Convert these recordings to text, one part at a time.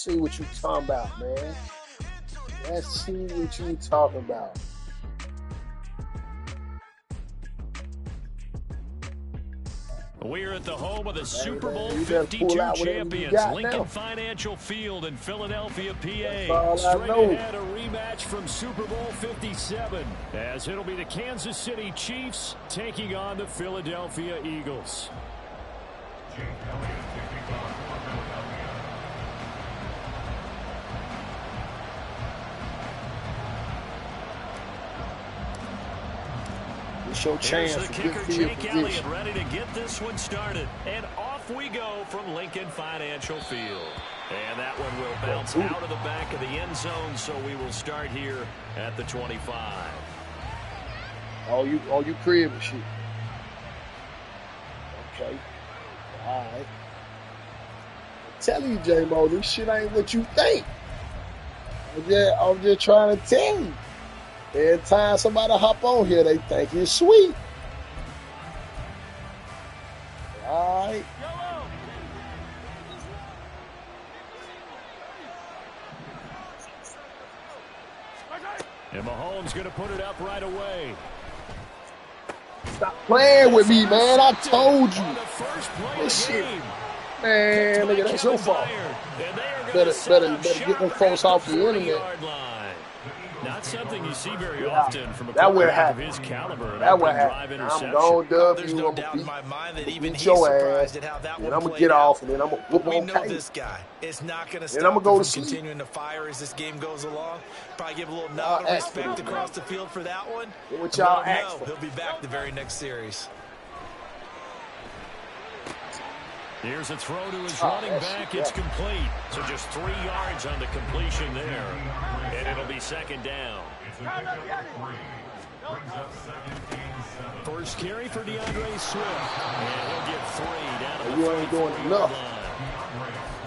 see what you talking about, man. Let's see what you talking about. We're at the home of the Super Bowl 52 champions, Lincoln Financial Field in Philadelphia, PA. Straight ahead, a rematch from Super Bowl 57, as it'll be the Kansas City Chiefs taking on the Philadelphia Eagles. Show chance. Here's the kicker, Jake Elliott, ready to get this one started. And off we go from Lincoln Financial Field. And that one will bounce out of the back of the end zone, so we will start here at the 25. All you crib and shit. Okay. All right. I'm telling you, jmoe, this shit ain't what you think. I'm just trying to tell you. Every time somebody hop on here, they think it's sweet. All right. And Mahomes going to put it up right away. Stop playing with me, man. I told you. This shit. Man, nigga, that's your fault. Better get them folks off the internet. Not something you see very often from a quarterback of his caliber. That would happen. I'm going to dub you. I'm going to beat your ass. And I'm going to get off, and then I'm going to whoop on Kate. This guy is not going to stop him from go continuing to fire as this game goes along. Probably give a little nod of respect across the field for that one. What y'all ask for? He'll be back the very next series. Here's a throw to his running back. It's complete. So just 3 yards on the completion there. And it'll be second down. First carry for DeAndre Swift. And he'll get 3 down to the you ain't doing enough.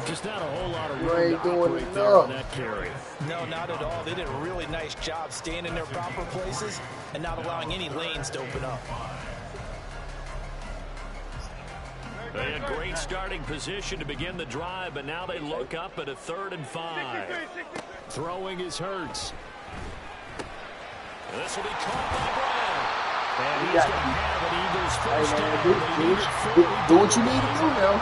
Just not a whole lot of room to operate there on that carry. No, not at all. They did a really nice job staying in their proper places and not allowing any lanes to open up. They had great starting position to begin the drive, but now they look up at a 3rd and 5. Throwing is Hurts. This will be caught by Brown. And he's going to have an Eagles first down. Do what you need to do now.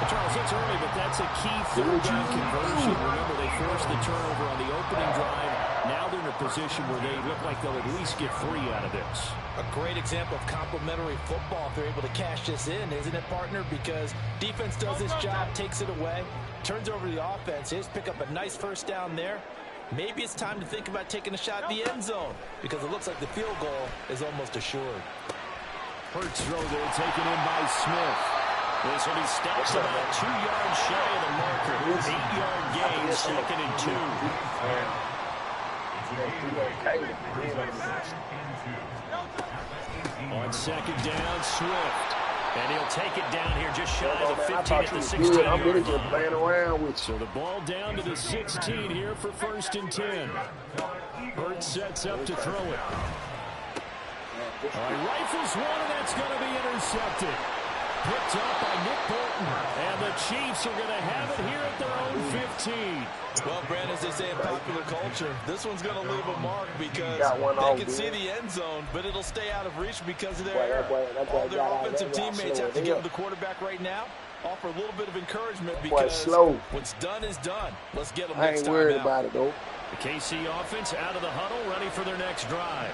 Charles, it's early, but that's a key 3rd down conversion. Remember, they forced the turnover on the opening drive. Now they're in a position where they look like they'll at least get 3 out of this. A great example of complementary football if they're able to cash this in, isn't it, partner? Because defense does this job, takes it away, turns over the offense. Just pick up a nice first down there. Maybe it's time to think about taking a shot at the end zone because it looks like the field goal is almost assured. Hurts throw there, taken in by Smith. This will be stopped about 2 yards shy of the marker. 8-yard gain, 2nd and 2. On 2nd down, Swift. And he'll take it down here just shy of the 15 at the 16-yard line. So the ball down to the 16 here for 1st and 10. Hurts sets up to throw it. Rifles one, and that's going to be intercepted. Picked up by Nick Bolton. And the Chiefs are going to have it here at their own 15. Well, Brandon, as they say in popular culture, this one's going to leave a mark because they can see the end zone, but it'll stay out of reach because of their error. All their offensive teammates have to give the quarterback right now, offer a little bit of encouragement because what's done is done. Let's get them next time out. I ain't worried about it, though. The KC offense out of the huddle, ready for their next drive.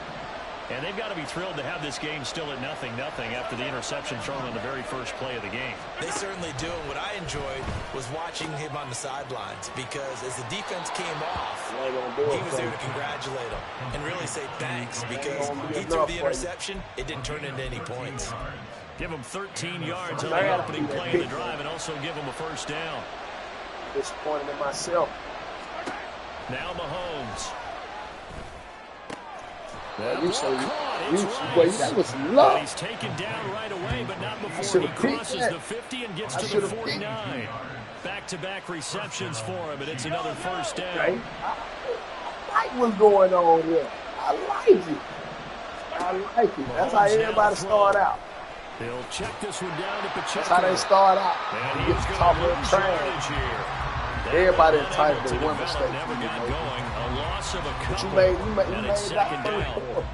And they've got to be thrilled to have this game still at 0-0 after the interception thrown on the very first play of the game. They certainly do. And what I enjoyed was watching him on the sidelines because as the defense came off, he was there to congratulate them and really say thanks because he threw the interception. It didn't turn into any points. Give him 13 yards on the opening play of the drive and also give him a first down. Disappointed in myself. Now Mahomes. That was luck. He's taken down right away, but not before he crosses the 50 and gets to the 49. Back-to-back receptions for him, and it's another first down. I like what's going on here. I like it. I like it. That's how everybody start out. He'll check this one down to Pacheco. That's how they start out. And he's going to lose yardage here. Everybody entitled to one mistake. Never got going. A loss of a couple. But you made that second first down. quarter.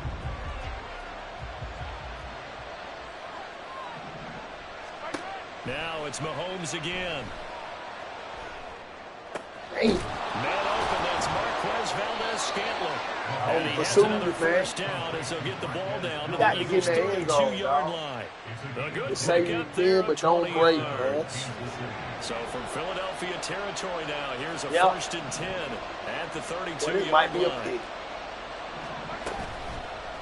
Now it's Mahomes again. Damn. Man open, that's Marquez Valdez-Scantling. And he has another first down as they'll get the ball down to the Eagles' 32-yard line. A good pickup there, but don't break, man. So from Philadelphia territory now, here's a 1st and 10 at the 32-yard line.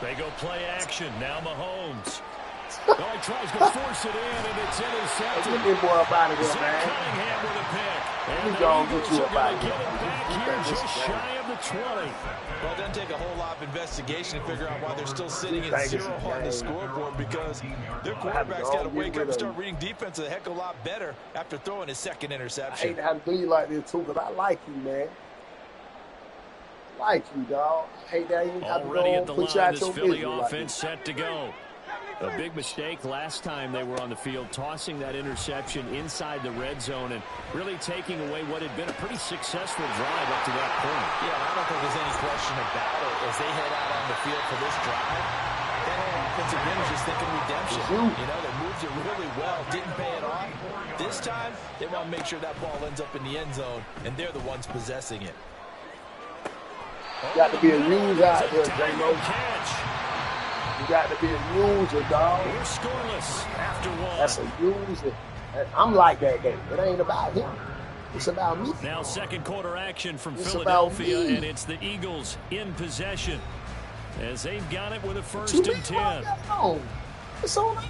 They go play action. Now Mahomes. Oh, he tries to force it in, and it's intercepted. Look at boy up out of here, man. Cunningham with a pick. And we the gonna Eagles get you are up going out to of get here. it back here just shy of the 20. Well, it doesn't take a whole lot of investigation to figure out why they're still sitting at 0 on the scoreboard, because their quarterback's got to wake up and start reading defense a heck of a lot better after throwing his second interception. I hate to have to do you like this, too, because I like you, man. I like you, dog. I hate that you have to go and put you out your Philly business offense set to go. A big mistake last time they were on the field, tossing that interception inside the red zone and really taking away what had been a pretty successful drive up to that point. Yeah, I don't think there's any question about it. As they head out on the field for this drive, that offensive end is just thinking redemption. You know, they moved it really well, didn't pay it off. This time, they want to make sure that ball ends up in the end zone, and they're the ones possessing it. Got to be a news out there, jmoe. You got to be a user, dog. We're scoreless after one. That's a user. I'm like that game. It ain't about him. It's about me. Now second quarter action from Philadelphia, and it's the Eagles in possession as they've got it with a 1st and 10. It's on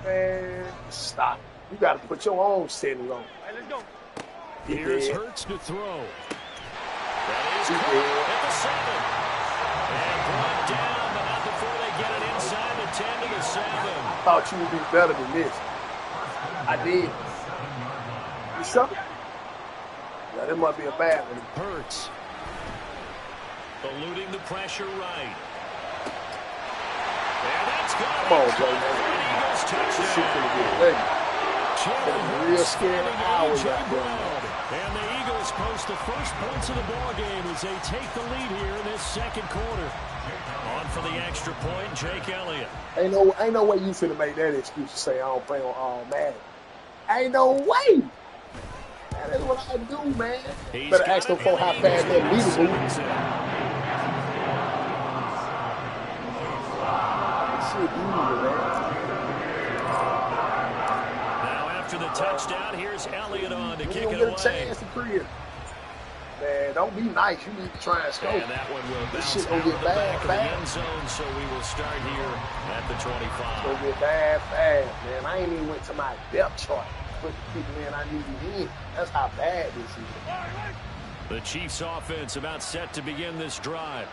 man, stop. You got to put your own setting on. Let's go. Here's Hurts to throw. That is caught at the 7. And brought down, but not before they get it inside the 10 to the 7. I thought you would be better than this. I did. You sure? Yeah, that must be a bad one. Hurts. Eluding the pressure right. And that's good. Come on, Joe, man. This shit's going to get ready. It's real scary hours out there. And the Eagles post the first points of the ball game as they take the lead here in this second quarter. On for the extra point, Jake Elliott. Ain't no way you finna make that excuse to say I don't play on all Madden. Ain't no way. That is what I do, man. Better ask them for how fast that leader moves. Shit, man. To the touchdown, here's Elliott on to kick it away. You don't get a chance to create. Man, don't be nice. You need to try and score. And that one will bounce out gonna get the back of the end zone, so we will start here at the 25. It's going to get bad fast, man. I ain't even went to my depth chart. Put the people in I need to in. That's how bad this is. The Chiefs offense about set to begin this drive.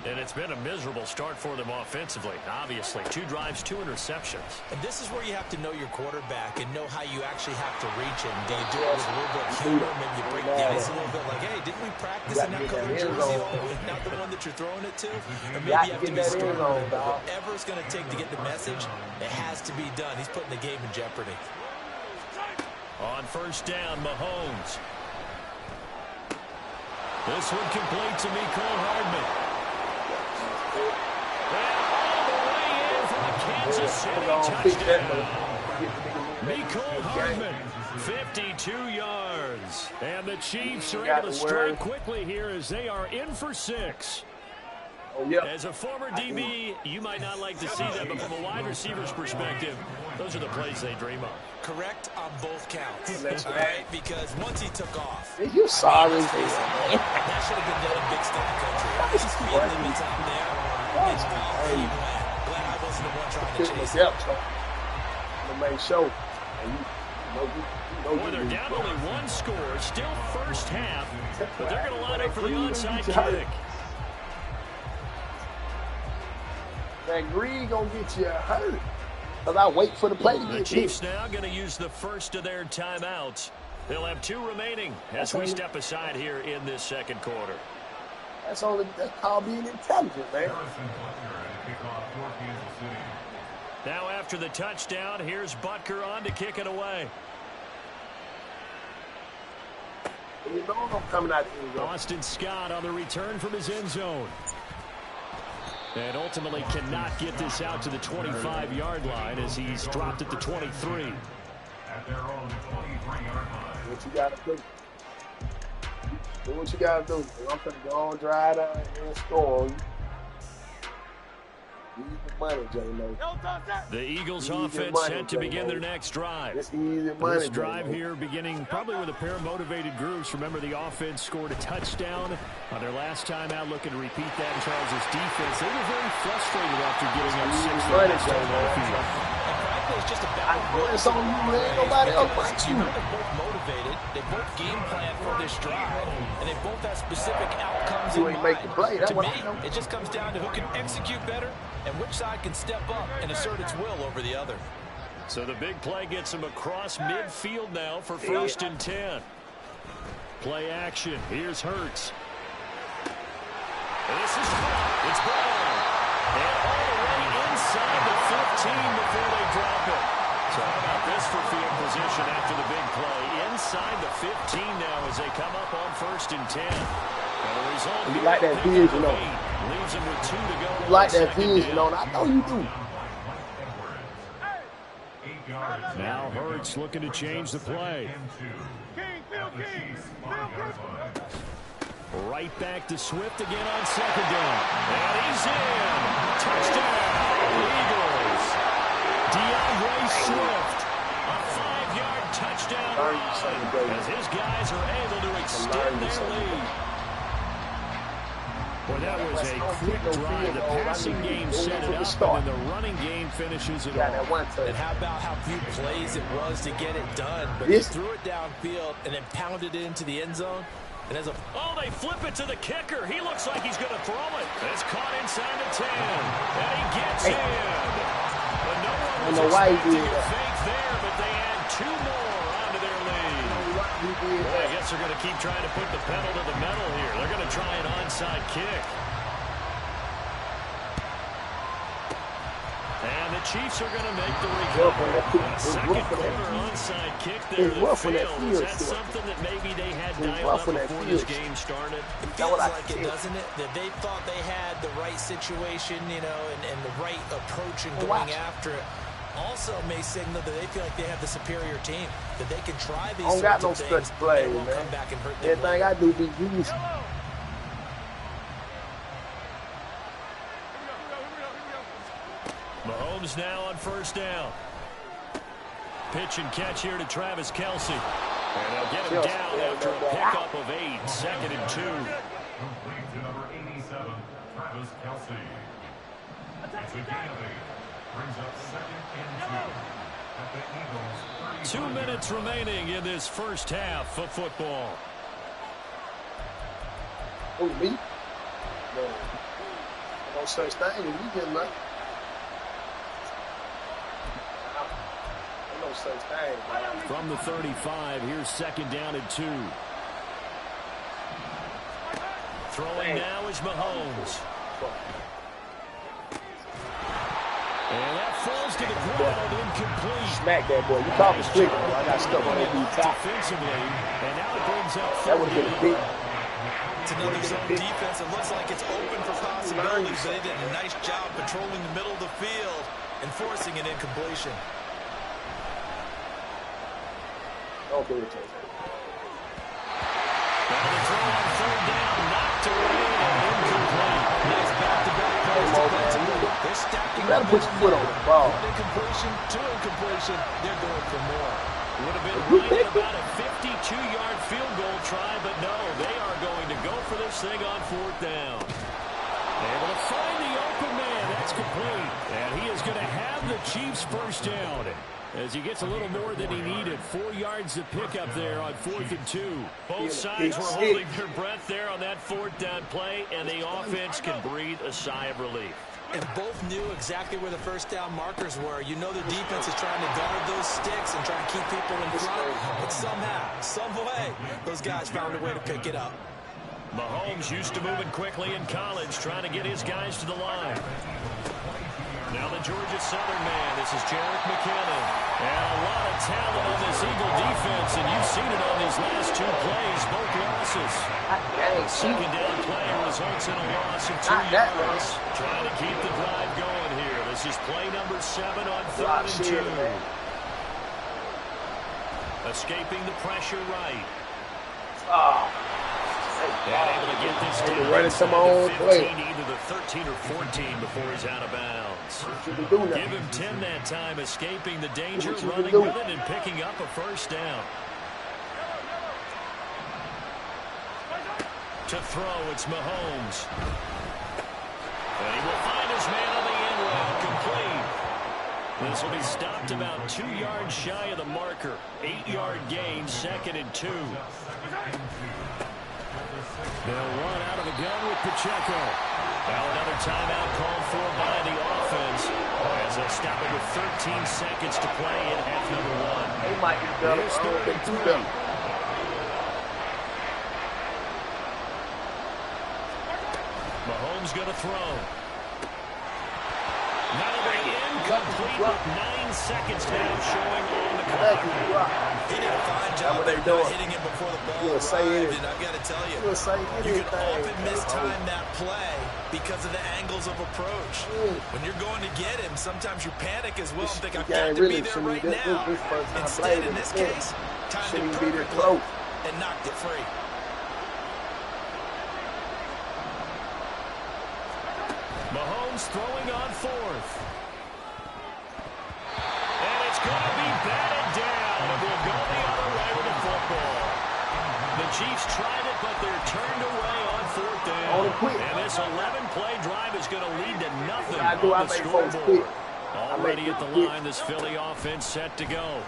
And it's been a miserable start for them offensively, obviously. 2 drives, 2 interceptions. And this is where you have to know your quarterback and know how you actually have to reach him. Do you do it with a little bit of humor? Maybe you break the ice a little bit like, hey, didn't we practice in that color jersey? Not the one that you're throwing it to? Or maybe you have to be strong. Whatever it's going to take to get the message, it has to be done. He's putting the game in jeopardy. On first down, Mahomes. This one complete to Mecole Hardman. Kansas City touchdown. Mecole Hardman, 52 yards. And the Chiefs are able to strike quickly here as they are in for 6. Oh, yeah. As a former DB, you might not like to see that, but from a wide receiver's perspective, those are the plays they dream of. Correct on both counts. That's right. Because once he took off, you're sorry. That should have been done in Big Sky Country. He's speed limits out there. It's glad I wasn't the one trying to chase him. To make sure. Well, they're down only 1 score, still first half, but they're going to line up for the onside kick. That green gonna get you hurt. Because I wait for the play to get The Chiefs now going to use the first of their timeouts. They'll have 2 remaining as we step aside here in this second quarter. That's called being intelligent, man. Now after the touchdown, here's Butker on to kick it away. You know I'm coming out the end zone. Boston Scott on the return from his end zone. And ultimately cannot get this out to the 25-yard line as he's dropped at the 23. What you got to do? Do what you got to do. I'm going to go on, drive down and score on you. Easy money, jmoe. The Eagles offense set to begin their next drive. It's easy money, this drive here beginning probably with a pair of motivated groups. Remember, the offense scored a touchdown on their last time out, looking to repeat that in Charles' defense. They were very frustrated after giving up 6 last time on the field. It's just about it's on you, man. Nobody else but you. They're both motivated. They both game plan for this drive, and they both have specific outcomes in mind. You ain't make the play. That's what I know. It just comes down to who can execute better and which side can step up and assert its will over the other. So the big play gets him across midfield now for 1st and 10. Play action. Here's Hurts. This is fun. It's ball. And all the way inside the 15 before they drop it. So how about this for field position after the big play? Inside the 15 now as they come up on 1st and 10. And the result you like that vision on. Leaves him with 2 to go. You like that vision on. I know you do. Now Hurts looking to change the play. Right back to Swift again on 2nd down. And he's in. Touchdown, Eagles. DeAndre Swift. A 5-yard touchdown run as his guys are able to extend their lead. Well, that was a quick drive. The passing game set it up, and the running game finishes it off. And how about how few plays it was to get it done? But he threw it downfield and then pounded it into the end zone. And as oh, they flip it to the kicker. He looks like he's going to throw it. It's caught inside the 10. And he gets in. But no one was expecting a fake there, but they add 2 more onto their lead. Well, I guess they're going to keep trying to put the pedal to the metal here. They're going to try an onside kick. And the Chiefs are going to make the recovery. Second quarter onside kick there that failed. Is that something that maybe they had dialed up before this game started? It feels like it, doesn't it? That they thought they had the right situation, you know, and the right approach in going after it. Also may signal that they feel like they have the superior team, that they can try these sorts of things and won't come back and hurt them. Everything I do be used. Mahomes now on 1st down. Pitch and catch here to Travis Kelce. And they'll get him down after a pickup of 8. 2nd and 2. Complete to number 87, Travis Kelce. It's a gain of 8. Brings up 2nd and 2. At the Eagles. 2 minutes remaining in this first half of football. Who, me? No. No such thing as me getting nothing. No such thing, man. From the 35, here's 2nd down and 2. Throwing now is Mahomes. And that falls to the ground, incomplete. Smack that boy. You talking quick, boy. I got stuck on that dude top. Defensively, and now it brings up that would have been a big. It's another zone defense. It looks like it's open for possibilities. They did a nice job patrolling the middle of the field and forcing an incompletion. Don't do it to us. Now the throw on 3rd down, knocked away and incomplete. Nice back-to-back pass defensively. They're stacking. You gotta put your foot on the ball. 1 incompletion, 2 incompletion. They're going for more. Would have been right at about a 52-yard field goal try, but no, they are going to go for this thing on 4th down. Able to find the open man. That's complete. And he is going to have the Chiefs 1st down as he gets a little more than he needed. 4 yards to pick up there on 4th and 2. Both sides were holding their breath there on that 4th down play, and the offense can breathe a sigh of relief. And both knew exactly where the 1st down markers were. You know the defense is trying to guard those sticks and try to keep people in front. But somehow, some way, those guys found a way to pick it up. Mahomes used to moving quickly in college, trying to get his guys to the line. Now the Georgia Southern man. This is Jarek McKinnon. And a lot of talent on this Eagle defense, and you've seen it on these last two plays, both losses. The second down play results in a loss of 2 yards. Trying to keep the drive going here. This is play number 7 on 3rd and 2. Escaping the pressure right. And able to get this down right into my own play. Either the 13 or 14 before he's out of bounds. Give him 10 that time, escaping the danger, running with it, and picking up a first down. To throw, it's Mahomes. And he will find his man on the end route, complete. This will be stopped about 2 yards shy of the marker. 8-yard gain, 2nd and 2. They'll run out of the gun with Pacheco. Now another timeout called for by the offense as they'll stop it with 13 seconds to play in half number 1. They might be better. Here's 3rd and 3. Mahomes going to throw. That'll be incomplete with 9 seconds now showing on the clock. He did a fine job there hitting him before the ball arrived, and I've got to tell you, you can often mistime that play because of the angles of approach. When you're going to get him, sometimes you panic as well and think, I've got to be there right now. Instead, in this case, timed it perfectly and knocked it free. Mahomes throwing on 4th. And it's going to be batted down. And we'll go the other way with the football. The Chiefs tried it, but they're turned away on 4th down. And this 11-play drive is going to lead to nothing on the scoreboard. Already at the line, this Philly offense set to go.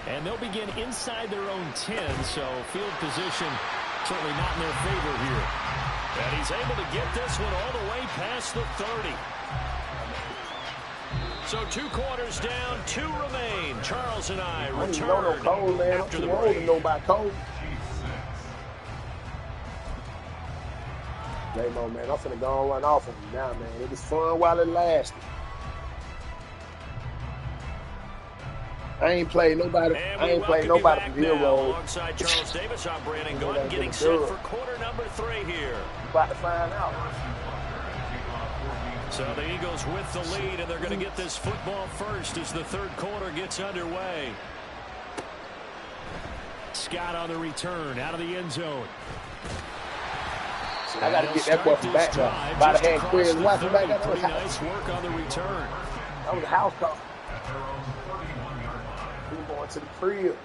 And they'll begin inside their own 10, so field position certainly not in their favor here. And he's able to get this one all the way past the 30. So 2 quarters down, 2 remain. Charles and I return after the break. jmoe, man, I'm finna go and run off of him now, man. It was fun while it lasted. I ain't played nobody. I ain't played nobody from Hero. Alongside Charles Davis, I'm Brandon Gordon, getting set for quarter number 3 here. About to find out. So the Eagles with the lead, and they're going to get this football first as the 3rd quarter gets underway. Scott on the return, out of the end zone. I got to get that boy from back now. By the hand, Quiz. Watch him back. That was nice work on the return. That was a house call. We're going to the crib.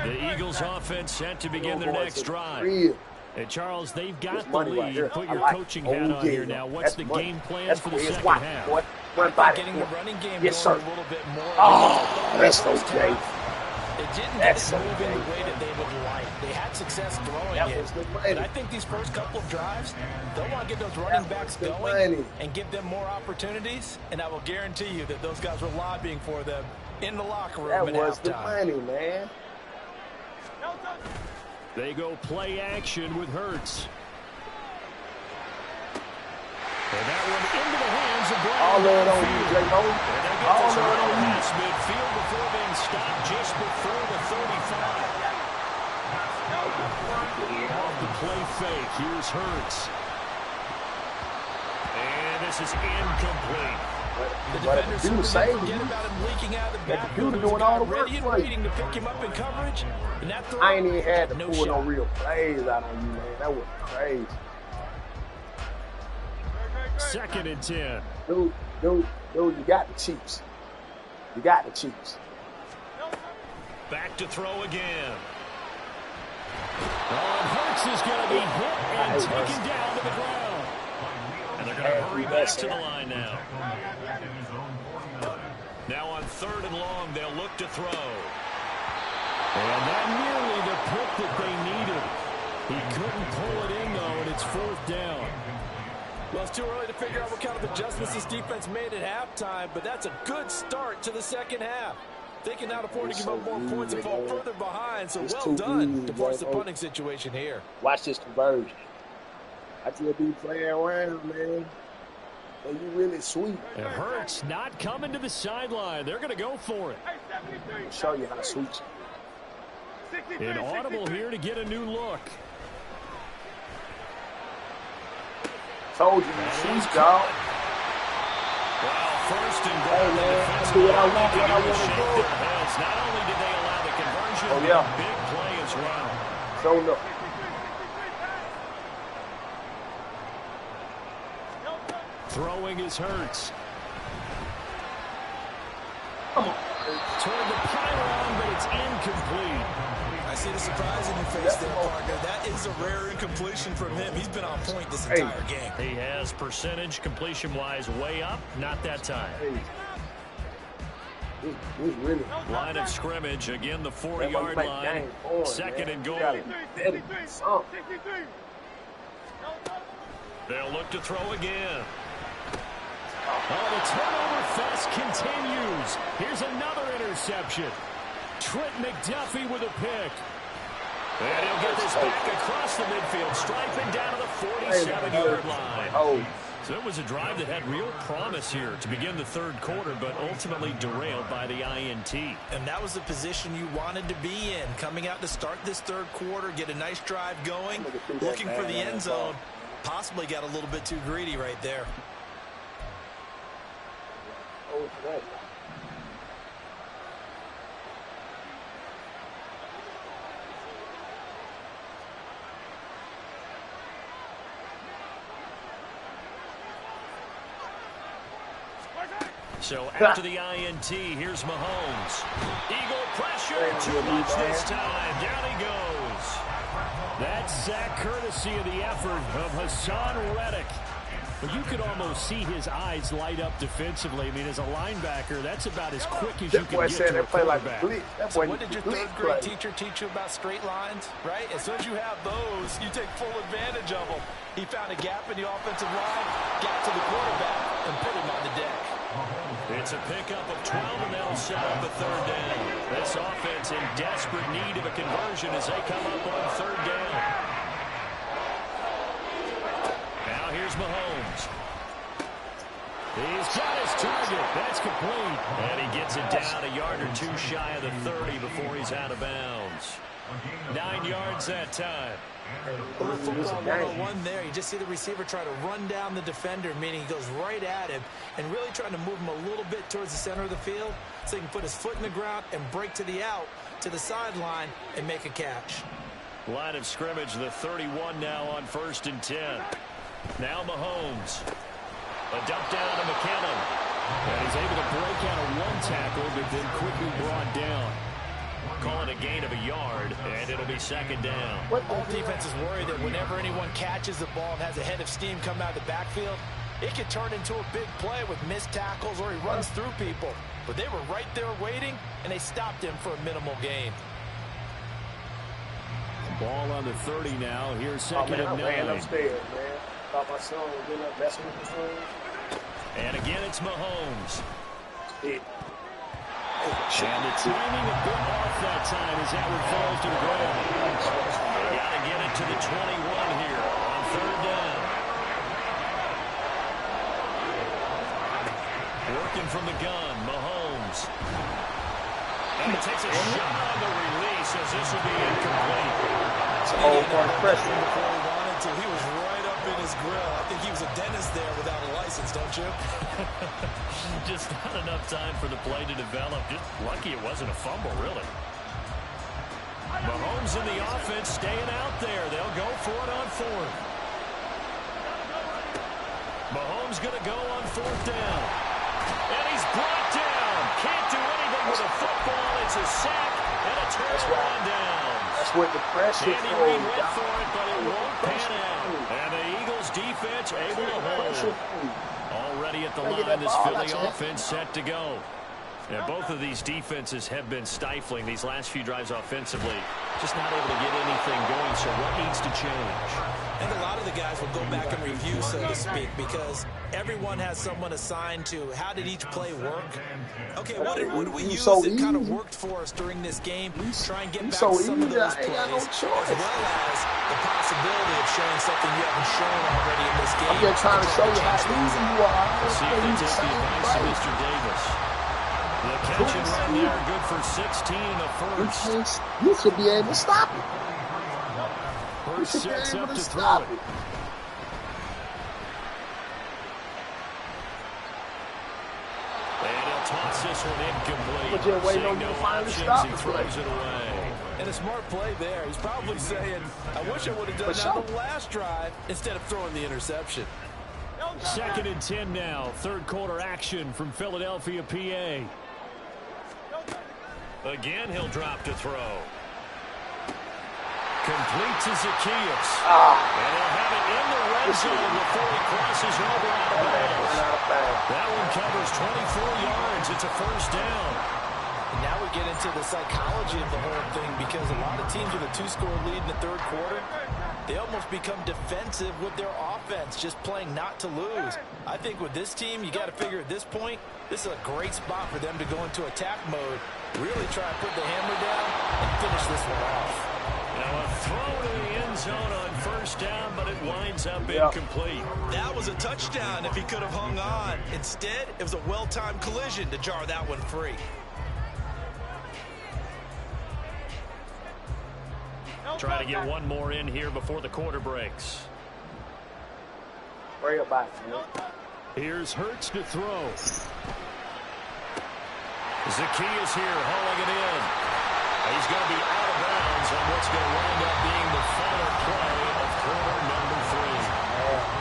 The Eagles offense set to begin their next drive. And Charles, they've got the lead. Right, put your coaching hat on here now. What's the game plan for the second half? Boy. Getting the running game going a little bit more. Oh, that's so Jay. It didn't get it moving the way that they would like. They had success throwing it. But I think these first couple of drives, they'll want to get those running backs going and give them more opportunities. And I will guarantee you that those guys were lobbying for them in the locker room at halftime. That was the money, man. They go play action with Hurts. And that one into the hands of Brown. All that on you, jmoe. All that on you. Midfield before being stopped just before the 35. Off the play fake. Here's Hurts. And this is incomplete. The defenders forget about him leaking out of the backfield. Doing all the work ready and waiting to pick him up in coverage. And that throw, I ain't even had to pull no real plays out on you, man. That was crazy. 2nd and 10. Dude, you got the Chiefs. You got the Chiefs. Back to throw again. And Hurts is going to be hit and taken down to the ground. And they're going to hurry back to the line now. Now on 3rd and long, they'll look to throw. And that nearly the pick that they needed. He couldn't pull it in, though, and it's 4th down. Well, it's too early to figure out what kind of adjustments this defense made at halftime, but that's a good start to the second half. They can now afford to give up more points and fall further behind, so well done to force the punting situation here. Watch this conversion. I just be playing around, man. And you really sweet. It hurts not coming to the sideline. They're going to go for it. I'll show you how to sweet. Inaudible here to get a new look. Told you, you sweet, dog. Well, first and goal. Hey, man, I do what I want, what I want to do. Not only did they allow the conversion, oh, yeah. but a big play as well. So, no. Throwing is Hurts. Come on. Toward the pylon, but it's incomplete. I see the surprise in your face there, Parker. That is a rare incompletion from him. He's been on point this entire game. He has percentage completion-wise way up. Not that time. Really line of scrimmage, again the 4-yard line. Second and goal. They'll look to throw again. Oh, the turnover fest continues. Here's another interception. Trent McDuffie with a pick. And he'll get this back across the midfield, striping down to the 47-yard line. Oh. So it was a drive that had real promise here to begin the third quarter, but ultimately derailed by the INT. And that was the position you wanted to be in, coming out to start this third quarter, get a nice drive going, looking for the end zone. Possibly got a little bit too greedy right there. Oh, right. So after the INT, here's Mahomes. Eagle pressure, too much this time. Down he goes. That's sack courtesy of the effort of Hassan Reddick. But you could almost see his eyes light up defensively. I mean, as a linebacker, that's about as quick as you can get to a quarterback. So what did your third-grade teacher teach you about straight lines, right? As soon as you have those, you take full advantage of them. He found a gap in the offensive line, got to the quarterback, and put him on the deck. It's a pickup of 12, and they'll set up a third down. This offense in desperate need of a conversion as they come up on third down. Now here's Mahomes. He's got his target. That's complete. And he gets it down a yard or two shy of the 30 before he's out of bounds. 9 yards that time. A little football 101 there. You just see the receiver try to run down the defender, meaning he goes right at him and really trying to move him a little bit towards the center of the field so he can put his foot in the ground and break to the out, to the sideline, and make a catch. Line of scrimmage, the 31 now on 1st and 10. Now Mahomes. A dump down to McKinnon. And he's able to break out of one tackle, but then quickly brought down. Calling a gain of a yard, and it'll be second down. All defenses worry that whenever anyone catches the ball and has a head of steam come out of the backfield, it can turn into a big play with missed tackles or he runs through people. But they were right there waiting, and they stopped him for a minimal gain. Ball on the 30 now. Here's second and 9. I ran upstairs, man. Thought my son was getting up messing with the phone. And again, it's Mahomes. Yeah. And the timing a bit off that time as Howard falls to the ground. They got to get it to the 21 here on third down. Working from the gun, Mahomes. And he takes a shot on the release as this will be incomplete. It's all part of pressure. Before he wanted to, he was right up in his grill. I think he was a dentist there without a license, don't you? Just not enough time for the play to develop. Just lucky it wasn't a fumble, really. Mahomes in the offense staying out there. They'll go for it on fourth. Mahomes going to go on fourth down. And he's brought down. Can't do anything with a football. It's a sack and a turnover on downs. That's what the pressure is. Andy Reid went for it, but it won't pan out. And the Eagles defense able to hold. Already at the line, this Philly offense set to go. And both of these defenses have been stifling these last few drives offensively. Just not able to get anything going, so what needs to change? I think a lot of the guys will go back and review, so to speak, because everyone has someone assigned to how did each play work. Okay, what did we use that kind of worked for us during this game? Try and get back some of those plays, as well as the possibility of showing something you haven't shown already in this game. I'm just trying to show you how easy you are. Let's see if they take the advice of Mr. Davis. The catch and run there, good for 16 and a first. You should be able to stop it. First sets up to throw it. And he'll toss this one incomplete. But you're waiting on no you to finally options, stop he the throws play. it away. And a smart play there. He's probably saying, I wish I would have done that on the last drive instead of throwing the interception. 2nd and 10 now. Third quarter action from Philadelphia, PA. Again, he'll drop to throw. Complete to Zacchaeus. And he'll have it in the red zone before he crosses over out of bounds. That one covers 24 yards. It's a first down. And now we get into the psychology of the whole thing, because a lot of teams with a 2-score lead in the third quarter, they almost become defensive with their offense, just playing not to lose. I think with this team, you got to figure at this point, this is a great spot for them to go into attack mode, really try to put the hammer down and finish this one off. Now a throw to the end zone on first down, but it winds up incomplete. That was a touchdown if he could have hung on. Instead, it was a well-timed collision to jar that one free. Try to get one more in here before the quarter breaks. Worry about it, man. Here's Hurts to throw. Zacchaeus here, hauling it in. He's going to be out of bounds on what's going to wind up being the final play of quarter number 3.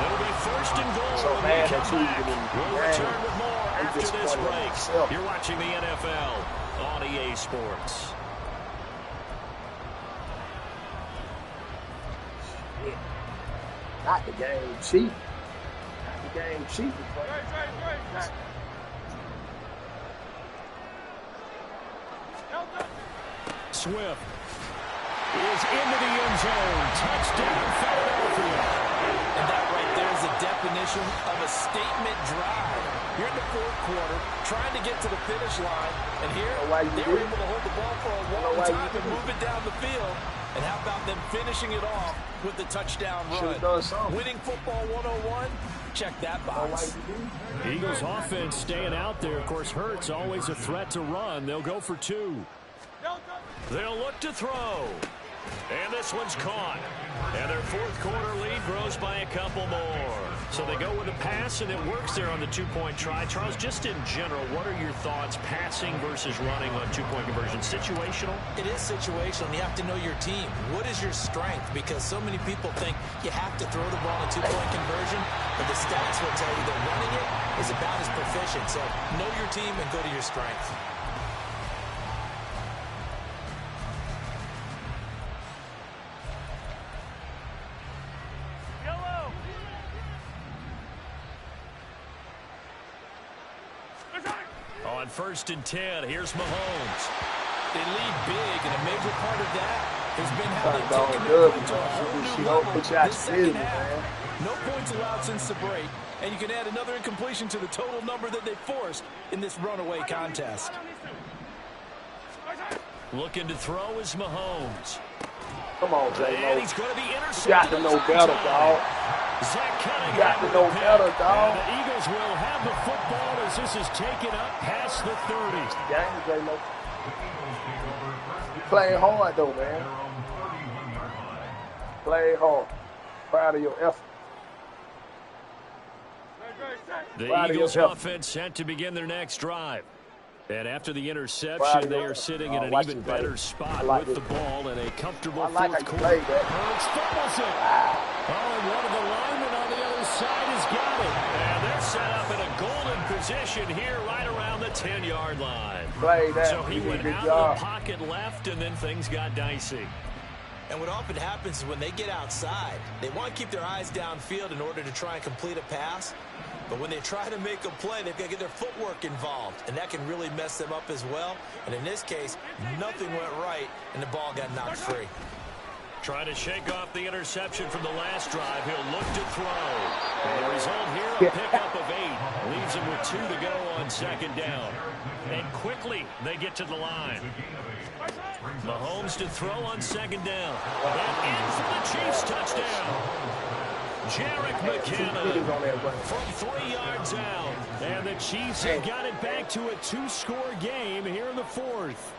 It'll be first and goal when they come back. We'll return with more after this break. You're watching the NFL on EA Sports. Not the game cheap. Not the game cheap. Swift is into the end zone. Touchdown, Philadelphia. And that right there is the definition of a statement drive. You're in the fourth quarter, trying to get to the finish line, and here they were able to hold the ball for a long time and move it down the field. And how about them finishing it off with the touchdown run? Winning football 101, check that box. Eagles offense staying out there. Of course, Hurts always a threat to run. They'll go for 2. They'll look to throw. And this one's caught. And their fourth quarter lead grows by a couple more. So they go with a pass, and it works there on the 2-point try. Charles, just in general, what are your thoughts passing versus running on 2-point conversion? Situational? It is situational, and you have to know your team. What is your strength? Because so many people think you have to throw the ball in a 2-point conversion, but the stats will tell you that running it is about as proficient. So know your team and go to your strength. On 1st and 10, here's Mahomes. They lead big, and a major part of that has been how they've taken their play to a whole new level this second half. No points allowed since the break, and you can add another incompletion to the total number that they forced in this runaway contest. Looking to throw is Mahomes. Come on, jmoe. And he's going to be intercepted. You got to know better, dog. You got to know better, dog. The Eagles will have the football as this is taken up past the 30. Game, jmoe. You playing hard, though, man. Play hard. Proud of your effort. The Eagles offense set to begin their next drive. And after the interception, they are sitting in an even better spot with the ball in a comfortable fourth quarter. Hurts fumbles it. Oh, and one of the linemen on the other side has got it. And they're set up in a golden position here right around the 10-yard line. So he went out of the pocket left, and then things got dicey. And what often happens is when they get outside, they want to keep their eyes downfield in order to try and complete a pass. But when they try to make a play, they've got to get their footwork involved, and that can really mess them up as well. And in this case, nothing went right, and the ball got knocked free. Trying to shake off the interception from the last drive. He'll look to throw. And the result here, a pickup of 8. Leaves him with 2 to go on second down. And quickly, they get to the line. Mahomes to throw on second down. And in for the Chiefs touchdown. Jarek McKinnon from 3 yards out. And the Chiefs have got it back to a 2-score game here in the 4th.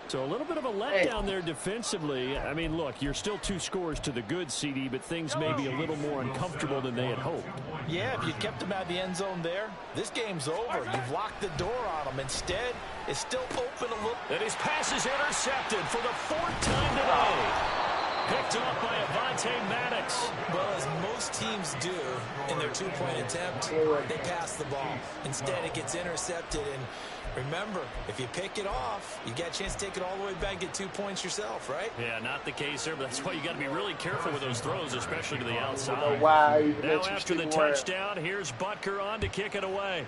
So a little bit of a letdown there defensively. I mean, look, you're still 2 scores to the good, CD, but things may be a little more uncomfortable than they had hoped. Yeah, if you kept them out of the end zone there, this game's over. You've locked the door on them. Instead, it's still open a little. And his pass is intercepted for the 4th time today. Picked off by Avonte Maddox. Well, as most teams do in their 2-point attempt, they pass the ball. Instead, it gets intercepted. And remember, if you pick it off, you got a chance to take it all the way back and get 2 points yourself, right? Yeah, not the case there, but that's why you got to be really careful with those throws, especially to the outside. Now after the touchdown, here's Butker on to kick it away.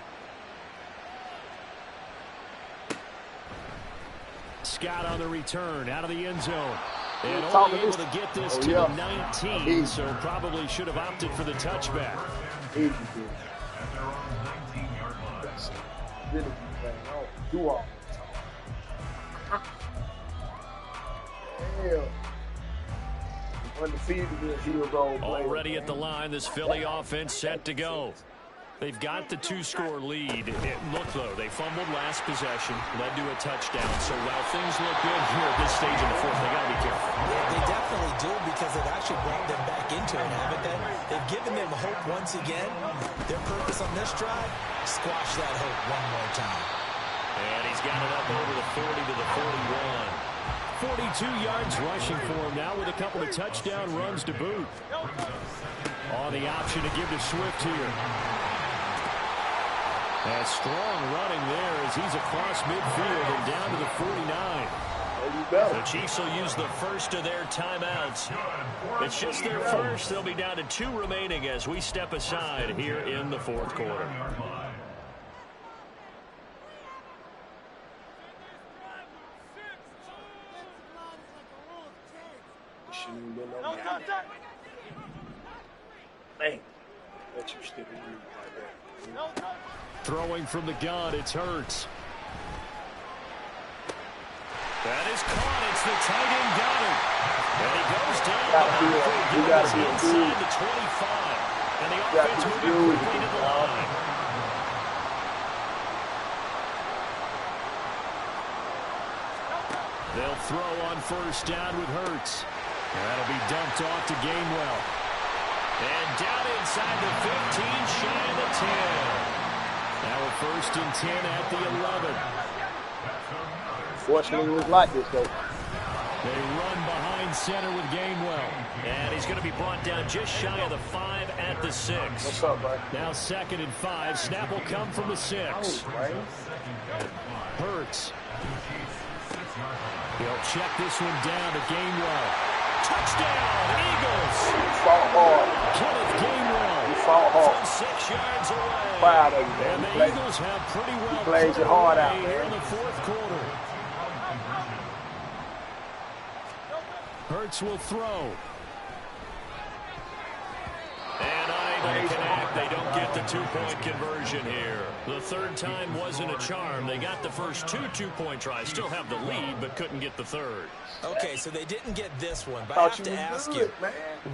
Scott on the return, out of the end zone. And only able to get this to the 19, so probably should have opted for the touchback. Already at the line, this Philly offense set to go. They've got the 2-score lead. Look, though, they fumbled last possession, led to a touchdown. So while things look good here at this stage in the 4th, they got to be careful. Yeah, they definitely do, because they've actually brought them back into it, haven't they? They've given them hope once again. Their purpose on this drive, squash that hope one more time. And he's got it up over the 40 to the 41. 42 yards rushing for him now with a couple of touchdown runs to boot. On the option to give to Swift here. A strong running there as he's across midfield and down to the 49. The Chiefs will use the first of their timeouts. It's just their first. They'll be down to 2 remaining as we step aside here in the 4th quarter. Throwing from the gun, it's Hurts. That is caught. It's the tight end Goddard. And he goes down. Inside the 25. And the offense moving quickly to the line. They'll throw on first down with Hurts. That'll be dumped off to Gainwell. And down inside the 15, shy of the 10. Now a 1st and 10 at the 11. Fortunately, it was like this, though. They run behind center with Gainwell. And he's going to be brought down just shy of the 5 at the 6. What's up, bud? Now 2nd and 5. Snap will come from the 6. Hurts. He'll check this one down to Gainwell. Touchdown, Eagles! Fought hard. Kenneth Gainwell. He fought hard. From 6 yards away. Proud of you, man. And the Eagles have pretty well played your heart out, here man. in the 4th quarter. Hurts will throw. And unable to connect. They don't get the 2-point conversion here. The 3rd time wasn't a charm. They got the first 2 2-point tries. Still have the lead, but couldn't get the 3rd. Okay, so they didn't get this one, but I have to ask you,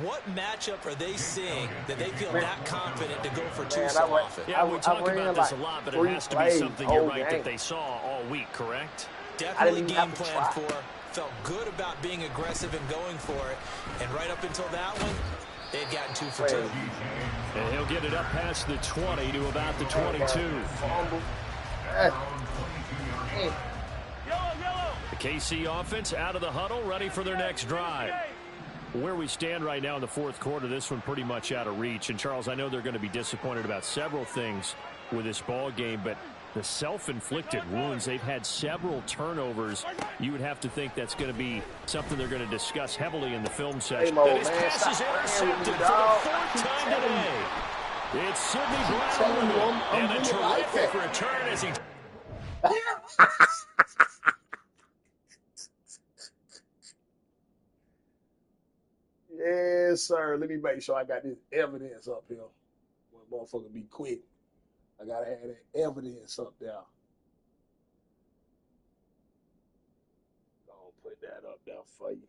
what matchup are they seeing that they feel that confident to go for 2 so often? Yeah, we talk about this a lot, but it has to be something, you're right, that they saw all week, correct? Definitely game plan for. Felt good about being aggressive and going for it. And right up until that one, they've gotten 2 for 2. And he'll get it up past the 20 to about the 22. The KC offense out of the huddle, ready for their next drive. Where we stand right now in the 4th quarter, this one pretty much out of reach. And, Charles, I know they're going to be disappointed about several things with this ball game, but The self-inflicted wounds. They've had several turnovers. You would have to think that's going to be something they're going to discuss heavily in the film session. Hey, His pass is intercepted for the fourth time today. It's Sidney Brown and a terrific return as he... Yes, sir. Let me make sure I got this evidence up here. One motherfucker be quick. I gotta have that evidence up there. I'll put that up there for you.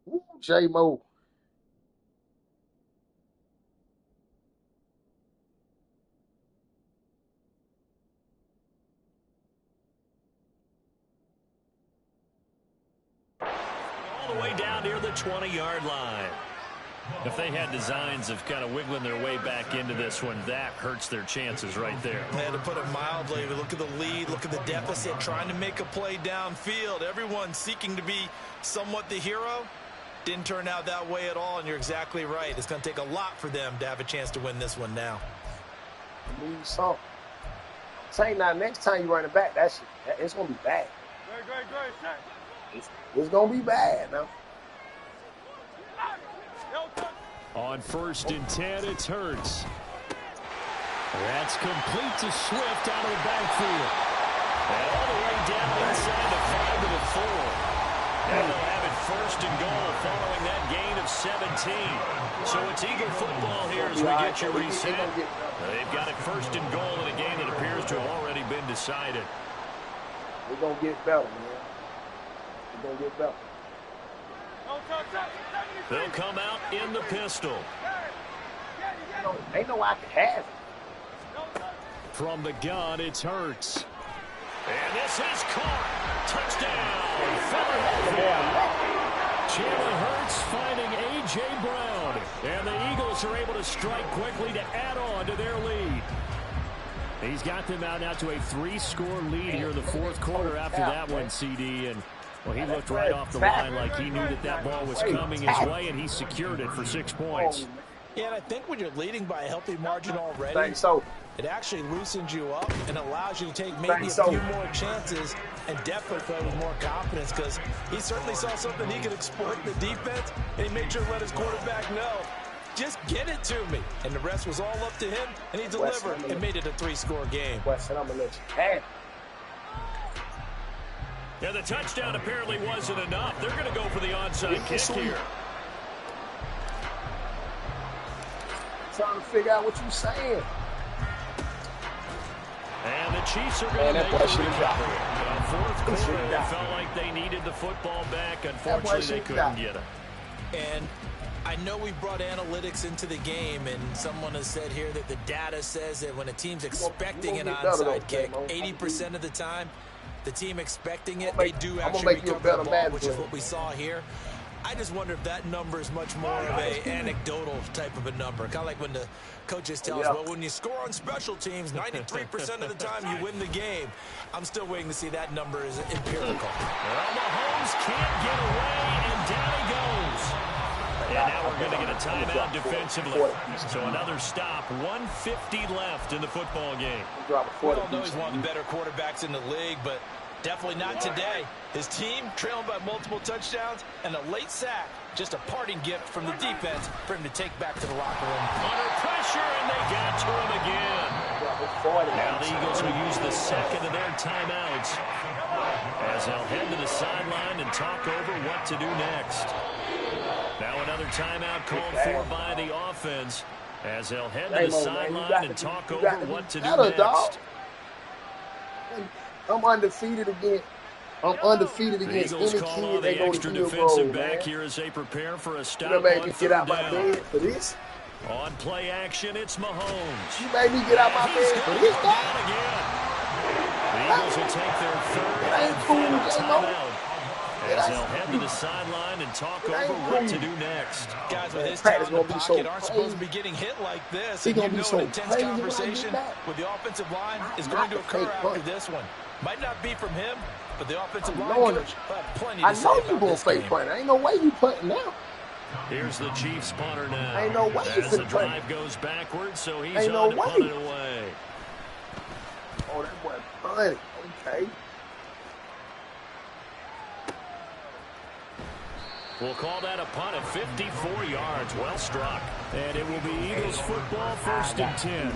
Woo, jmoe. Way down near the 20-yard line. If they had designs of kind of wiggling their way back into this one, that hurts their chances right there. And to put it mildly, look at the lead, look at the deficit, trying to make a play downfield. Everyone seeking to be somewhat the hero. Didn't turn out that way at all, and you're exactly right. It's going to take a lot for them to have a chance to win this one now. So, say now, next time you run it back, it's going to be bad. It's going to be bad now. On 1st and 10, it's Hurts. That's complete to Swift out of the backfield. And all the way down inside the 5 to the 4. And they'll have it 1st and goal following that gain of 17. So it's Eagle football here as we get you reset. They've got it 1st and goal in a game that appears to have already been decided. We're going to get better, man. We're going to get better. They'll come out in the pistol. Ain't no I can have it. From the gun, it's Hurts. And this is caught. Touchdown, Philadelphia. Jalen Hurts finding A.J. Brown. And the Eagles are able to strike quickly to add on to their lead. He's got them out now to a 3-score lead here in the 4th quarter after that one, CD. And well, he looked right off the line like he knew that ball was coming his way, and he secured it for 6 points. Yeah, and I think when you're leading by a healthy margin already, it actually loosens you up and allows you to take maybe a few more chances and definitely play with more confidence, because he certainly saw something he could exploit in the defense, and he made sure to let his quarterback know, just get it to me. And the rest was all up to him, and he delivered and made it a 3-score game. Weston, I'm going to let you have it. Yeah, the touchdown apparently wasn't enough. They're going to go for the onside kick here. Trying to figure out what you're saying. And the Chiefs are going to make the recovery. In the 4th quarter, they felt like they needed the football back. Unfortunately, they couldn't get it. And I know we brought analytics into the game, and someone has said here that the data says that when a team's expecting an onside kick, 80% of the time, the team expecting it, they do actually recover the ball, which is what we saw here. I just wonder if that number is much more of a anecdotal type of a number. Kind of like when the coaches tell us, well, when you score on special teams, 93% of the time you win the game. I'm still waiting to see that number is empirical. Well, Mahomes can't get away, and down he goes. And now we're going to get a timeout defensively. So another stop, 1:50 left in the football game. We all know he's one of the better quarterbacks in the league, but definitely not today. His team trailing by multiple touchdowns and a late sack. Just a parting gift from the defense for him to take back to the locker room. Under pressure, and they got to him again. Now the Eagles will use the second of their timeouts as they'll head to the sideline and talk over what to do next. Now another timeout called for by the offense as they'll head to the sideline and talk over what to do next. I'm undefeated again. I'm undefeated against any kid they go to field goal, back here as they prepare for a stop. You made me get out my bed for this. On play action, it's Mahomes. You made me get out my bed for this guy. The Eagles will take their third and final timeout as they'll head to the sideline and talk over what to do next. Guys with his talent in the pocket aren't supposed to be getting hit like this. And you know an intense conversation with the offensive line is going to occur after this one. Might not be from him, But the offensive line coach had plenty to say I know about you going to fake punt. Ain't no way you punting now. Here's the Chiefs punter now. Ain't no way as the drive goes backwards, so he's on to punt it away. Oh, that boy punted. Okay. We'll call that a punt of 54 yards. Well struck. And it will be Eagles football, 1st and 10.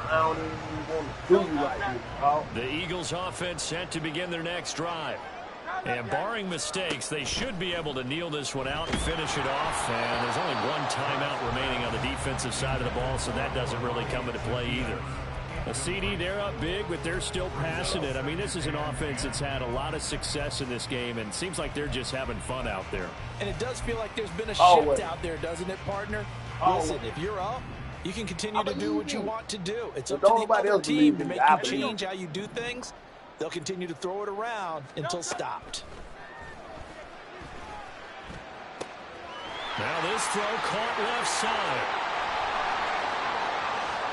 I don't even want to do you like this, Paul. The Eagles offense set to begin their next drive. And barring mistakes, they should be able to kneel this one out and finish it off. And there's only one timeout remaining on the defensive side of the ball, so that doesn't really come into play either. A CD, they're up big, but they're still passing it. I mean, this is an offense that's had a lot of success in this game, and it seems like they're just having fun out there. And it does feel like there's been a shift out there, doesn't it, partner? Listen, if you're up, you can continue to do what you want to do. It's up to the other team to make you change how you do things. They'll continue to throw it around until stopped. Now this throw caught left side.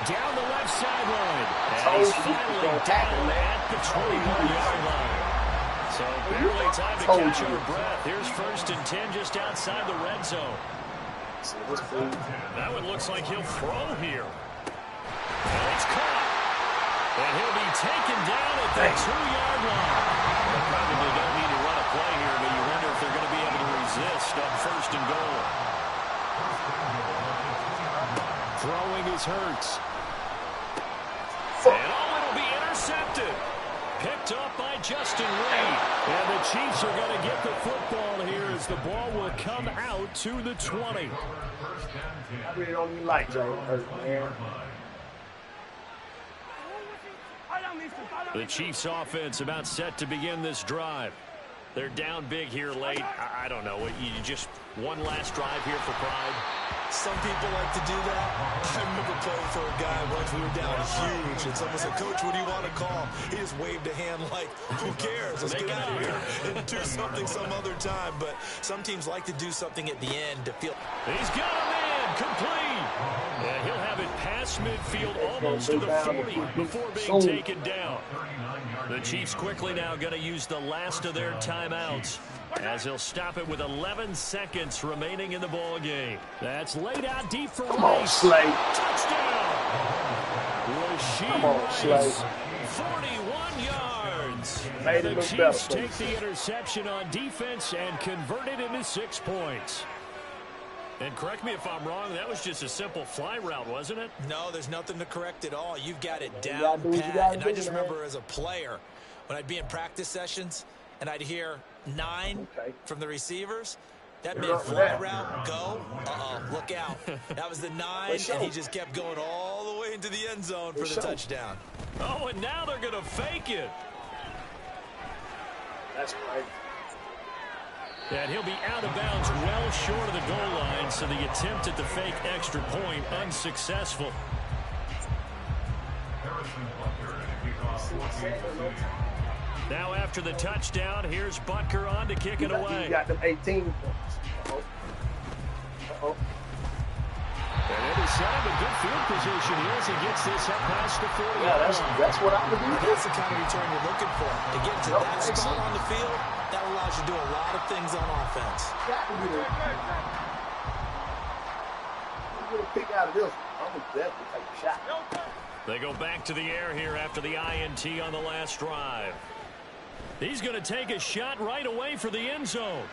Down the left sideline. And he's finally down at the 21-yard line. So barely time to catch our breath. Here's 1st and 10 just outside the red zone. That one looks like he'll throw here. And it's caught. And he'll be taken down at the 2-yard line. They probably don't need to run a play here, but you wonder if they're going to be able to resist on 1st and goal. Throwing is Hurts. And it'll be intercepted. Picked up by Justin Reed. And the Chiefs are going to get the football here as the ball will come out to the 20. I really don't even like Jalen Hurts, man. The Chiefs offense about set to begin this drive. They're down big here late. I don't know. You just one last drive here for pride. Some people like to do that. I remember playing for a guy once. We were down huge, and someone said, "Coach, what do you want to call?" He just waved a hand like, "Who cares? Let's get out of here and do something some other time." But some teams like to do something at the end to feel. He's got a man complete. And he'll have it past midfield almost to the 40 before being taken down. The Chiefs quickly now going to use the last of their timeouts, as he'll stop it with 11 seconds remaining in the ball game. That's laid out deep for Come on, Rice. Slade. Touchdown. Come on, Slade. 41 yards. Made The it look Chiefs better. take the interception on defense and convert it into 6 points. And correct me if I'm wrong, that was just a simple fly route, wasn't it? No, there's nothing to correct at all. You've got it down pat. And I just remember as a player, when I'd be in practice sessions and I'd hear 9 from the receivers, that meant fly route, go, look out. That was the 9, and he just kept going all the way into the end zone for the touchdown. Oh, and now they're going to fake it. That's right. And he'll be out of bounds well short of the goal line, so the attempt at the fake extra point unsuccessful. Now after the touchdown, here's Butker on to kick it away. He got them 18 points. And it is set up in good field position here as he gets this up past the 40. Yeah, that's what I would do. That's the kind of return you're looking for. To get to that spot on the field, that allows you to do a lot of things on offense. You get a pick out of this, I'm going to definitely take a shot. They go back to the air here after the INT on the last drive. He's going to take a shot right away for the end zone.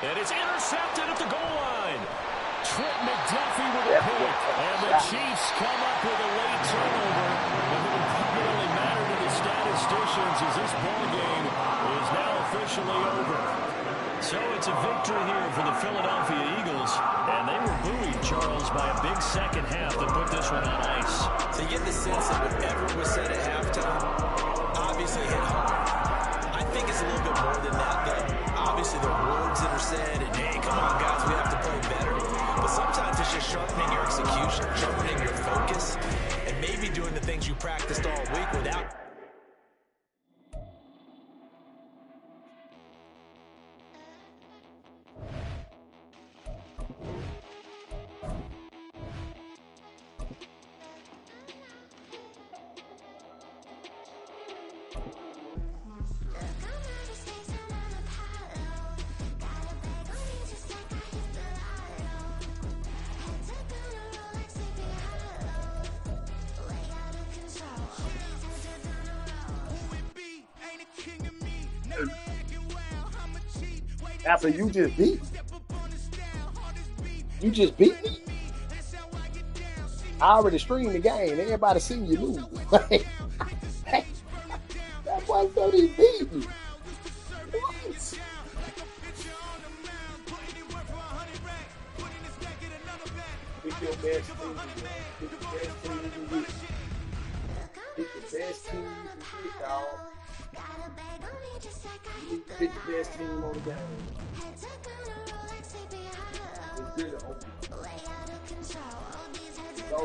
And it's intercepted at the goal line. Trent McDuffie with a pick. And the Chiefs come up with a late turnover. And it will probably matter to the statisticians as this ball game is now officially over. So it's a victory here for the Philadelphia Eagles. And they were buoyed, Charles, by a big second half that put this one on ice. So you get the sense that whatever was said at halftime obviously hit home. I think it's a little bit more than that, though. Obviously, there are words that are said, and hey, come on, guys, we have to play better. But sometimes it's just sharpening your execution, sharpening your focus, and maybe doing the things you practiced all week without. After you just beat me. You just beat me? I already streamed the game. Everybody seen you lose. That boy said he beat me. What? Pick your best team. Pick the best team you can get. Pick the best team you can get, dog. Pick the best team on the game. It's really open. Go.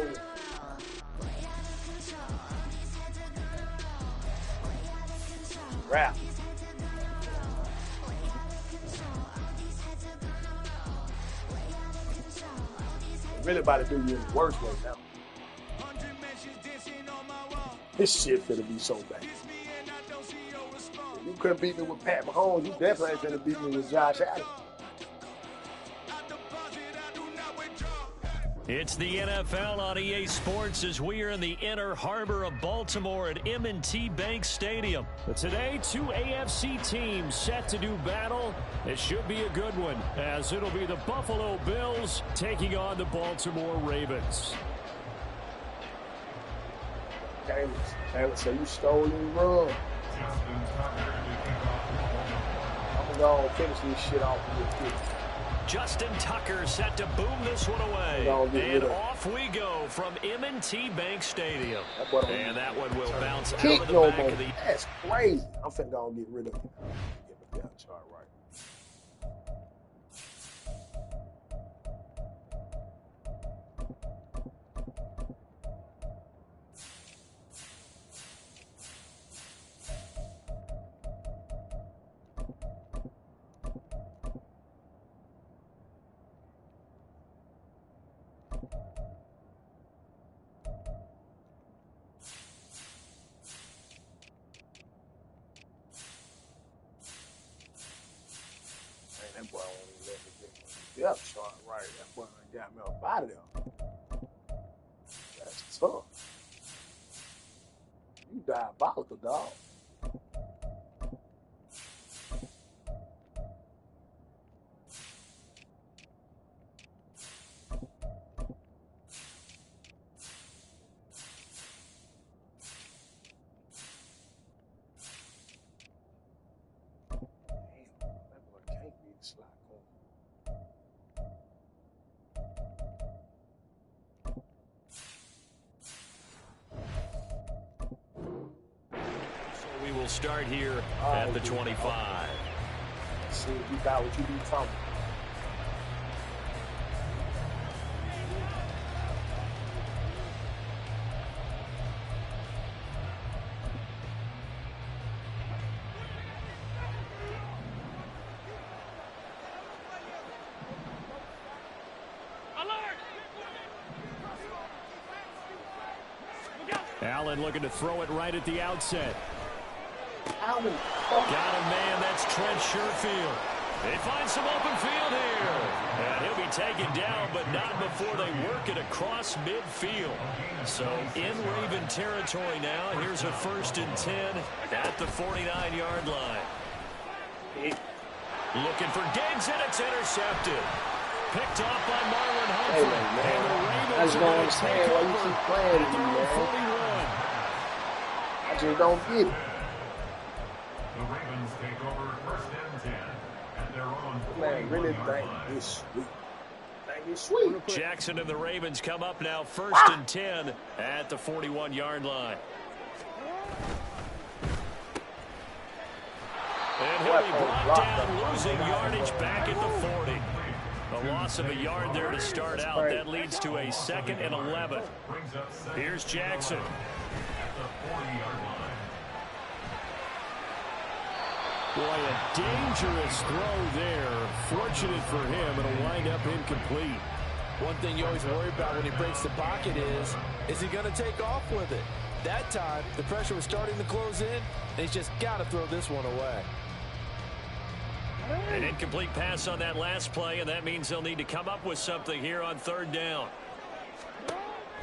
Rap. Really about to do you in the worst way now. This shit finna be so bad. If you couldn't beat me with Pat Mahomes, you definitely ain't finna beat me with Josh Allen. It's the NFL on EA Sports as we are in the inner harbor of Baltimore at M&T Bank Stadium. But today, two AFC teams set to do battle. It should be a good one, as it'll be the Buffalo Bills taking on the Baltimore Ravens. Taylor said you stole and run. I'm gonna go and finish this shit off real quick. Justin Tucker set to boom this one away. And off we go from M&T Bank Stadium. And that one will bounce out of the back of the... That's crazy. I'm finna go and get rid of it. Get the depth chart right. That boy won't even let me get my depth chart right. That boy got me up out of there. That's tough. You diabolical, dog. Start here at the 25. See if you got what you be talking. Allen looking to throw it right at the outset. Got him, man. That's Trent Sherfield. They find some open field here. And he'll be taken down, but not before they work it across midfield. So in Raven territory now. Here's a 1st and 10 at the 49-yard line. Looking for Diggs, and it's intercepted. Picked off by Marlon Humphrey. Hey, and the Ravens are going to take over at their own 41. I just don't get it. The Ravens take over 1st and 10 at their own 41-yard Man, really think it's sweet. Think it's sweet. Jackson and the Ravens come up now 1st and 10 at the 41-yard line. And he'll be brought down, losing yardage back at the 40. A loss of a yard there to start out. That leads to a 2nd and 11. Here's Jackson. at the 40-yard line. Boy, a dangerous throw there. Fortunate for him, it'll wind up incomplete. One thing you always worry about when he breaks the pocket is he going to take off with it? That time, the pressure was starting to close in, and he's just got to throw this one away. An incomplete pass on that last play, and that means they'll need to come up with something here on 3rd down.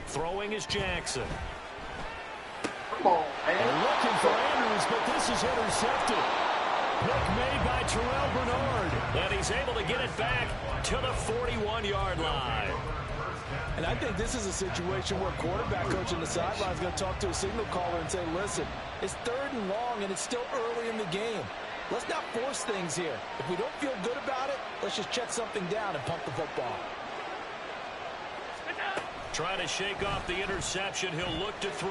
Throwing is Jackson. Come on, man. And looking for Andrews, but this is intercepted. Pick made by Terrell Bernard. And he's able to get it back to the 41-yard line. And I think this is a situation where quarterback coach on the sideline is going to talk to a signal caller and say, listen, it's 3rd and long and it's still early in the game. Let's not force things here. If we don't feel good about it, let's just check something down and pump the football. Trying to shake off the interception. He'll look to throw.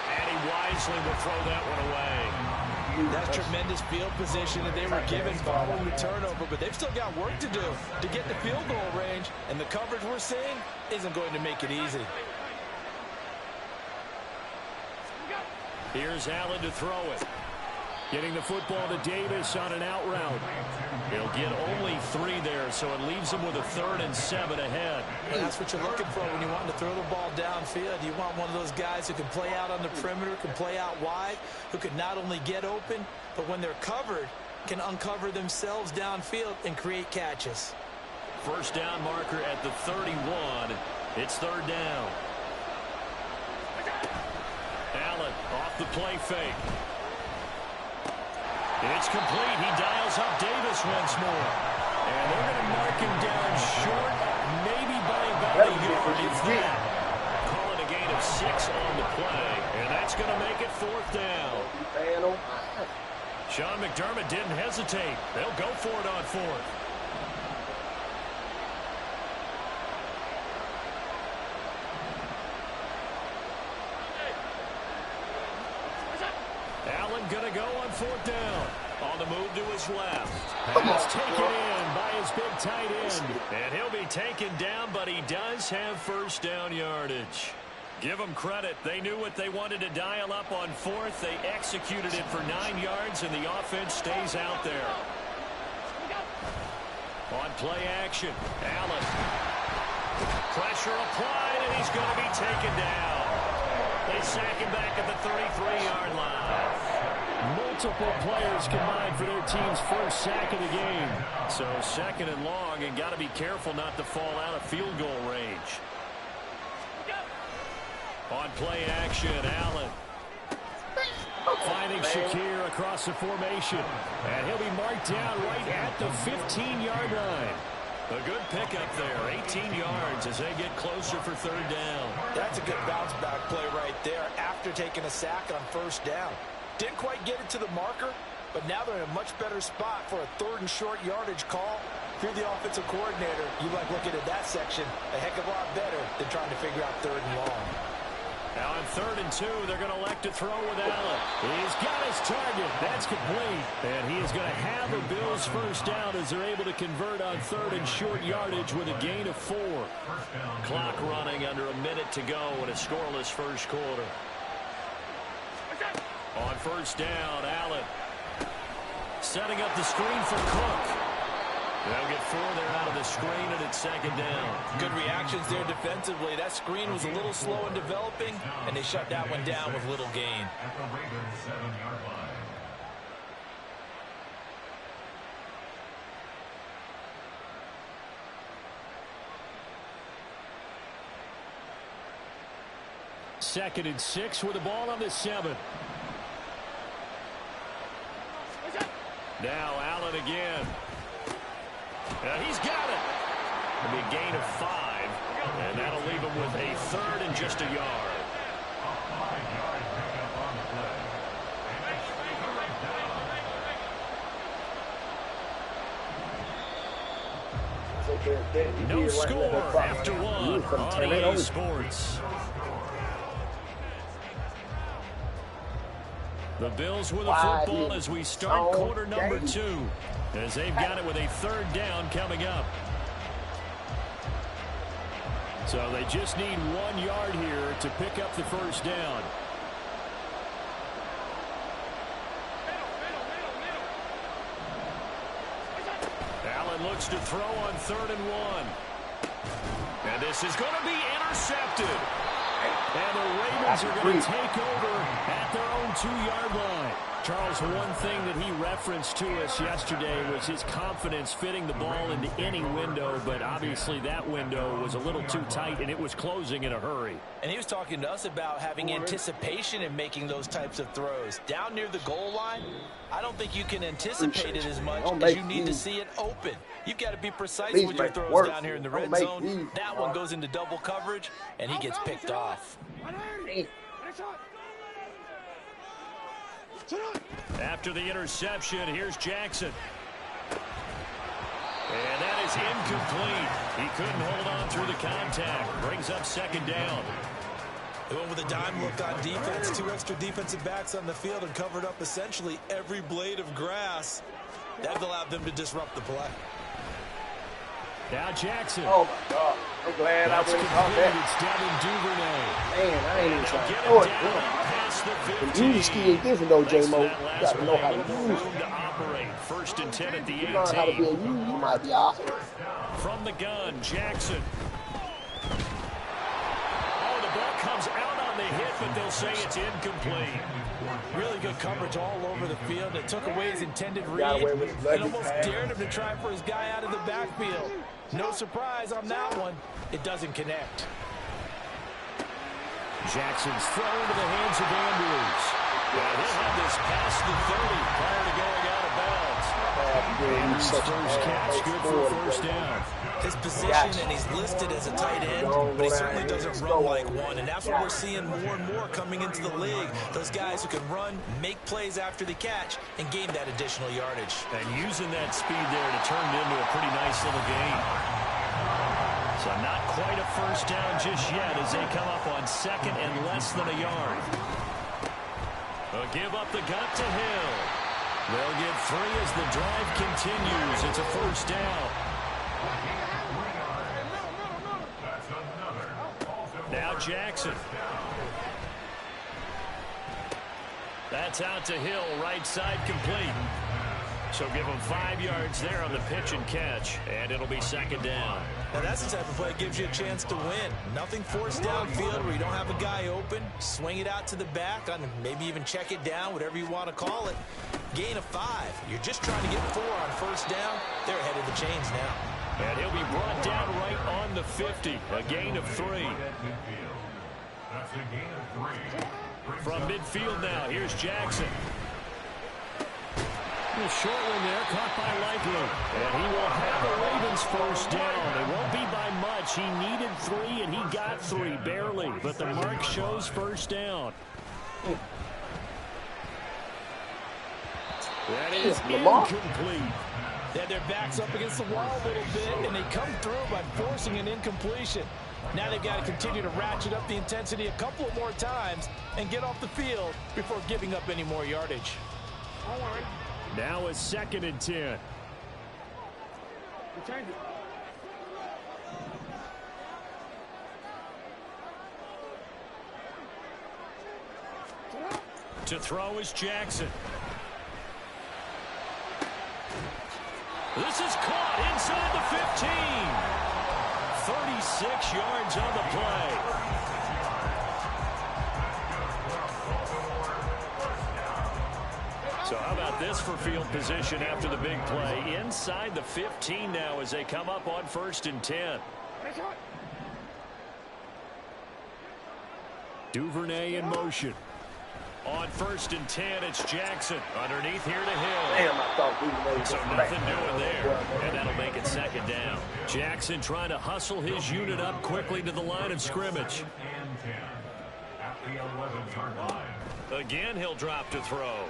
And he wisely will throw that one away. That's tremendous field position that they were given following the turnover, but they've still got work to do to get the field goal range, and the coverage we're seeing isn't going to make it easy. Here's Allen to throw it. Getting the football to Davis on an out route. He'll get only 3 there, so it leaves him with a 3rd and 7 ahead. And that's what you're looking for when you want to throw the ball downfield. You want one of those guys who can play out on the perimeter, can play out wide, who can not only get open, but when they're covered, can uncover themselves downfield and create catches. First down marker at the 31. It's 3rd down. Allen off the play fake. It's complete. He dials up Davis once more. And they're going to mark him down short, maybe by about a yard. It's that. Call it a gain of 6 on the play. And that's going to make it 4th down. Sean McDermott didn't hesitate. They'll go for it on 4th. Allen going to go on 4th down. On the move to his left. And it's taken in by his big tight end. And he'll be taken down, but he does have first down yardage. Give them credit. They knew what they wanted to dial up on 4th. They executed it for 9 yards, and the offense stays out there. On play action, Allen. Pressure applied, and he's going to be taken down. They sack him back at the 33-yard line. Multiple players combined for their team's first sack of the game. So 2nd and long, and got to be careful not to fall out of field goal range. On play action, Allen. Finding Shakir across the formation. And he'll be marked down right at the 15-yard line. A good pickup there, 18 yards as they get closer for 3rd down. That's a good bounce-back play right there after taking a sack on 1st down. Didn't quite get it to the marker, but now they're in a much better spot for a 3rd and short yardage call. If you're the offensive coordinator, you like looking at that section a heck of a lot better than trying to figure out 3rd and long. Now on 3rd and 2, they're going to elect to throw with Allen. He's got his target. That's complete. And he is going to have a Bills first down as they're able to convert on 3rd and short yardage with a gain of 4. Clock running under a minute to go in a scoreless first quarter. On 1st down, Allen setting up the screen for Cook. They'll get 4 there out of the screen, and it's 2nd down. Good reactions there defensively. That screen was a little slow in developing, and they shut that one down with little gain. At the Ravens 7-yard line. Second and 6 with the ball on the 7. Now Allen again. He's got it. It'll be a gain of 5, and that'll leave him with a 3rd and just a yard. No score after 1 on EA Sports. The Bills with a football as we start quarter number 2, as they've got it with a 3rd down coming up. So they just need 1 yard here to pick up the first down. Allen looks to throw on 3rd and 1. And this is going to be intercepted. And the Ravens are going to take over at their own 2-yard line. Charles, one thing that he referenced to us yesterday was his confidence fitting the ball into any window, but obviously that window was a little too tight, and it was closing in a hurry. And he was talking to us about having anticipation in making those types of throws. Down near the goal line, I don't think you can anticipate it as much as you need to see it open. You've got to be precise with your throws down here in the red zone. That one goes into double coverage, and he gets picked off. After the interception, here's Jackson. And that is incomplete. He couldn't hold on through the contact. Brings up second down. They went with a dime look on defense. 2 extra defensive backs on the field and covered up essentially every blade of grass. That allowed them to disrupt the play. Now Jackson. Oh, my God. I'm glad I went off that. It's Devin Duvernay. Man, I ain't even trying to throw it. The music skill is different, though, J-Mo. You got to know how to use it. To operate. First and 10 at the 18. You learn how to be a you might be off. From the gun, Jackson. Oh, the ball comes out on the hit, but they'll say it's incomplete. Really good coverage all over the field. It took away his intended read and almost dared him to try for his guy out of the backfield. No surprise on that one. It doesn't connect. Jackson's thrown into the hands of Andrews. Well, he'll have this past the 30 prior to going out of bounds. Andrews' first catch, good for a first down. His position, and he's listed as a tight end, but he certainly doesn't run like one, and that's what we're seeing more and more coming into the league. Those guys who can run, make plays after the catch, and gain that additional yardage. And using that speed there to turn it into a pretty nice little gain. So not quite a first down just yet as they come up on second and less than a yard. They'll give up the gut to Hill. They'll get 3 as the drive continues. It's a first down. Now Jackson. That's out to Hill, right side complete. So give him 5 yards there on the pitch and catch, and it'll be second down. Now that's the type of play that gives you a chance to win. Nothing forced downfield where you don't have a guy open. Swing it out to the back, on maybe even check it down, whatever you want to call it. Gain of 5. You're just trying to get 4 on first down. They're ahead of the chains now. And he'll be brought down right on the 50. A gain of 3. That's a gain of 3. From midfield now, here's Jackson. Short one there, caught by Likely. And he will have the Ravens first down. It won't be by much. He needed 3, and he got 3, barely. But the mark shows first down. That is incomplete. They had their backs up against the wall a little bit, and they come through by forcing an incompletion. Now they've got to continue to ratchet up the intensity a couple more times and get off the field before giving up any more yardage. Now a second and 10. To throw is Jackson. This is caught inside the 15. 36 yards on the play. So how about this for field position after the big play? Inside the 15 now as they come up on first and 10. Duvernay in motion. On first and 10, it's Jackson. Underneath here to Hill. Damn, I thought Duvernay was so nothing doing there. And that'll make it second down. Jackson trying to hustle his unit up quickly to the line of scrimmage. At the 11-yard line. Again, he'll drop to throw.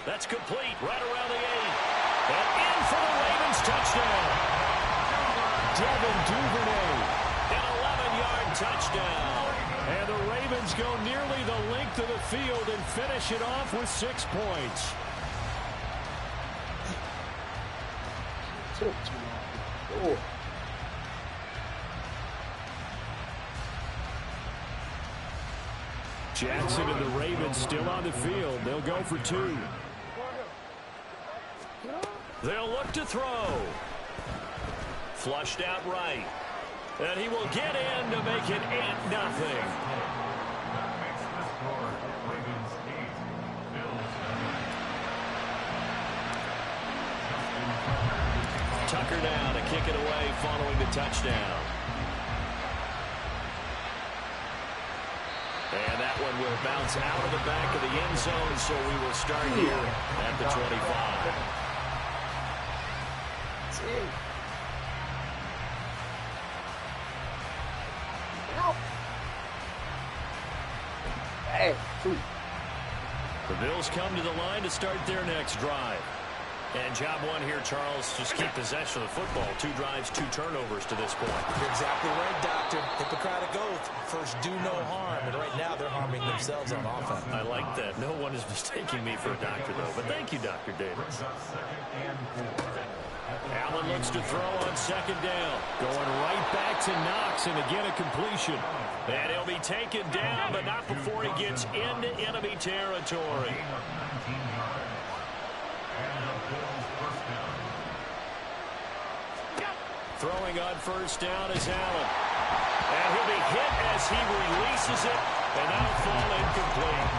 That's complete right around the 8. And in for the Ravens touchdown. Devin Duvernay. An 11-yard touchdown. And the Ravens go nearly the length of the field and finish it off with 6 points. Jackson and the Ravens still on the field. They'll go for 2. They'll look to throw. Flushed out right. And he will get in to make it 8-0. Tucker now to kick it away following the touchdown. And that one will bounce out of the back of the end zone, so we will start here at the 25. The Bills come to the line to start their next drive. And job one here, Charles, just keep possession of the football. 2 drives, 2 turnovers to this point. You're exactly right, Doctor. Hippocratic oath. First, do no harm. And right now, they're harming themselves on offense. I like that. No one is mistaking me for a doctor, though. But thank you, Dr. Davis. Allen looks to throw on second down. Going right back to Knox, and again a completion. And he'll be taken down, but not before he gets into enemy territory. Throwing on first down is Allen. And he'll be hit as he releases it, and that'll fall incomplete.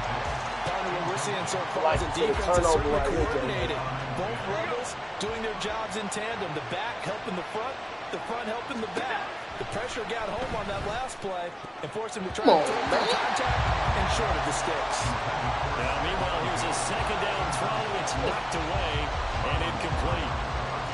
What we're seeing so far is a defense is certainly coordinated. Both levels doing their jobs in tandem. The back helping the front helping the back. The pressure got home on that last play and forced him to try to throw contact and short of the sticks. Now, meanwhile, here's a second down throw. It's knocked away and incomplete.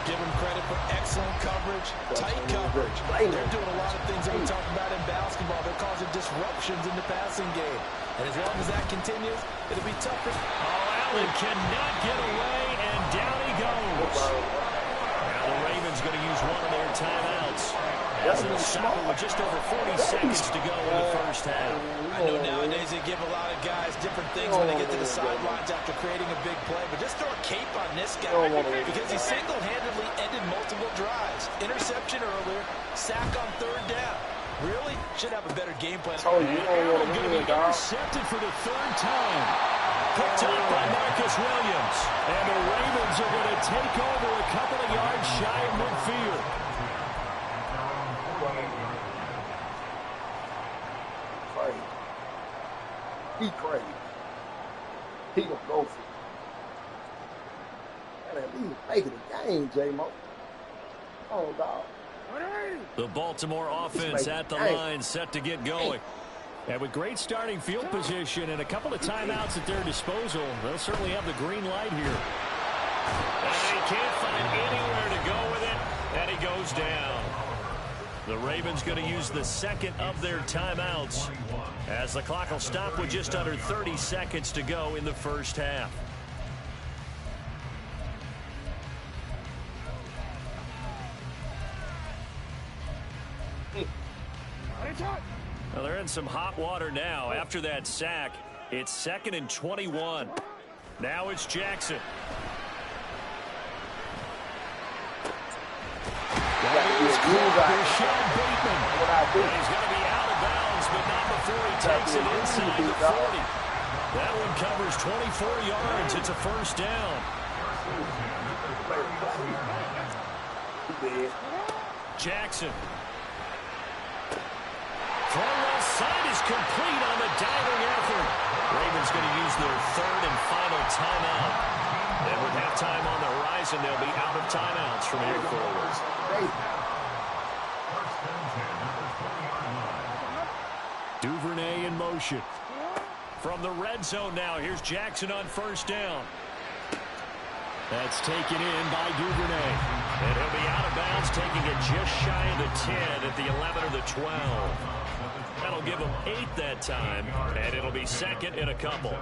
Give them credit for excellent coverage, tight coverage. They're doing a lot of things that we talk about in basketball. They're causing disruptions in the passing game. And as long as that continues, it'll be tougher. Allen cannot get away, and down he goes. Now the Ravens going to use one of their timeouts. As it'll stop with just over 40 seconds to go in the first half. I know nowadays they give a lot of guys different things when they get to the sidelines after creating a big play, but just throw a cape on this guy because he single-handedly ended multiple drives. Interception earlier, sack on third down. Really? Should have a better game plan. Allen going to be intercepted for the 3rd time. Picked up by Marcus Williams. And the Ravens are going to take over a couple of yards shy of midfield. He crazy. He gonna go for it. And at least make it a game, jmoe. Oh, dog. The Baltimore offense at the line, set to get going. And with great starting field position and a couple of timeouts at their disposal, they'll certainly have the green light here. And he can't find anywhere to go with it, and he goes down. The Ravens going to use the second of their timeouts as the clock will stop with just under 30 seconds to go in the first half. Well, they're in some hot water now. After that sack, it's 2nd and 21. Now it's Jackson. He's going to be out of bounds, but not before he takes it inside the 40. That one covers 24 yards. It's a first down. Jackson. Throw left side is complete on the diving effort. Ravens going to use their 3rd and final timeout. And with halftime on the horizon, they'll be out of timeouts from here forward. Duvernay in motion. From the red zone now, here's Jackson on first down. That's taken in by Duvernay. And he'll be out of bounds, taking it just shy of the 10 at the 11 or the 12. That'll give him 8 that time, and it'll be 2nd and a couple.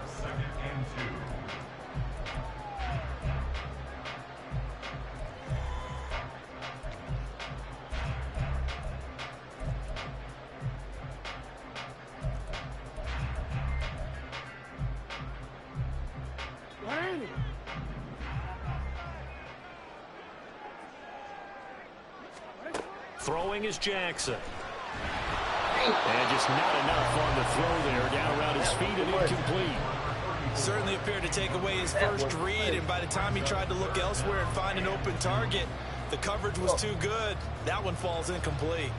Throwing is Jackson. And just not enough on the throw there. Down around his feet and incomplete. Certainly appeared to take away his first read, and by the time he tried to look elsewhere and find an open target, the coverage was too good. That one falls incomplete.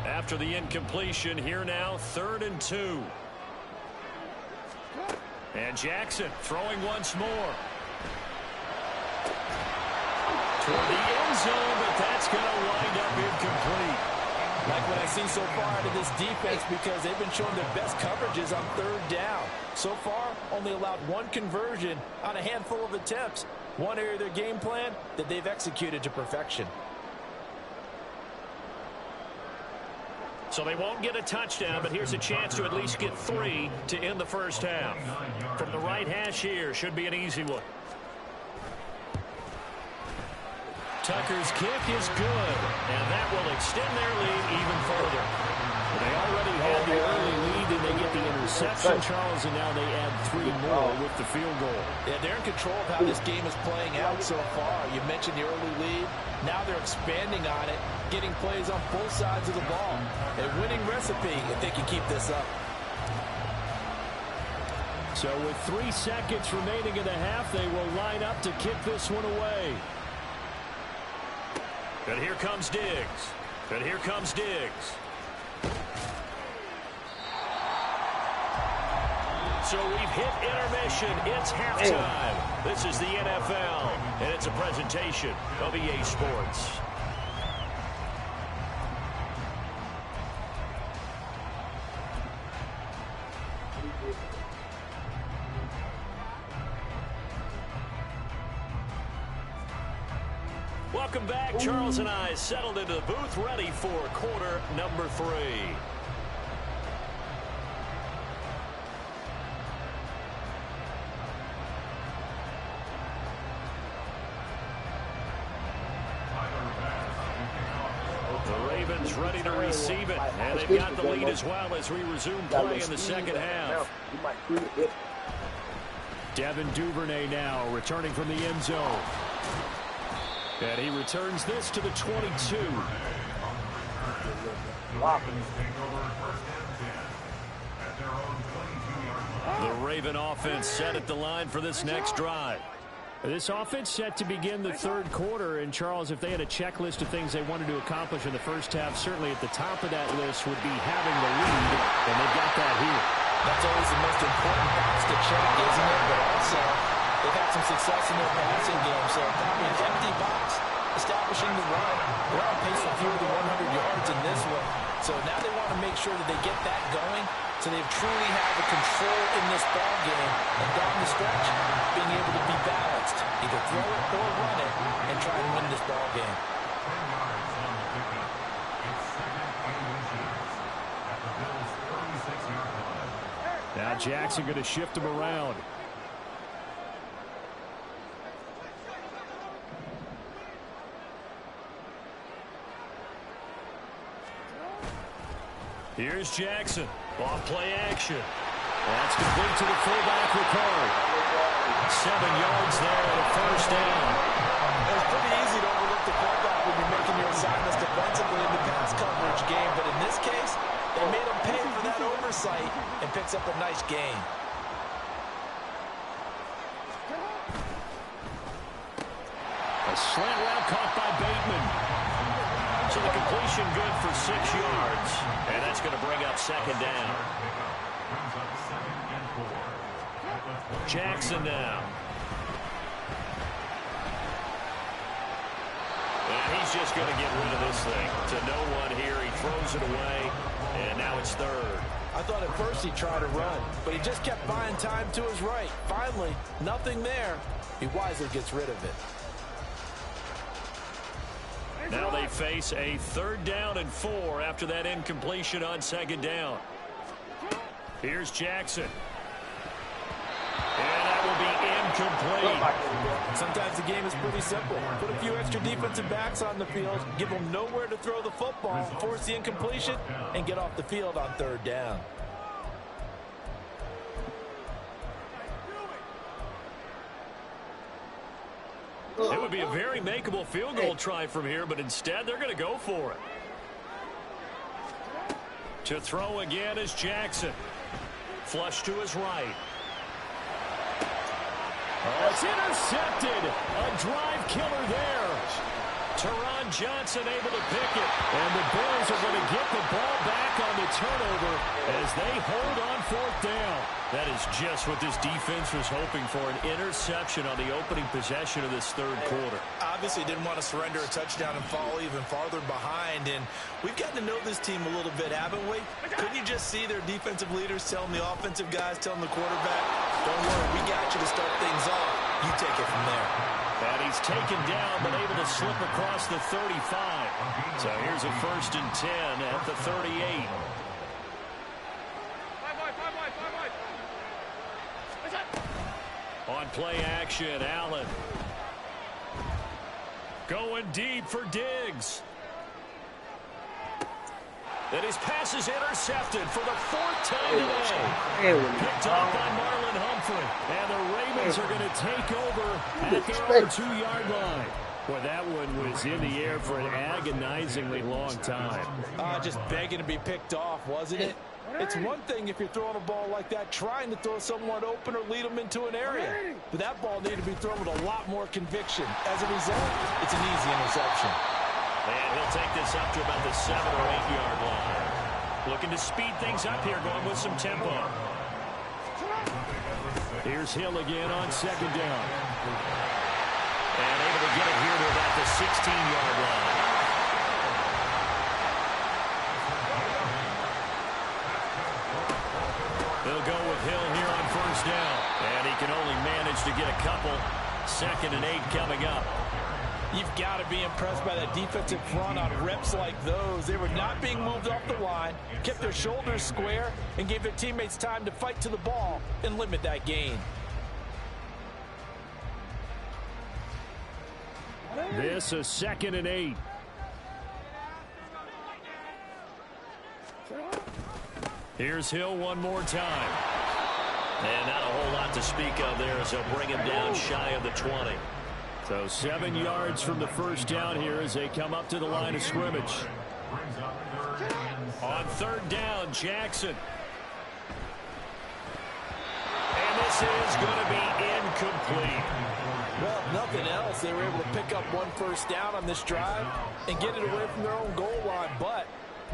After the incompletion, here now, 3rd and 2. And Jackson throwing once more. toward the end zone, but that's going to wind up incomplete. Like what I've seen so far out of this defense, because they've been showing their best coverages on third down. So far, only allowed one conversion on a handful of attempts. One area of their game plan that they've executed to perfection. So they won't get a touchdown, but here's a chance to at least get 3 to end the first half. From the right hash here, should be an easy one. Tucker's kick is good, and that will extend their lead even further. They already had the early lead, and they get the interception, Charles, and now they add 3 more with the field goal. Yeah, they're in control of how this game is playing out so far. You mentioned the early lead. Now they're expanding on it, getting plays on both sides of the ball. A winning recipe if they can keep this up. So with 3 seconds remaining in the half, they will line up to kick this one away. And here comes Diggs. And here comes Diggs. So we've hit intermission. It's halftime. This is the NFL, and it's a presentation of EA Sports. Welcome back. Charles and I settled into the booth, ready for quarter number 3. The Ravens ready to receive it, and they've got the lead as well as we resume play in the second half. Devin Duvernay now returning from the end zone. And he returns this to the 22. The Raven offense set at the line for this next drive. This offense set to begin the third quarter. And, Charles, if they had a checklist of things they wanted to accomplish in the first half, certainly at the top of that list would be having the lead. And they've got that here. That's always the most important box to check, isn't it? But also, they've had some success in their passing game, so probably an empty box establishing the run. They're on pace for fewer than 100 yards in this one. So now they want to make sure that they get that going so they truly have the control in this ball game. And down the stretch, being able to be balanced, either throw it or run it, and try and win this ball game. Now Jackson going to shift him around. Here's Jackson. Off play action. That's complete to the fullback, Ricard. 7 yards there at a first down. It's pretty easy to overlook the fullback when you're making your assignments defensively in the pass coverage game. But in this case, they made him pay for that oversight and picks up a nice gain. A slant route caught by Bateman. So the completion good for 6 yards. And that's going to bring up second down. Jackson now. And he's just going to get rid of this thing. To no one here. He throws it away. And now it's third. I thought at first he'd try to run, but he just kept buying time to his right. Finally, nothing there. He wisely gets rid of it. Now they face a 3rd down and 4 after that incompletion on second down. Here's Jackson. And that will be incomplete. Sometimes the game is pretty simple. Put a few extra defensive backs on the field, give them nowhere to throw the football, force the incompletion, and get off the field on 3rd down. It would be a very makeable field goal try from here, but instead they're going to go for it. To throw again is Jackson. Flush to his right. Oh, it's intercepted. A drive killer there. Teron Johnson able to pick it. And the Bills are going to get the ball back on the turnover as they hold on fourth down. That is just what this defense was hoping for, an interception on the opening possession of this third quarter. Obviously didn't want to surrender a touchdown and fall even farther behind. And we've gotten to know this team a little bit, haven't we? Couldn't you just see their defensive leaders telling the offensive guys, telling the quarterback, don't worry, we got you to start things off. You take it from there. And he's taken down, but able to slip across the 35. So here's a 1st and 10 at the 38. On play action, Allen. Going deep for Diggs. And his pass is intercepted for the 4th time today. Picked up by Marlon Humphrey. And the Ravens are going to take over at their own 2-yard line. Well, that one was in the air for an agonizingly long time. Just begging to be picked off, wasn't it? It's one thing if you're throwing a ball like that, trying to throw someone open or lead them into an area. But that ball needed to be thrown with a lot more conviction. As a result, it's an easy interception. And he'll take this up to about the 7 or 8-yard line. Looking to speed things up here, going with some tempo. Here's Hill again on 2nd down. And able to get it here to about the 16-yard line. They'll go with Hill here on 1st down. And he can only manage to get a couple. 2nd and 8 coming up. You've got to be impressed by that defensive front on reps like those. They were not being moved off the line, kept their shoulders square, and gave their teammates time to fight to the ball and limit that gain. This is 2nd and 8. Here's Hill one more time. And not a whole lot to speak of there as they'll bring him down shy of the 20. So 7 yards from the 1st down here as they come up to the line of scrimmage. On 3rd down, Jackson. And this is going to be incomplete. Well, if nothing else, they were able to pick up 1 first down on this drive and get it away from their own goal line. But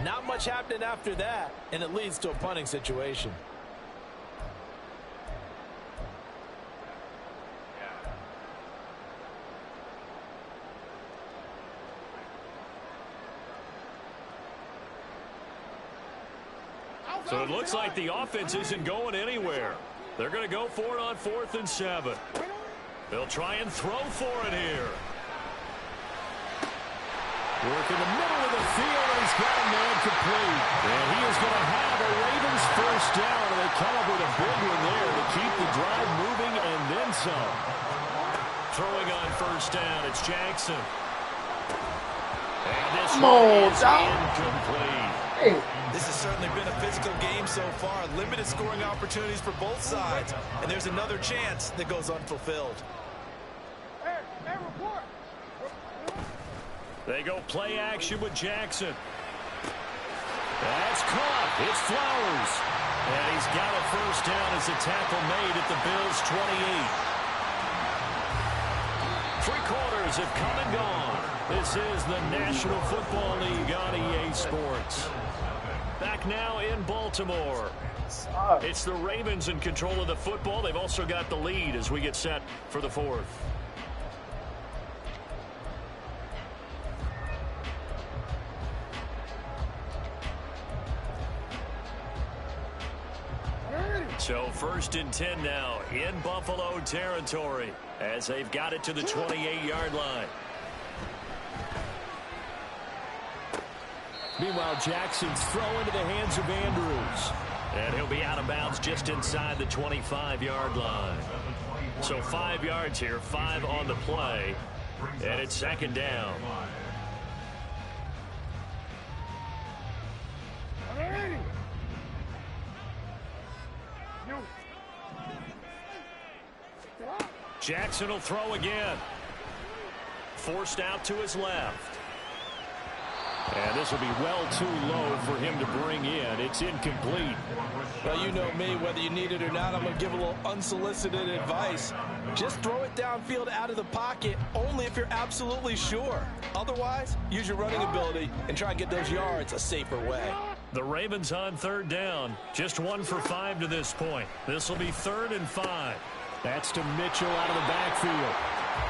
not much happening after that, and it leads to a punting situation. So it looks like the offense isn't going anywhere. They're going to go for it on 4th and 7. They'll try and throw for it here. Work in the middle of the field, and he's got a man complete. And he is going to have a Ravens 1st down, and they come up with a big one there to keep the drive moving and then some. Throwing on 1st down, it's Jackson. And this one is incomplete. This has certainly been a physical game so far. Limited scoring opportunities for both sides. And there's another chance that goes unfulfilled. They go play action with Jackson. That's caught. It's Flowers. And he's got a 1st down as a tackle made at the Bills' 28. 3 quarters have come and gone. This is the National Football League on EA Sports. Back now in Baltimore. It's the Ravens in control of the football. They've also got the lead as we get set for the 4th. So 1st and 10 now in Buffalo territory as they've got it to the 28-yard line. Meanwhile, Jackson's throw into the hands of Andrews. And he'll be out of bounds just inside the 25-yard line. So 5 yards here, 5 on the play. And it's 2nd down. Jackson will throw again. Forced out to his left. And this will be well too low for him to bring in. It's incomplete. Well, you know me, whether you need it or not, I'm going to give a little unsolicited advice. Just throw it downfield out of the pocket, only if you're absolutely sure. Otherwise, use your running ability and try and get those yards a safer way. The Ravens on third down. Just 1 for 5 to this point. This will be 3rd and 5. That's to Mitchell out of the backfield.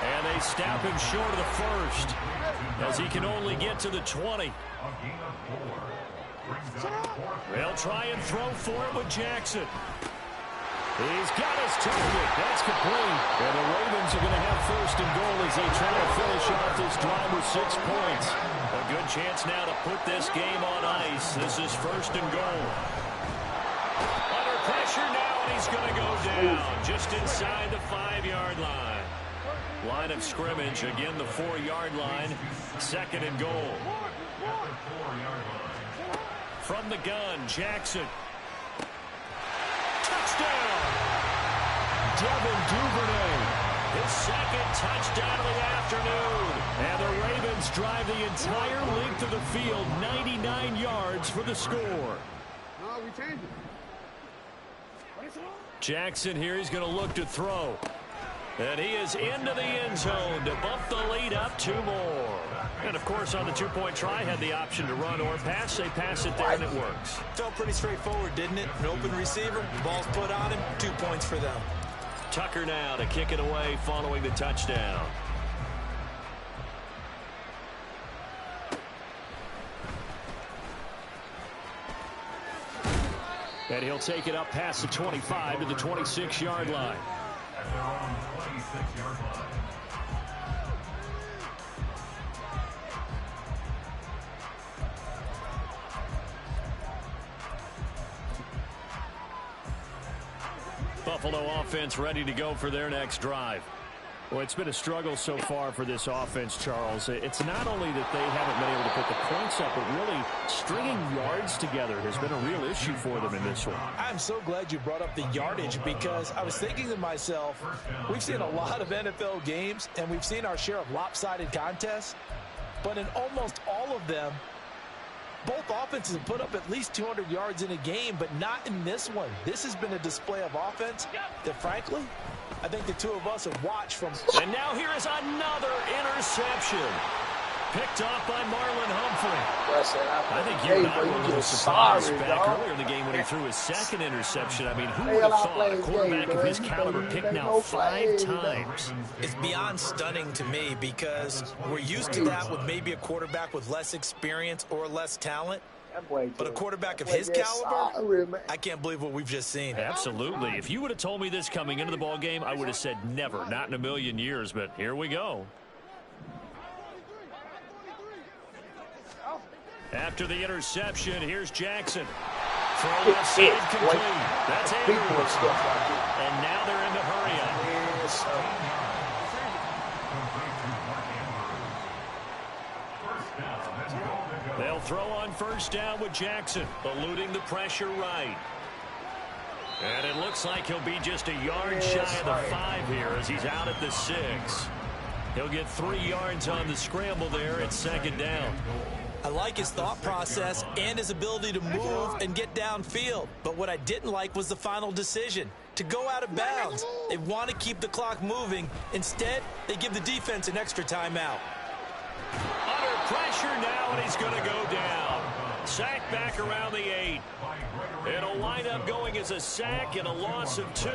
And they snap him short of the first, as he can only get to the 20. They'll try and throw for it with Jackson. He's got his target. That's complete. And the Ravens are going to have 1st and goal as they try to finish off this drive with 6 points. A good chance now to put this game on ice. This is 1st and goal. Under pressure now, and he's going to go down just inside the 5-yard line. Line of scrimmage, again the 4-yard line. 2nd and goal. From the gun, Jackson. Touchdown! Devin Duvernay, his 2nd touchdown of the afternoon. And the Ravens drive the entire length of the field, 99 yards for the score. Jackson here, he's going to look to throw. And he is into the end zone to bump the lead up 2 more. And, of course, on the 2-point try, had the option to run or pass. They pass it there, and it works. Felt pretty straightforward, didn't it? An open receiver, ball's put on him, 2 points for them. Tucker now to kick it away following the touchdown. And he'll take it up past the 25 to the 26-yard line. At their own 26-yard line. Buffalo offense ready to go for their next drive. Well, it's been a struggle so far for this offense, Charles. It's not only that they haven't been able to put the points up, but really stringing yards together has been a real issue for them in this one. I'm so glad you brought up the yardage, because I was thinking to myself, we've seen a lot of NFL games, and we've seen our share of lopsided contests, but in almost all of them, both offenses have put up at least 200 yards in a game, but not in this one. This has been a display of offense that, frankly, I think the 2 of us have watched from. And now here is another interception. Picked off by Marlon Humphrey. I think you and I were a little surprised back earlier in the game when he threw his 2nd interception. I mean, who would have thought a quarterback of his caliber picked now 5 times? It's beyond stunning to me, because we're used to that with maybe a quarterback with less experience or less talent. But a quarterback of his caliber, I can't believe what we've just seen. Absolutely. If you would have told me this coming into the ball game, I would have said never, not in a million years. But here we go. After the interception, here's Jackson. Throw inside complete. That's Andrews. And now they're in the hurry-up. They'll throw on 1st down with Jackson, eluding the pressure right. And it looks like he'll be just a yard shy of the 5 here as he's out at the 6. He'll get 3 yards on the scramble there at 2nd down. I like his thought process and his ability to move and get downfield. But what I didn't like was the final decision, to go out of bounds. They want to keep the clock moving. Instead, they give the defense an extra timeout. Under pressure now, and he's going to go down. Sack back around the 8. It'll wind up going as a sack and a loss of 2.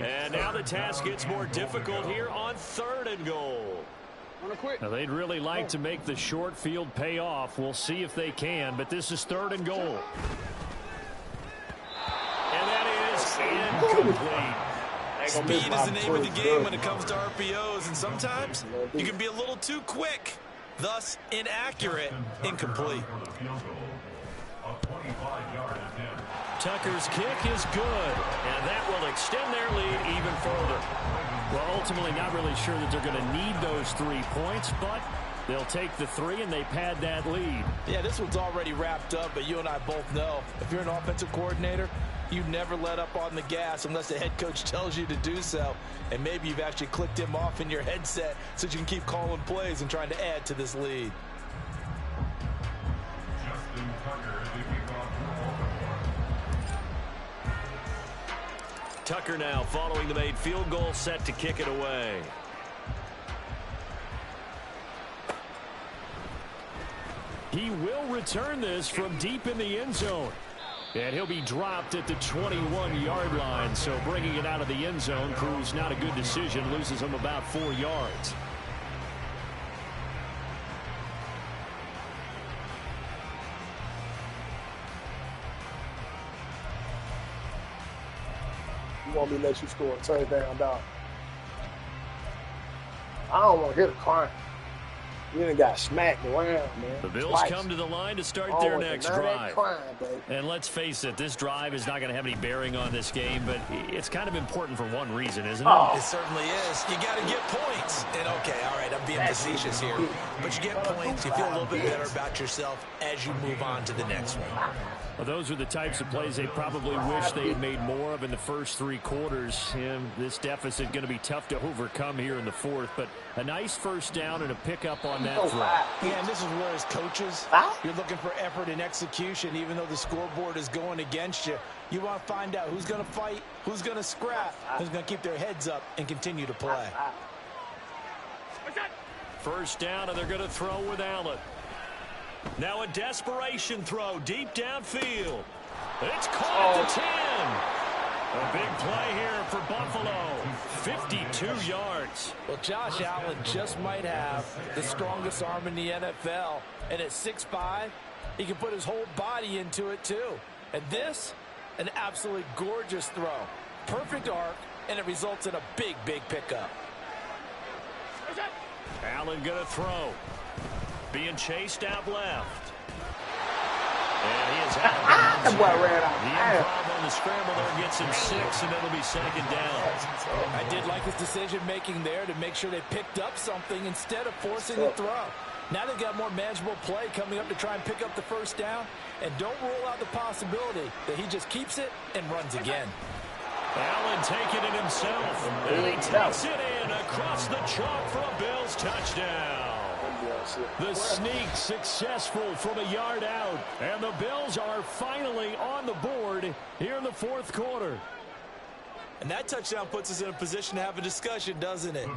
And now the task gets more difficult here on 3rd and goal. Now, they'd really like to make the short field pay off. We'll see if they can, but this is 3rd and goal. And that is incomplete. Speed is the name of the game when it comes to RPOs, and sometimes you can be a little too quick, thus inaccurate, incomplete. Tucker's kick is good, and that will extend their lead even further. Well, ultimately not really sure that they're going to need those 3 points, but they'll take the 3 and they pad that lead. Yeah, this one's already wrapped up, but you and I both know if you're an offensive coordinator, you never let up on the gas unless the head coach tells you to do so. And maybe you've actually clicked him off in your headset so you can keep calling plays and trying to add to this lead. Tucker now following the made field goal, set to kick it away. He will return this from deep in the end zone. And he'll be dropped at the 21-yard line. So bringing it out of the end zone proves not a good decision. Loses him about 4 yards. You want me to let you score a touchdown, dog? I don't want to hear the crying. You done got smacked around, man. The Bills Twice. come to the line to start their next drive. Crying, and let's face it, this drive is not going to have any bearing on this game, but it's kind of important for one reason, isn't it? Oh. It certainly is. You got to get points. And okay, all right, I'm being facetious here. But you get points, you feel a little bit better about yourself as you move on to the next one. Well, those are the types of plays they probably wish they had made more of in the first 3 quarters. And this deficit going to be tough to overcome here in the fourth, but a nice first down and a pickup on that throw. Yeah, and this is where as coaches, you're looking for effort and execution, even though the scoreboard is going against you. You want to find out who's going to fight, who's going to scrap, who's going to keep their heads up and continue to play. First down, and they're going to throw with Allen. Now a desperation throw deep downfield. It's caught at the 10. A big play here for Buffalo. 52 yards. Well, Josh Allen just might have the strongest arm in the NFL. And at 6'5", he can put his whole body into it too. And this, an absolutely gorgeous throw. Perfect arc, and it results in a big, big pickup. Allen going to throw. Being chased out left. And he is out of bounds. The improv on the scramble there gets him 6, and it'll be 2nd down. I did like his decision-making there to make sure they picked up something instead of forcing the throw. Now they've got more manageable play coming up to try and pick up the first down. And don't rule out the possibility that he just keeps it and runs again. Allen taking it himself. And he takes it in across the chalk for a Bills touchdown. The sneak successful from a yard out. And the Bills are finally on the board here in the 4th quarter. And that touchdown puts us in a position to have a discussion, doesn't it?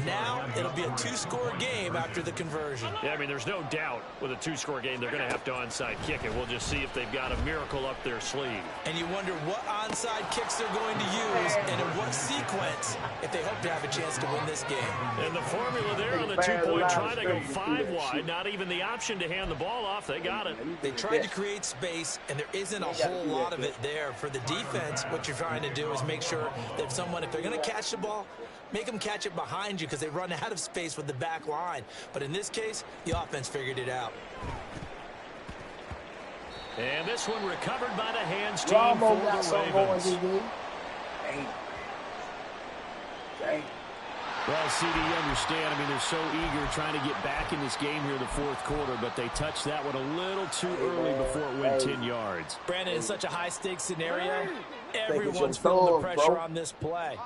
Now it'll be a 2-score game after the conversion. Yeah, I mean, there's no doubt with a 2-score game they're going to have to onside kick it. We'll just see if they've got a miracle up their sleeve. And you wonder what onside kicks they're going to use and in what sequence if they hope to have a chance to win this game. And the formula there on the 2-point try, they go 5 wide. Not even the option to hand the ball off. They got it. They tried to create space, and there isn't a whole lot of it there. For the defense, what you're trying to do is make sure that if they're going to catch the ball, make them catch it behind you because they run out of space with the back line. But in this case, the offense figured it out. And this one recovered by the hands team for the Ravens. Well, CD, you understand. I mean, they're so eager trying to get back in this game here in the 4th quarter, but they touched that one a little too early before it went 10 yards. Brandon, in such a high-stakes scenario, everyone's feeling the pressure on this play.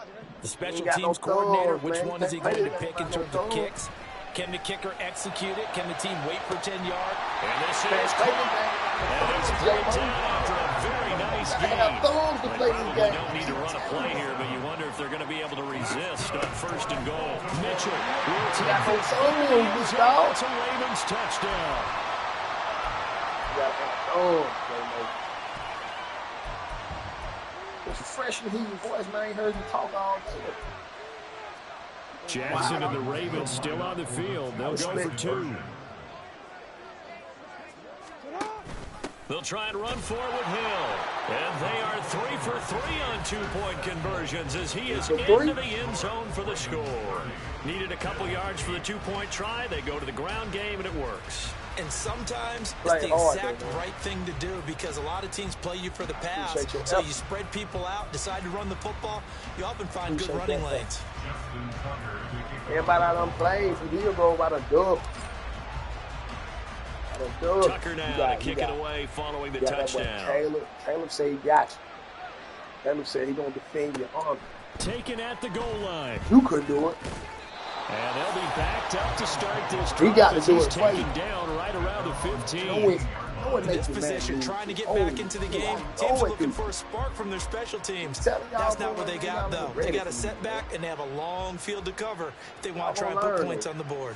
The special teams coordinator, which one is he going to pick in terms of kicks? Can the kicker execute it? Can the team wait for 10 yards? And this is caught. And it's brought down after a very nice game. They probably don't need to run a play here, but you wonder if they're going to be able to resist on 1st and goal. Mitchell will take this over. It's a Ravens touchdown. It's fresh to hear your voice, man. I ain't heard you talk all day. Jackson and the Ravens still on the field. They'll go for 2. They'll try and run for it with Hill. And they are 3 for 3 on 2-point conversions as he is into the end zone for the score. Needed a couple yards for the 2-point try. They go to the ground game, and it works. And sometimes it's the exact right thing to do because a lot of teams play you for the pass. So you spread people out, decide to run the football. You often find good running lanes. Everybody out on plays. He'll go about a dub. Tucker now to kick it away following the touchdown. Caleb said he got you. Caleb said he's going to defend your arm. Taken at the goal line. You couldn't do it. And they'll be backed up to start this He got to do he's it taken right. down right around the 15. In this position, trying to get back into the game, teams are looking for a spark from their special teams. That's not what they got, though. They got a setback, and they have a long field to cover if they want to try and put points on the board.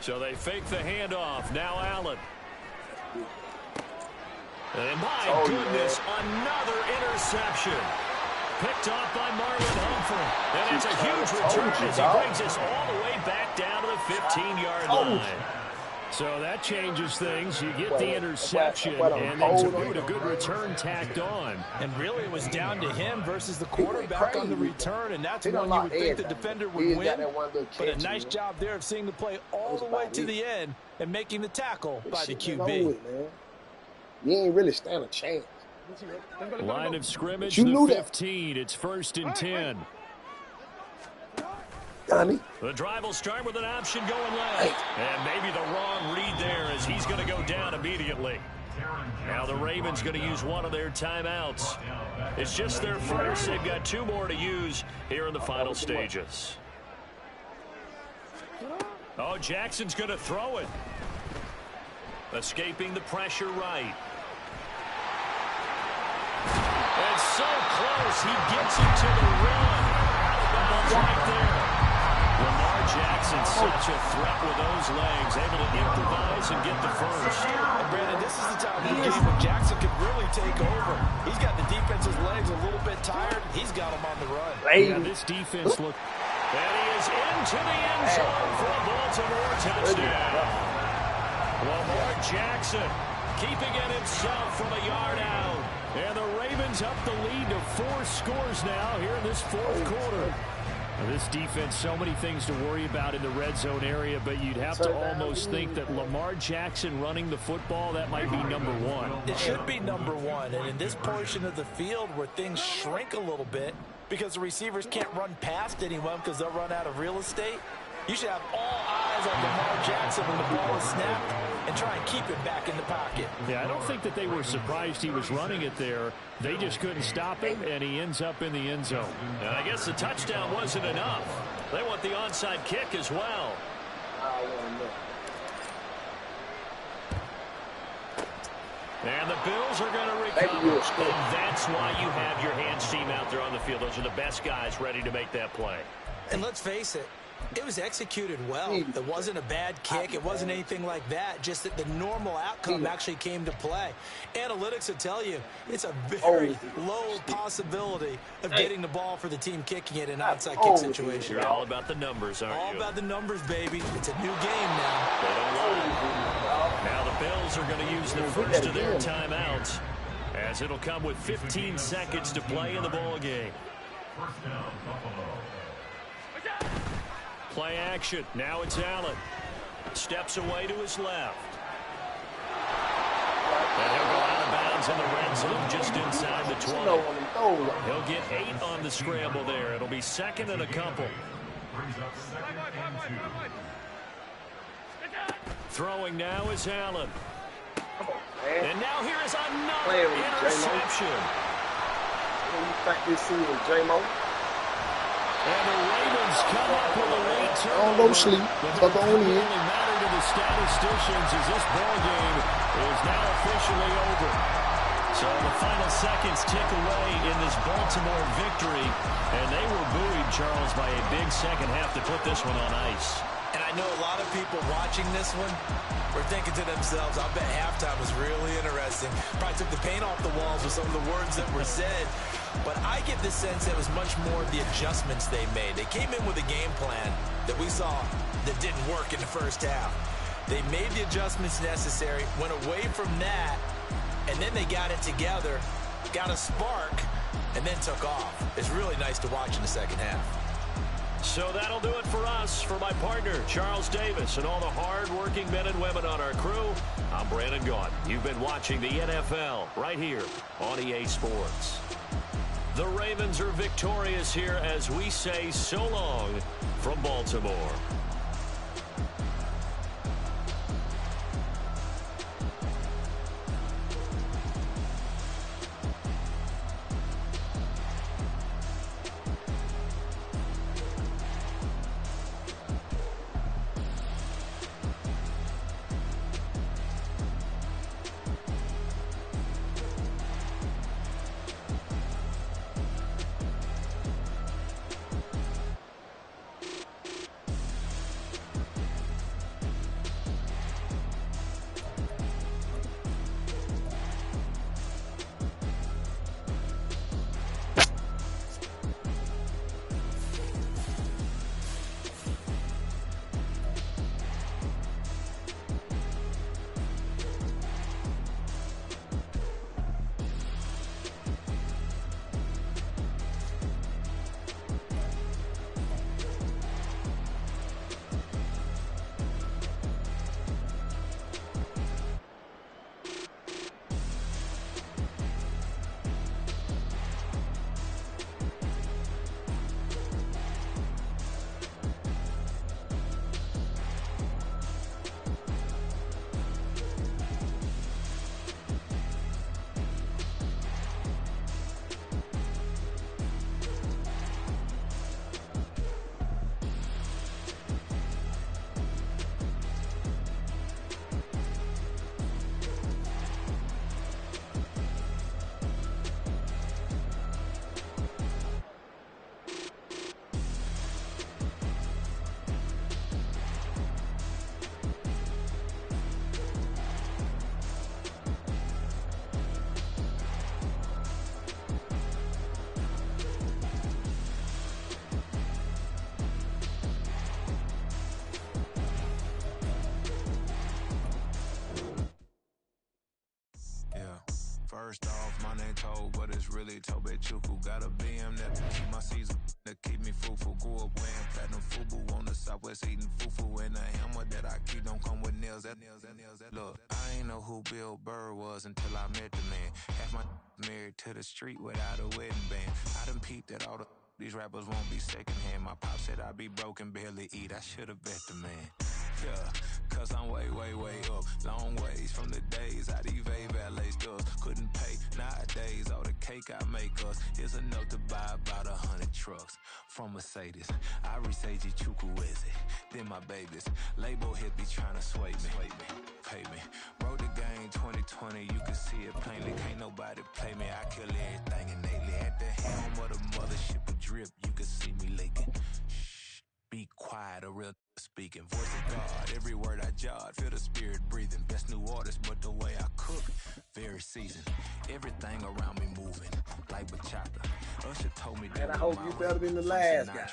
So they fake the handoff. Now Allen. And my goodness, another interception. Picked off by Marlon Humphrey. And it's a huge return as he brings us all the way back down to the 15-yard line. So that changes things. You get the interception, and then to boot, a good return tacked on. And really, it was down to him versus the quarterback on the return, and that's one you would think the defender would win. But a nice job there of seeing the play all the way to the end and making the tackle by the QB. You ain't really stand a chance. Line of scrimmage, the 15. It's 1st and 10. The drive will start with an option going left. And maybe the wrong read there as he's going to go down immediately. Now the Ravens going to use one of their timeouts. It's just their first. They've got 2 more to use here in the final stages. Oh, Jackson's going to throw it. Escaping the pressure right. It's so close. He gets it to the run. Out of bounds right there. Lamar Jackson, such a threat with those legs, able to improvise and get the first. And Brandon, this is the time of the game when Jackson could really take over. He's got the defense's legs a little bit tired. He's got them on the run. Yeah, this defense look. And he is into the end zone for a Baltimore touchdown. Lamar Jackson keeping it himself from a yard out. And the Ravens up the lead to 4 scores now here in this 4th quarter. This defense, so many things to worry about in the red zone area, but you'd have to almost think that Lamar Jackson running the football, that might be number 1. It should be number 1, and in this portion of the field where things shrink a little bit because the receivers can't run past anyone because they'll run out of real estate, you should have all eyes on Lamar Jackson when the ball is snapped and try and keep it back in the pocket. Yeah, I don't think that they were surprised he was running it there. They just couldn't stop him, and he ends up in the end zone. And I guess the touchdown wasn't enough. They want the onside kick as well. And the Bills are going to recover. And that's why you have your hands team out there on the field. Those are the best guys ready to make that play. And let's face it, it was executed well. It wasn't a bad kick. It wasn't anything like that. Just that the normal outcome actually came to play. Analytics will tell you it's a very low possibility of getting the ball for the team kicking it in an onside kick situation. You're all about the numbers, aren't you? All about the numbers, baby. It's a new game now. They don't lie. Now the Bills are going to use the first of their timeouts, as it'll come with 15 seconds to play in the ball game. First down, Buffalo. Play action. Now it's Allen. Steps away to his left. And he'll go out of bounds in the red zone just inside the 20. He'll get 8 on the scramble there. It'll be 2nd and a couple. Brings up 2nd and 2. Throwing now is Allen. And now here is another interception. You think this season, jmoe? And the Ravens come up with a late turn. Don't go sleep. Tuck on in. Really matter to the statisticians as this ball game is now officially over. So the final seconds tick away in this Baltimore victory, and they were buoyed, Charles, by a big second half to put this one on ice. And I know a lot of people watching this one were thinking to themselves, I bet halftime was really interesting. Probably took the paint off the walls with some of the words that were said. But I get the sense that it was much more of the adjustments they made. They came in with a game plan that we saw that didn't work in the first half. They made the adjustments necessary, went away from that, and then they got it together, got a spark, and then took off. It's really nice to watch in the second half. So that'll do it for us. For my partner, Charles Davis, and all the hard-working men and women on our crew, I'm Brandon Gaudin. You've been watching the NFL right here on EA Sports. The Ravens are victorious here as we say so long from Baltimore. First off, my name Toad, but it's really Tobe Chuku. Got a BM that keep my season, that keep me fruitful. Grew up wearing platinum FUBU on the Southwest eating fufu. And the hammer that I keep don't come with nails. Look, I ain't know who Bill Burr was until I met the man. Half my married to the street without a wedding band. I done peeped that all these rappers won't be secondhand. My pop said I'd be broken, barely eat. I should've bet the man. Yeah, cause I'm way up. Long ways from the days I'd evade valet stores. Couldn't pay nowadays. All the cake I make us is enough to buy about 100 trucks. From Mercedes, I resage Chukwueze. Then my babies, label hit be trying to sway me. Pay me. Wrote the game 2020, you can see it plainly. Can't nobody play me. I kill everything innately. At the helm of the mothership with drip, you can see me leaking. Shh, be quiet, a real speaking. Voice of God, every word I jot. Feel the spirit breathing. Best new artist, but the way I cook, very seasoned. Everything around me moving, like bachata. Usher told me that. And I hope you better than the last guy.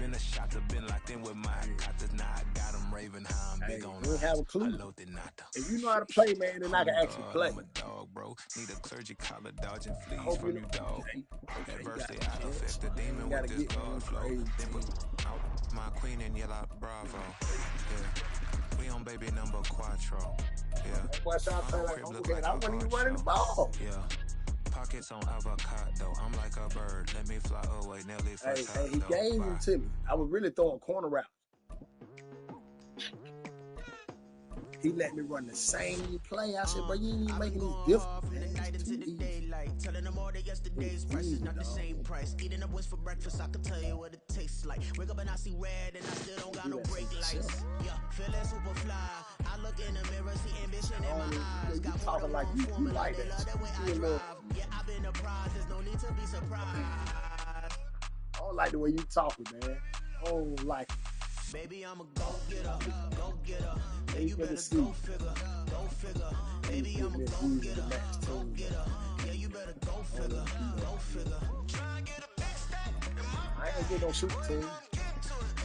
Been a shot to been locked in with my cotas. Now I got them raving how I'm big on. You don't have a clue. If you know how to play, man, then I can actually play. I'm a dog, bro. Need a clergy collar, dodging fleas from you, dog. Adversity, I affect the demon with this God flow. Then put out my queen and yell out bravo. Yeah. We on baby number quattro. Yeah. Watch out, I wasn't even running the ball. Yeah. Pockets on avocado. I'm like a bird. Let me fly away. Nelly Hey, he gave him to me. I was really throwing corner routes. He let me run the same play. I said, bro, you ain't even making these different. Telling them all that yesterday's price is not the same price. Eating up what's for breakfast, I can tell you what it tastes like. Wake up and I see red and I still don't got no brake lights. Yeah, feeling super fly. I look in the mirror, see ambition in my eyes. Got talking like you like that. Yeah, I've been a prize. There's no need to be surprised. I don't like the way you talking, man. I don't like it. Baby, I'm a go-getter, go-getter. Yeah, you better go figure, go figure. Baby, I'm a go-getter, go-getter. Yeah, you better go figure, go figure. Try and get a big stack in my I ain't gonna get no super team.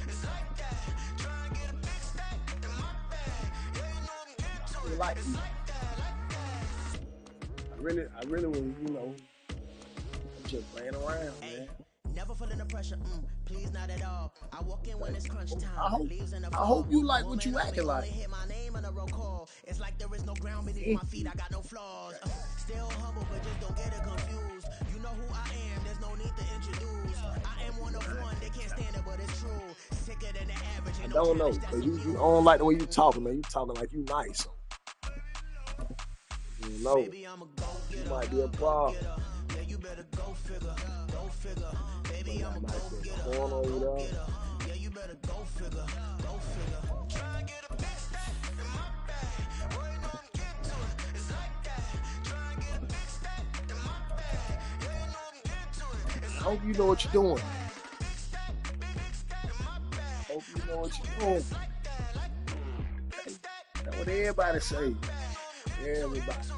It's like that. Try and get a big stack in my bag. Yeah, you know I'm getting to it. Like It's like that. I really was, I'm just playing around, man. Never feeling the pressure, please not at all. I walk in when it's crunch time. I hope you like what you acting like. Hit my name on a roll call. It's like there is no ground beneath my feet. I got no flaws. Still humble, but just don't get it confused. You know who I am. There's no need to introduce. I am one of one. They can't stand it, but it's true. Sicker than the average. I don't know, cause you don't like the way you talking, man. You talking like you nice. You know, you might be a problem. Yeah, you better go figure, go figure. Baby, I'm a go-getter, yeah, you better go figure, go figure. Try and get a big stack in my bag. Boy, you know I'm getting to it. It's like that. Try and get a big stack in my bag. Yeah, you know I'm getting to it. I hope you know what you're doing. Hope you know what you're doing. That's what everybody say. Everybody say.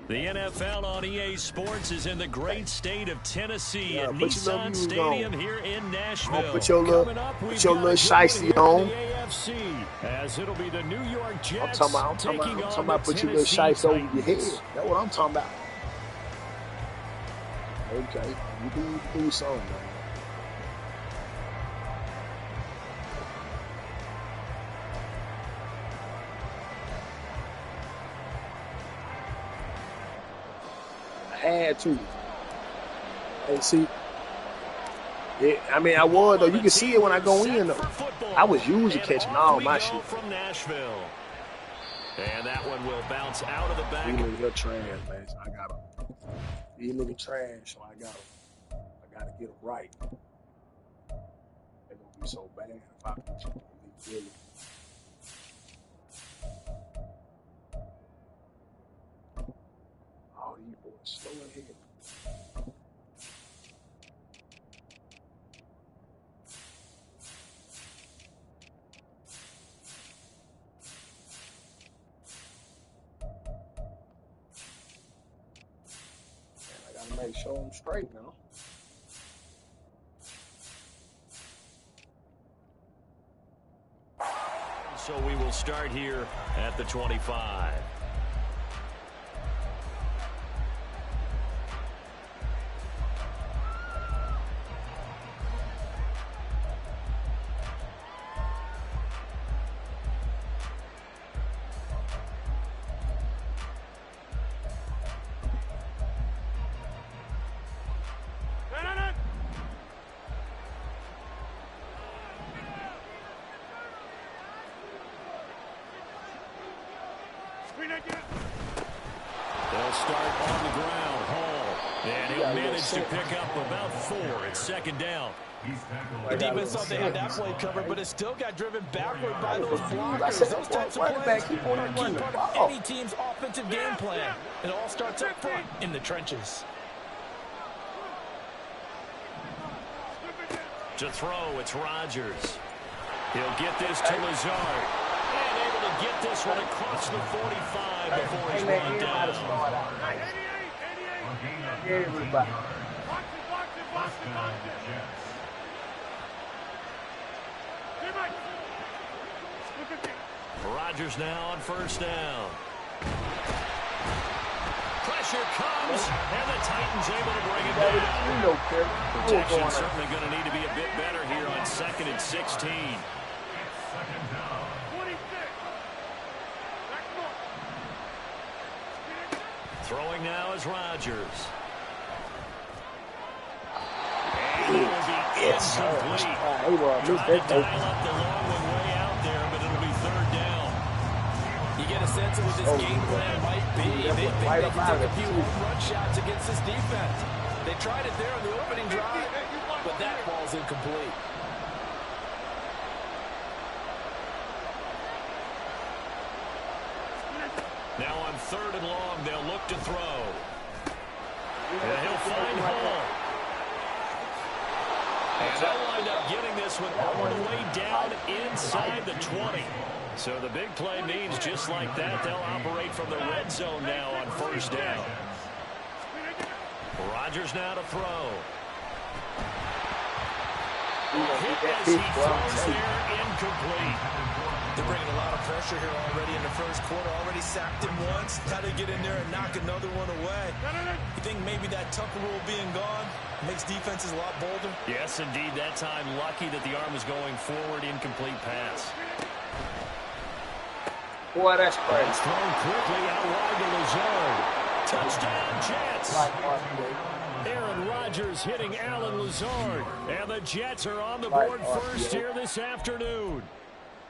The NFL on EA Sports is in the great state of Tennessee at Nissan Stadium here in Nashville. Put your little shiesty on. As it'll be the New York Jets I'm talking about put your little shiesty over your head. That's what I'm talking about. Okay, you do something, man. Had to. And see, I was though. You can see it when I go in though. I was usually catching all my shit. From Nashville. And that one will bounce out of the back. These niggas are trash, man. So I got them. These niggas trash, so I got them. I gotta get them right. They're gonna be so bad if I put you in really. Oh, these boys slow ahead. Make sure I'm straight now. So we will start here at the 25. They'll start on the ground. Hall. And he'll manage to pick up about 4. It's second down. The defense thought they had that play covered, but it still got driven backward by those blockers. Those types of plays are a key part of any team's offensive game plan. It all starts up front in the trenches. To throw, it's Rodgers. He'll get this to Lazard. And able to get this one across the 45 before he's run down. Everybody. Rodgers now on first down. Pressure comes, and the Titans able to bring it down. Protection certainly going to need to be a bit better here on 2nd and 16. Throwing now is Rodgers. And it will be incomplete. Trying to dial up the long one way out there, but it'll be 3rd down. You get a sense of what this game plan might be. They think they can take a few home-run shots against this defense. They tried it there on the opening drive, but that ball's incomplete. Now on 3rd and long, they'll look to throw. And he'll find Hall. And they'll wind up getting this one all the way down inside the 20. So the big play means just like that, they'll operate from the red zone now on 1st down. Rodgers now to throw. Hit as he throws there, incomplete. They're bringing a lot of pressure here already in the first quarter. Already sacked him once. Got to get in there and knock another one away. You think maybe that Tucker rule being gone makes defenses a lot bolder? Yes, indeed. That time lucky that the arm was going forward. Incomplete pass. Boy, that's crazy. It's thrown quickly out wide to Lazard. Touchdown, Jets. Aaron Rodgers hitting Alan Lazard. And the Jets are on the board first here this afternoon.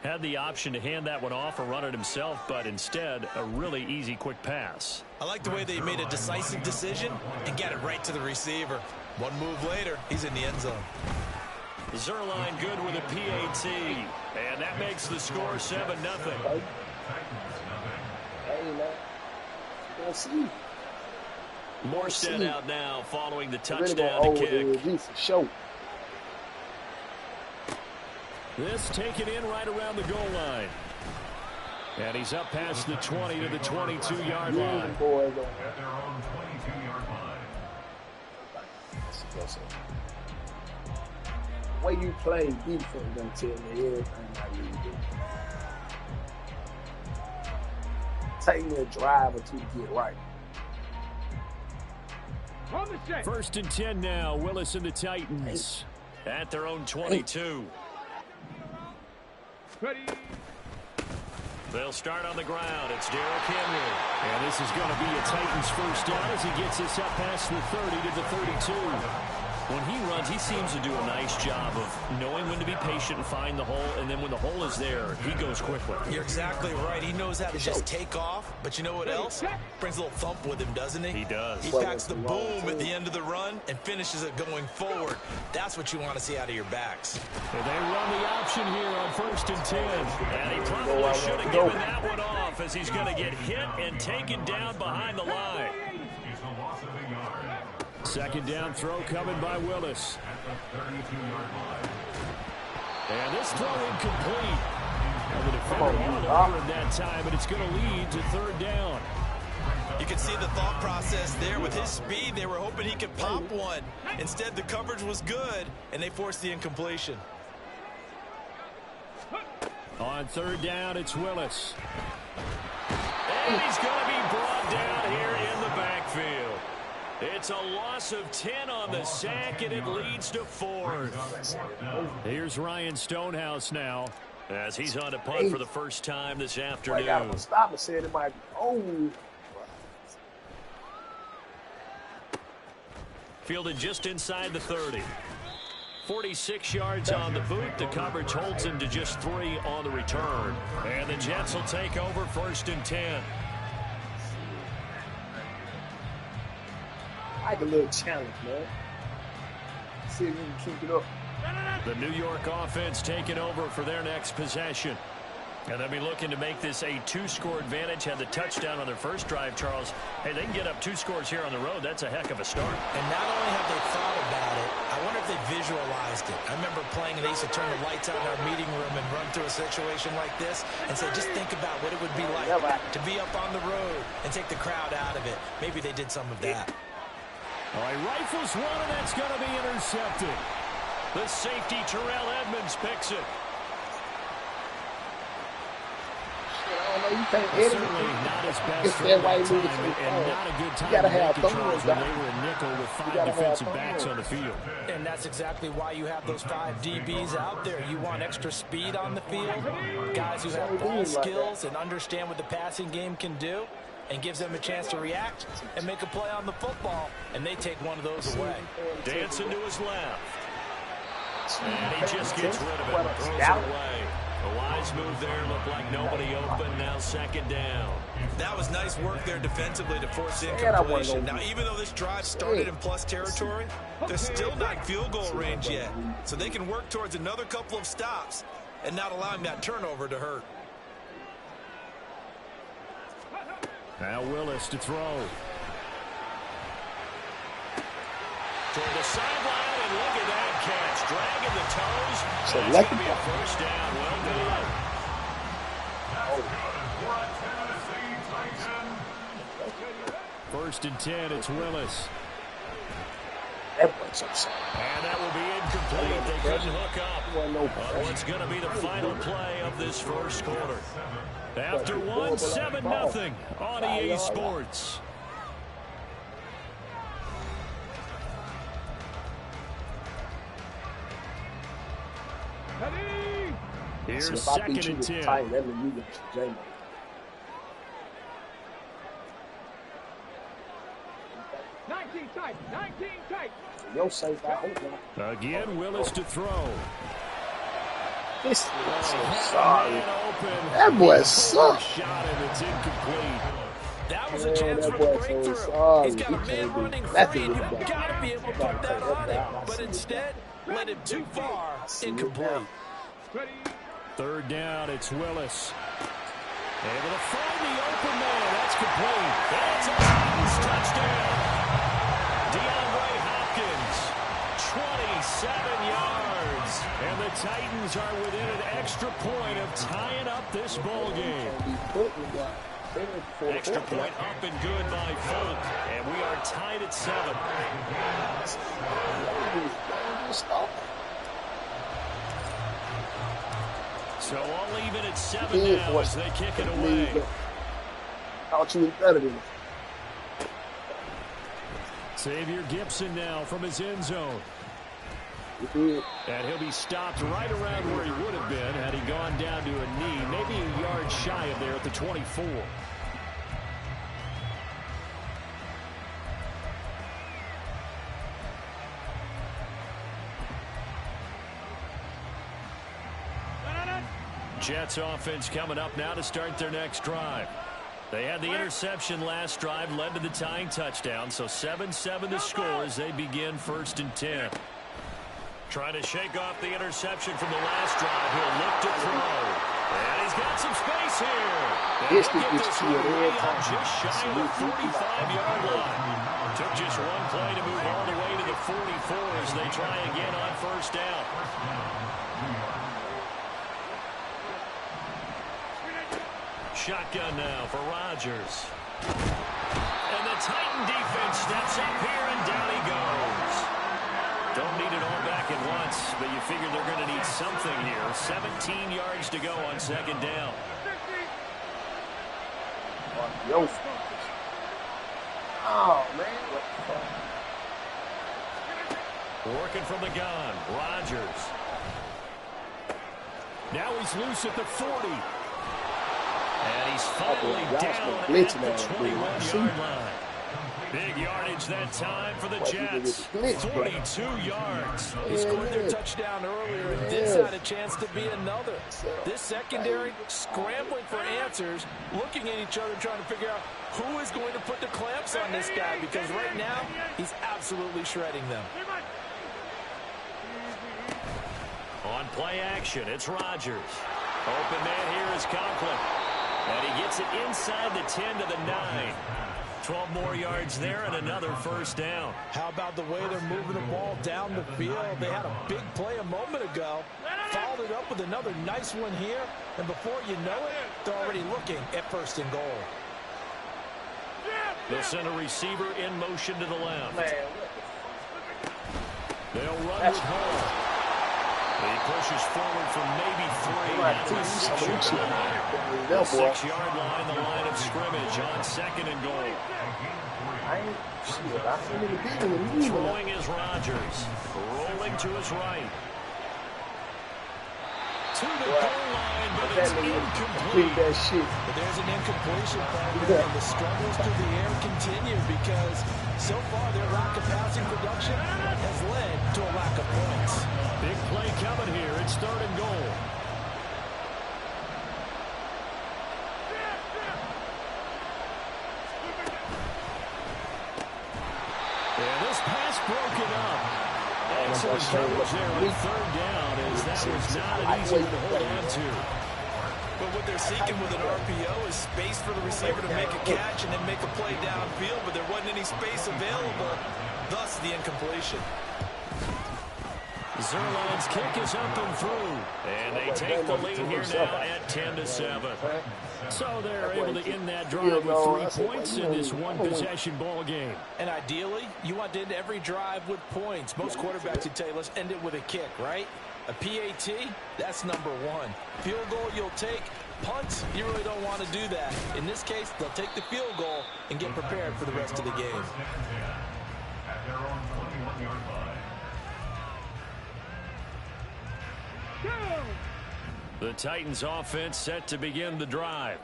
Had the option to hand that one off or run it himself, but instead, a really easy, quick pass. I like the way they made a decisive decision and got it right to the receiver. One move later, he's in the end zone. Zerline good with a PAT, and that makes the score 7-0. Hey, man. We'll see. Morstead out now following the touchdown to kick. Show. This taken in right around the goal line. And he's up past the 20 to the 22-yard line. At their own 22-yard line. The way you play defense gonna tell me everything how you do. Take me a drive or two to get right. 1st and 10 now. Willis and the Titans at their own 22. Ready. They'll start on the ground. It's Derrick Henry. And this is going to be a Titans first down as he gets this up past the 30 to the 32. When he runs, he seems to do a nice job of knowing when to be patient and find the hole, and then when the hole is there, he goes quickly. You're exactly right. He knows how to just take off, but you know what else? Brings a little thump with him, doesn't he? He does. He packs the boom at the end of the run and finishes it going forward. That's what you want to see out of your backs. And they run the option here on 1st and 10. And he probably should have given that one off as he's going to get hit and taken down behind the line. It's a loss of a yard. 2nd down throw coming by Willis. At the 32-yard line. And this throw incomplete. And the defender all over that time, but it's going to lead to 3rd down. You can see the thought process there. With his speed, they were hoping he could pop one. Instead, the coverage was good, and they forced the incompletion. On 3rd down, it's Willis. And he's going to be brought down here in the backfield. It's a loss of 10 on the sack, and it leads to 4th. Here's Ryan Stonehouse now as he's on to punt for the first time this afternoon. Stop and said it might be. Oh. Fielded just inside the 30. 46 yards on the boot. The coverage holds him to just 3 on the return. And the Jets will take over 1st and 10. like a little challenge, man. See if we can keep it up. The New York offense taking over for their next possession. And they'll be looking to make this a 2-score advantage. Had the touchdown on their first drive, Charles. Hey, they can get up 2 scores here on the road. That's a heck of a start. And not only have they thought about it, I wonder if they visualized it. I remember playing and they used to turn the lights out in our meeting room and run through a situation like this and say, just think about what it would be like to be up on the road and take the crowd out of it. Maybe they did some of that. All right, rifles one, and that's going to be intercepted. The safety, Terrell Edmonds, picks it. You can't edit certainly not his best it's that way time, and not a good time you gotta to have make controls thumbs when down. they were a nickel with 5 gotta defensive have backs thumbs. on the field. And that's exactly why you have those 5 DBs out there. You want extra speed on the field, guys who have ball skills and understand what the passing game can do, and gives them a chance to react and make a play on the football, and they take one of those away. Dancing to his left. And he just gets rid of it, throws it away. A wise move there, looked like nobody open, now 2nd down. That was nice work there defensively to force the incompletion. Now, even though this drive started in plus territory, they're still not in field goal range yet. So they can work towards another couple of stops and not allowing that turnover to hurt. Now Willis to throw. Toward the sideline, and look at that catch. Dragging the toes. So That's going to be a first down. Well done. First and 10, it's Willis. That was upset. And that will be incomplete. They couldn't hook up on what's going to be the final play of this first quarter. After one, 7-0 on EA Sports. Here's 2nd and 10. That means you get jmoe. Yo, safe, I hope not. Again, Willis to throw. This is so sorry. That boy sucks. Shot and it's incomplete. That was a chance for the breakthrough. He's got a man running free, and you've got to be able to put that on him. But instead, led him too far. Incomplete. 3rd down, it's Willis. Able to find the open man. That's complete. That's a Titans touchdown. DeAndre Hopkins, 27 yards. And the Titans are within an extra point of tying up this ball game. Extra point up and good by Folk. And we are tied at 7. So all even at 7 now as they kick it away. Thought you was better than me. Xavier Gibson now from his end zone. And he'll be stopped right around where he would have been had he gone down to a knee, maybe a yard shy of there at the 24. Jets offense coming up now to start their next drive. They had the interception last drive, led to the tying touchdown, so 7-7 the score as they begin 1st and 10. Trying to shake off the interception from the last drive. He'll look to throw. And he's got some space here. This is way up just shy of the 45-yard line. Took just one play to move all the way to the 44 as they try again on 1st down. Shotgun now for Rodgers. And the Titan defense steps up here, and down he goes. Don't need it all back at once, but you figure they're going to need something here. 17 yards to go on 2nd down. Oh, man. Working from the gun, Rodgers. Now he's loose at the 40. And he's finally down at the 21-yard line. Big yardage that time for the Jets. 42 yards. He scored their touchdown earlier, and this had a chance to be another. This secondary scrambling for answers, looking at each other, trying to figure out who is going to put the clamps on this guy, because right now he's absolutely shredding them. On play action, it's Rodgers. Open man here is Conklin. And he gets it inside the 10 to the 9. 12 more yards there and another first down. How about the way they're moving the ball down the field? They had a big play a moment ago. Followed it up with another nice one here. And before you know it, they're already looking at first and goal. They'll send a receiver in motion to the left. They'll run with Hall. He pushes forward for maybe 3 at the 6-yard line, the line of scrimmage on second and goal. Throwing is Rodgers, rolling to his right. To the goal line, but it's incomplete. But there's an incompletion partner, and the struggles through the air continue because so far their lack of passing production has led to a lack of points. Big play coming here. It's third and goal. And this pass broken up. Excellent coverage there on third down, as that was not an easy one to hold on to. But what they're seeking with an RPO is space for the receiver to make a catch and then make a play downfield, but there wasn't any space available, thus the incompletion. Zerline's kick is up and through, and they take the lead here now at 10-7. So they're able to end that drive with 3 points in this one-possession ball game. And ideally, you want to end every drive with points. Most quarterbacks would tell you, let's end it with a kick, right? A PAT, that's number 1. Field goal you'll take. Punt, you really don't want to do that. In this case, they'll take the field goal and get prepared for the rest of the game. At their own 21-yard line. The Titans offense set to begin the drive.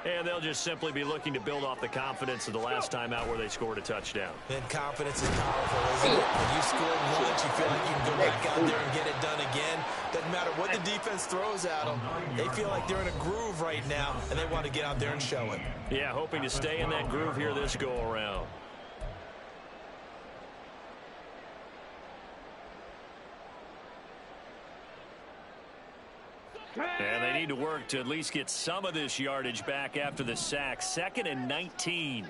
And they'll just simply be looking to build off the confidence of the last time out where they scored a touchdown. And confidence is powerful, isn't it? When you scored once, you feel like you can go back out there and get it done again. Doesn't matter what the defense throws at them. They feel like they're in a groove right now, and they want to get out there and show it. Yeah, hoping to stay in that groove here this go-around. And they need to work to at least get some of this yardage back after the sack. 2nd and 19.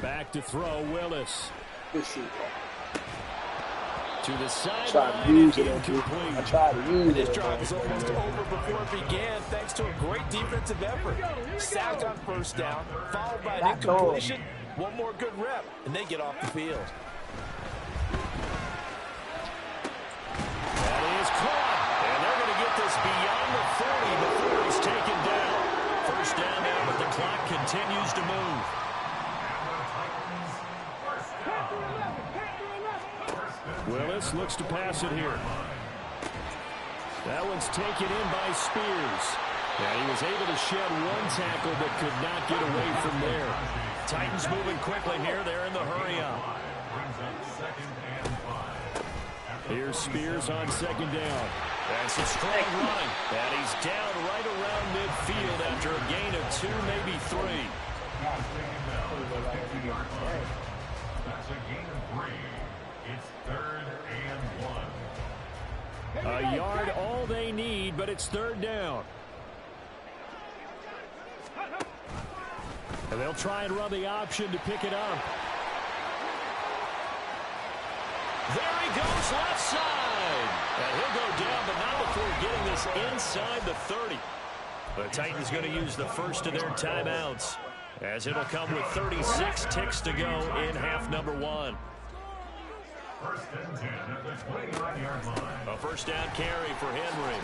Back to throw, Willis. To the sideline, incomplete. I tried to use it. This drive was almost over before it began, thanks to a great defensive effort. Sacked on first down, followed by an incompletion. One more good rep, and they get off the field. That is caught, and they're going to get this beyond the 30 before he's taken down. First down now, but the clock continues to move. Willis looks to pass it here. That one's taken in by Spears. And he was able to shed one tackle but could not get away from there. Titans moving quickly here. They're in the hurry up. Here's Spears on second down. That's a strong run. And he's down right around midfield after a gain of 2, maybe 3. That's a gain of 3. It's 3rd and 1. A yard all they need, but it's 3rd down. And they'll try and run the option to pick it up. There he goes, left side. And he'll go down, but not before getting this inside the 30. The Titans going to use the first of their timeouts, as it'll come with 36 ticks to go in half number 1. 1st and 10 at the 29-yard line. A first down carry for Henry.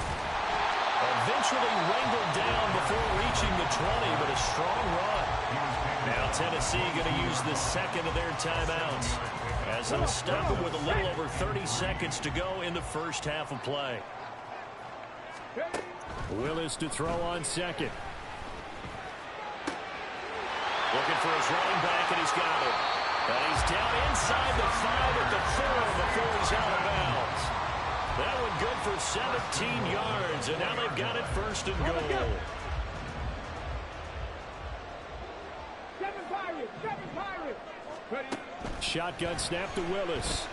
Eventually wrangled down before reaching the 20, but a strong run. Now Tennessee going to use the second of their timeouts, as they'll stop it with a little over 30 seconds to go in the first half of play. Willis to throw on second. Looking for his running back, and he's got it. And he's down inside the 5 at the 4 before he's out of bounds. That one good for 17 yards, and now they've got it first and goal. Shotgun snap to Willis.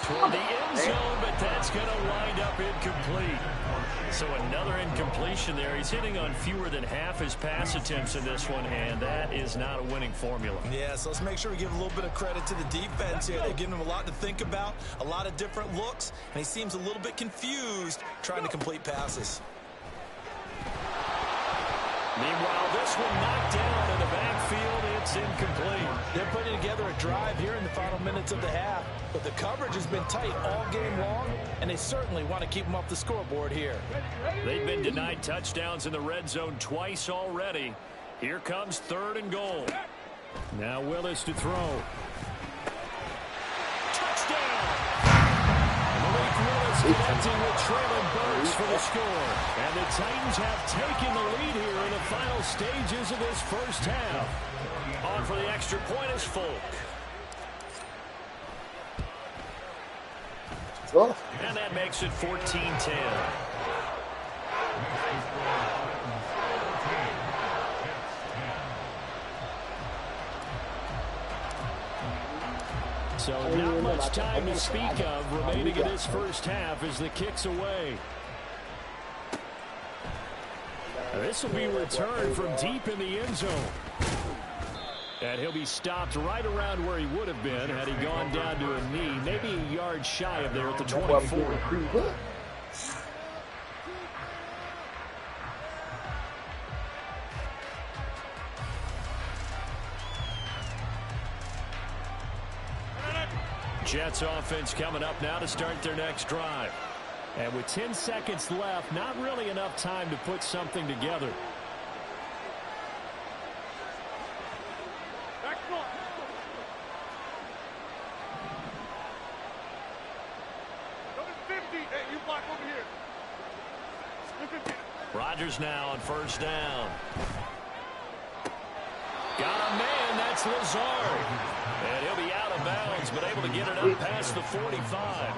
Toward the end zone, but that's going to wind up incomplete. So another incompletion there. He's hitting on fewer than half his pass attempts in this one, and that is not a winning formula. Yeah, so let's make sure we give a little bit of credit to the defense here. They've given him a lot to think about, a lot of different looks, and he seems a little bit confused trying to complete passes. Meanwhile, this one knocked down in the backfield. It's incomplete. They're putting together a drive here in the final minutes of the half, but the coverage has been tight all game long, and they certainly want to keep them off the scoreboard here. They've been denied touchdowns in the red zone twice already. Here comes 3rd and goal. Now Willis to throw. Touchdown! Malik Willis connecting with Traylon Burks for the score. And the Titans have taken the lead here in the final stages of this first half. On for the extra point is Folk. And that makes it 14-10. So not much time to speak of remaining in this first half as the kick's away. This will be returned from deep in the end zone. And he'll be stopped right around where he would have been had he gone down to a knee, maybe a yard shy of there at the 24. Jets offense coming up now to start their next drive. And with 10 seconds left, not really enough time to put something together. Rodgers now on 1st down. Got a man, that's Lazard. And he'll be out of bounds, but able to get it up past the 45.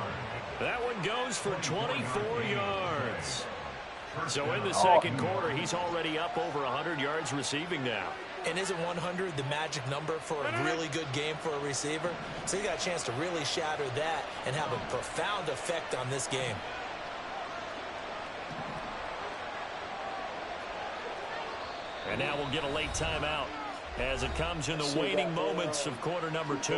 That one goes for 24 yards. So in the second quarter, he's already up over 100 yards receiving now. And isn't 100 the magic number for a really good game for a receiver? So he got a chance to really shatter that and have a profound effect on this game. And now we'll get a late timeout as it comes in the waning moments of quarter number 2.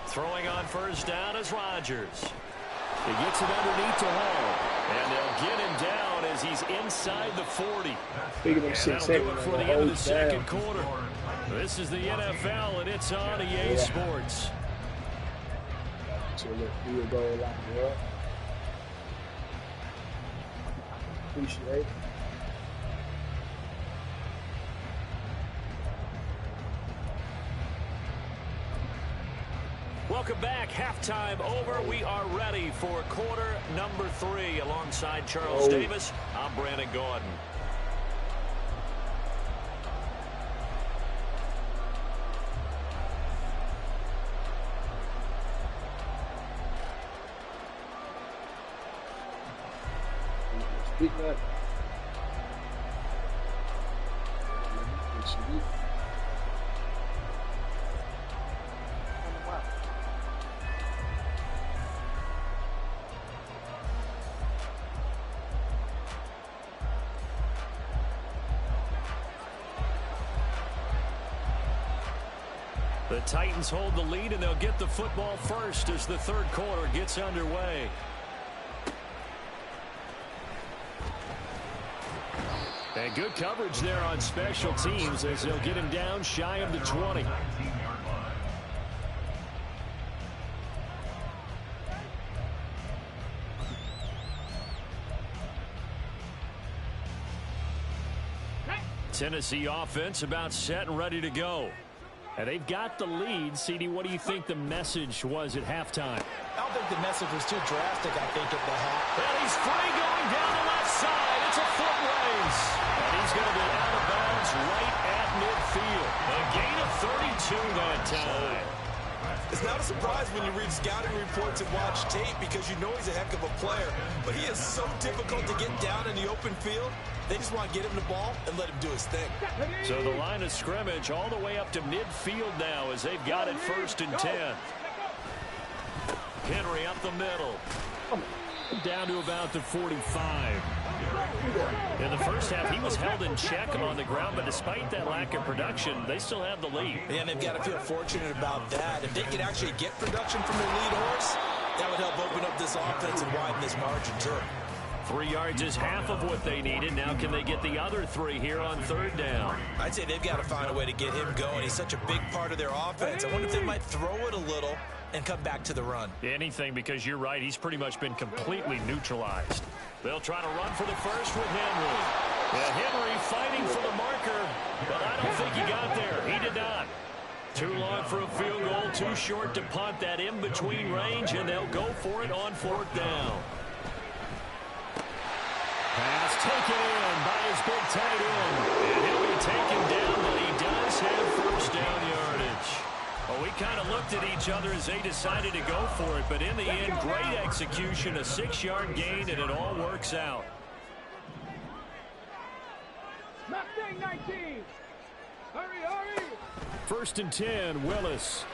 Throwing on 1st down is Rodgers. He gets it underneath to Hall. And they'll get him down as he's inside the 40. And that'll do it for the end of the second quarter. This is the NFL, and it's on EA Sports. Appreciate it. Welcome back. Halftime over. We are ready for quarter number 3. Alongside Charles Davis, I'm Brandon Gordon. Speak that. The Titans hold the lead, and they'll get the football first as the third quarter gets underway. And good coverage there on special teams as they'll get him down shy of the 20. Tennessee offense about set and ready to go. And they've got the lead. CD, what do you think the message was at halftime? I don't think the message was too drastic, I think, at the half. And he's free going down the left side. It's a foot race. And he's going to be out of bounds right at midfield. A gain of 32 that time. It's not a surprise when you read scouting reports and watch tape because you know he's a heck of a player. But he is so difficult to get down in the open field. They just want to get him the ball and let him do his thing. So the line of scrimmage all the way up to midfield now as they've got it 1st and 10. Henry up the middle. Down to about the 45. In the first half, he was held in check on the ground, but despite that lack of production, they still have the lead. And they've got to feel fortunate about that. If they could actually get production from their lead horse, that would help open up this offense and widen this margin, too. 3 yards is half of what they needed. Now can they get the other 3 here on 3rd down? I'd say they've got to find a way to get him going. He's such a big part of their offense. I wonder if they might throw it a little and come back to the run. Anything, because you're right. He's pretty much been completely neutralized. They'll try to run for the first with Henry. Yeah, Henry fighting for the marker, but I don't think he got there. He did not. Too long for a field goal, too short to punt that in-between range, and they'll go for it on 4th down. Pass taken in by his big tight end. And he'll be taken down, but he does have 1st down yardage. Well, we kind of looked at each other as they decided to go for it, but in the end, great execution, a 6-yard gain, and it all works out. 19. Hurry. 1st and 10, Willis.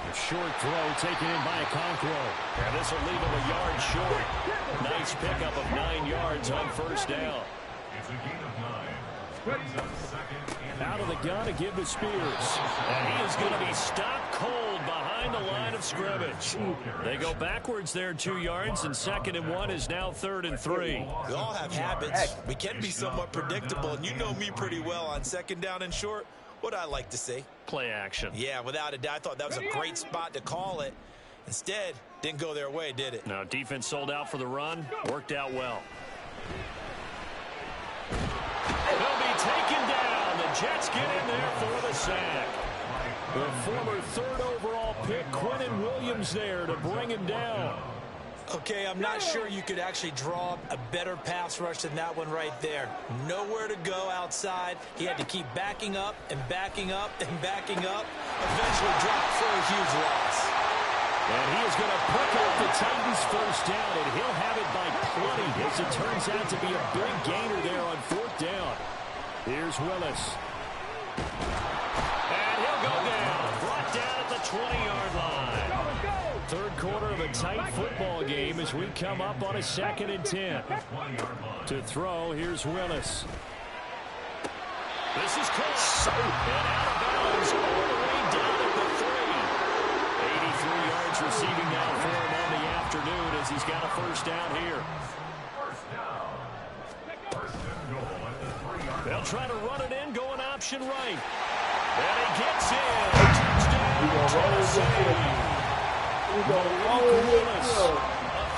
A short throw taken in by Okonkwo. And this will leave him a yard short. Nice pickup of 9 yards on 1st down. It's a gain of 9. Brings up 2nd and out of the gun to give to Spears. And he is going to be stopped cold behind the line of scrimmage. They go backwards there 2 yards, and 2nd and 1 is now 3rd and 3. We all have habits. We can be somewhat predictable, and you know me pretty well on 2nd down and short. What I like to see. Play action. Yeah, without a doubt. I thought that was a great spot to call it. Instead, didn't go their way, did it? No, defense sold out for the run. Worked out well. They'll be taken down. The Jets get in there for the sack. The former 3rd overall pick, Quinnen Williams, there to bring him down. Okay, I'm not sure you could actually draw a better pass rush than that one right there. Nowhere to go outside. He had to keep backing up and backing up and backing up. Eventually dropped for a huge loss. And he is going to pick up the Titans' 1st down, and he'll have it by plenty as it turns out to be a big gainer there on 4th down. Here's Willis. And he'll go down. Brought down at the 20-yard line. 3rd quarter of a tight football game as we come up on a 2nd and 10. To throw, here's Willis. This is close. And out of bounds all the way down at the 3. 83 yards receiving now for him on the afternoon as he's got a 1st down here. They'll try to run it in, going option right. And he gets in. Touchdown, Tennessee. A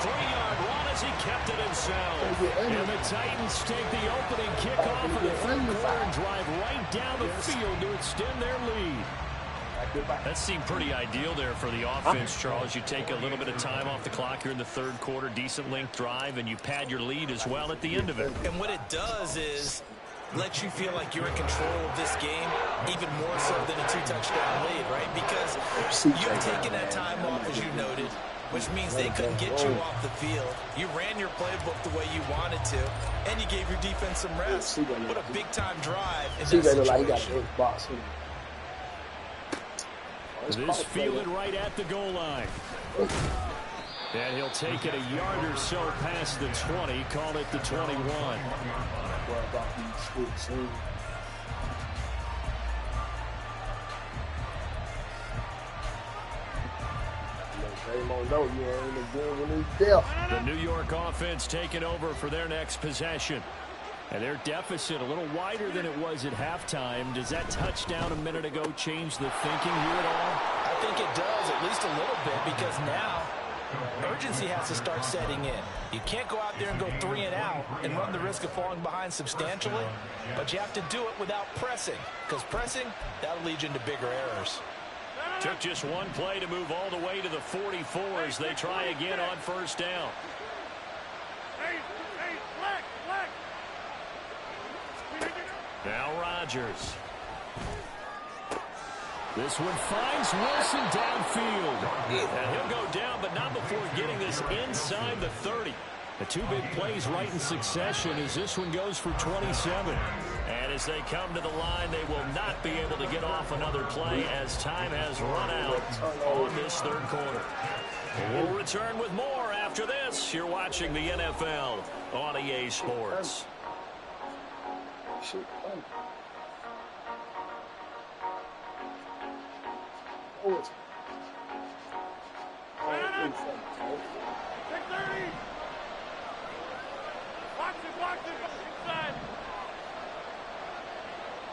3-yard run as he kept it himself. And the Titans take the opening kickoff of the 3rd quarter and drive right down the field to extend their lead. That seemed pretty ideal there for the offense, Charles. You take a little bit of time off the clock here in the 3rd quarter, decent length drive, and you pad your lead as well at the end of it. And what it does is let you feel like you're in control of this game, even more so than a 2-touchdown lead, right? Because you've taken that time off, as you noted, which means they couldn't get you off the field. You ran your playbook the way you wanted to, and you gave your defense some rest. What a big-time drive in that situation. This fielded right at the goal line. And he'll take it a yard or so past the 20, call it the 21. don't know. You ain't as good when he's there. The New York offense taking over for their next possession. And their deficit a little wider than it was at halftime. Does that touchdown a minute ago change the thinking here at all? I think it does, at least a little bit, because now urgency has to start setting in. You can't go out there and go 3 and out and run the risk of falling behind substantially, but you have to do it without pressing, because pressing, that'll lead you into bigger errors. Took just one play to move all the way to the 44 as they try again on first down. Now Rodgers. This one finds Wilson downfield. And he'll go down, but not before getting this inside the 30. The two big plays right in succession as this one goes for 27. And as they come to the line, they will not be able to get off another play as time has run out on this third quarter. We'll return with more after this. You're watching the NFL on EA Sports. Oh, 630. Watch it, inside.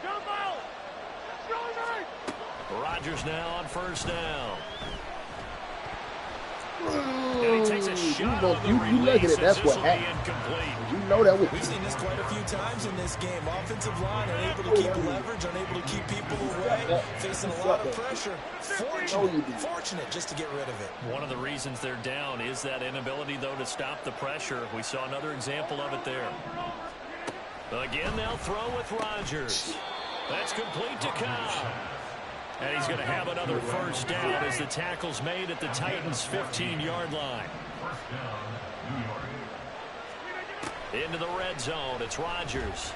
Jump out. Rodgers now on first down. And he takes a shot on the you look at it, that's what happened. You know that We've seen this quite a few times in this game. Offensive line unable to keep leverage, unable to keep people away, facing a lot of pressure. Fortunate just to get rid of it. One of the reasons they're down is that inability, though, to stop the pressure. We saw another example of it there. Again, they'll throw with Rodgers. That's complete to Cobb. And he's going to have another first down as the tackle's made at the Titans' 15-yard line. Into the red zone. It's Rodgers.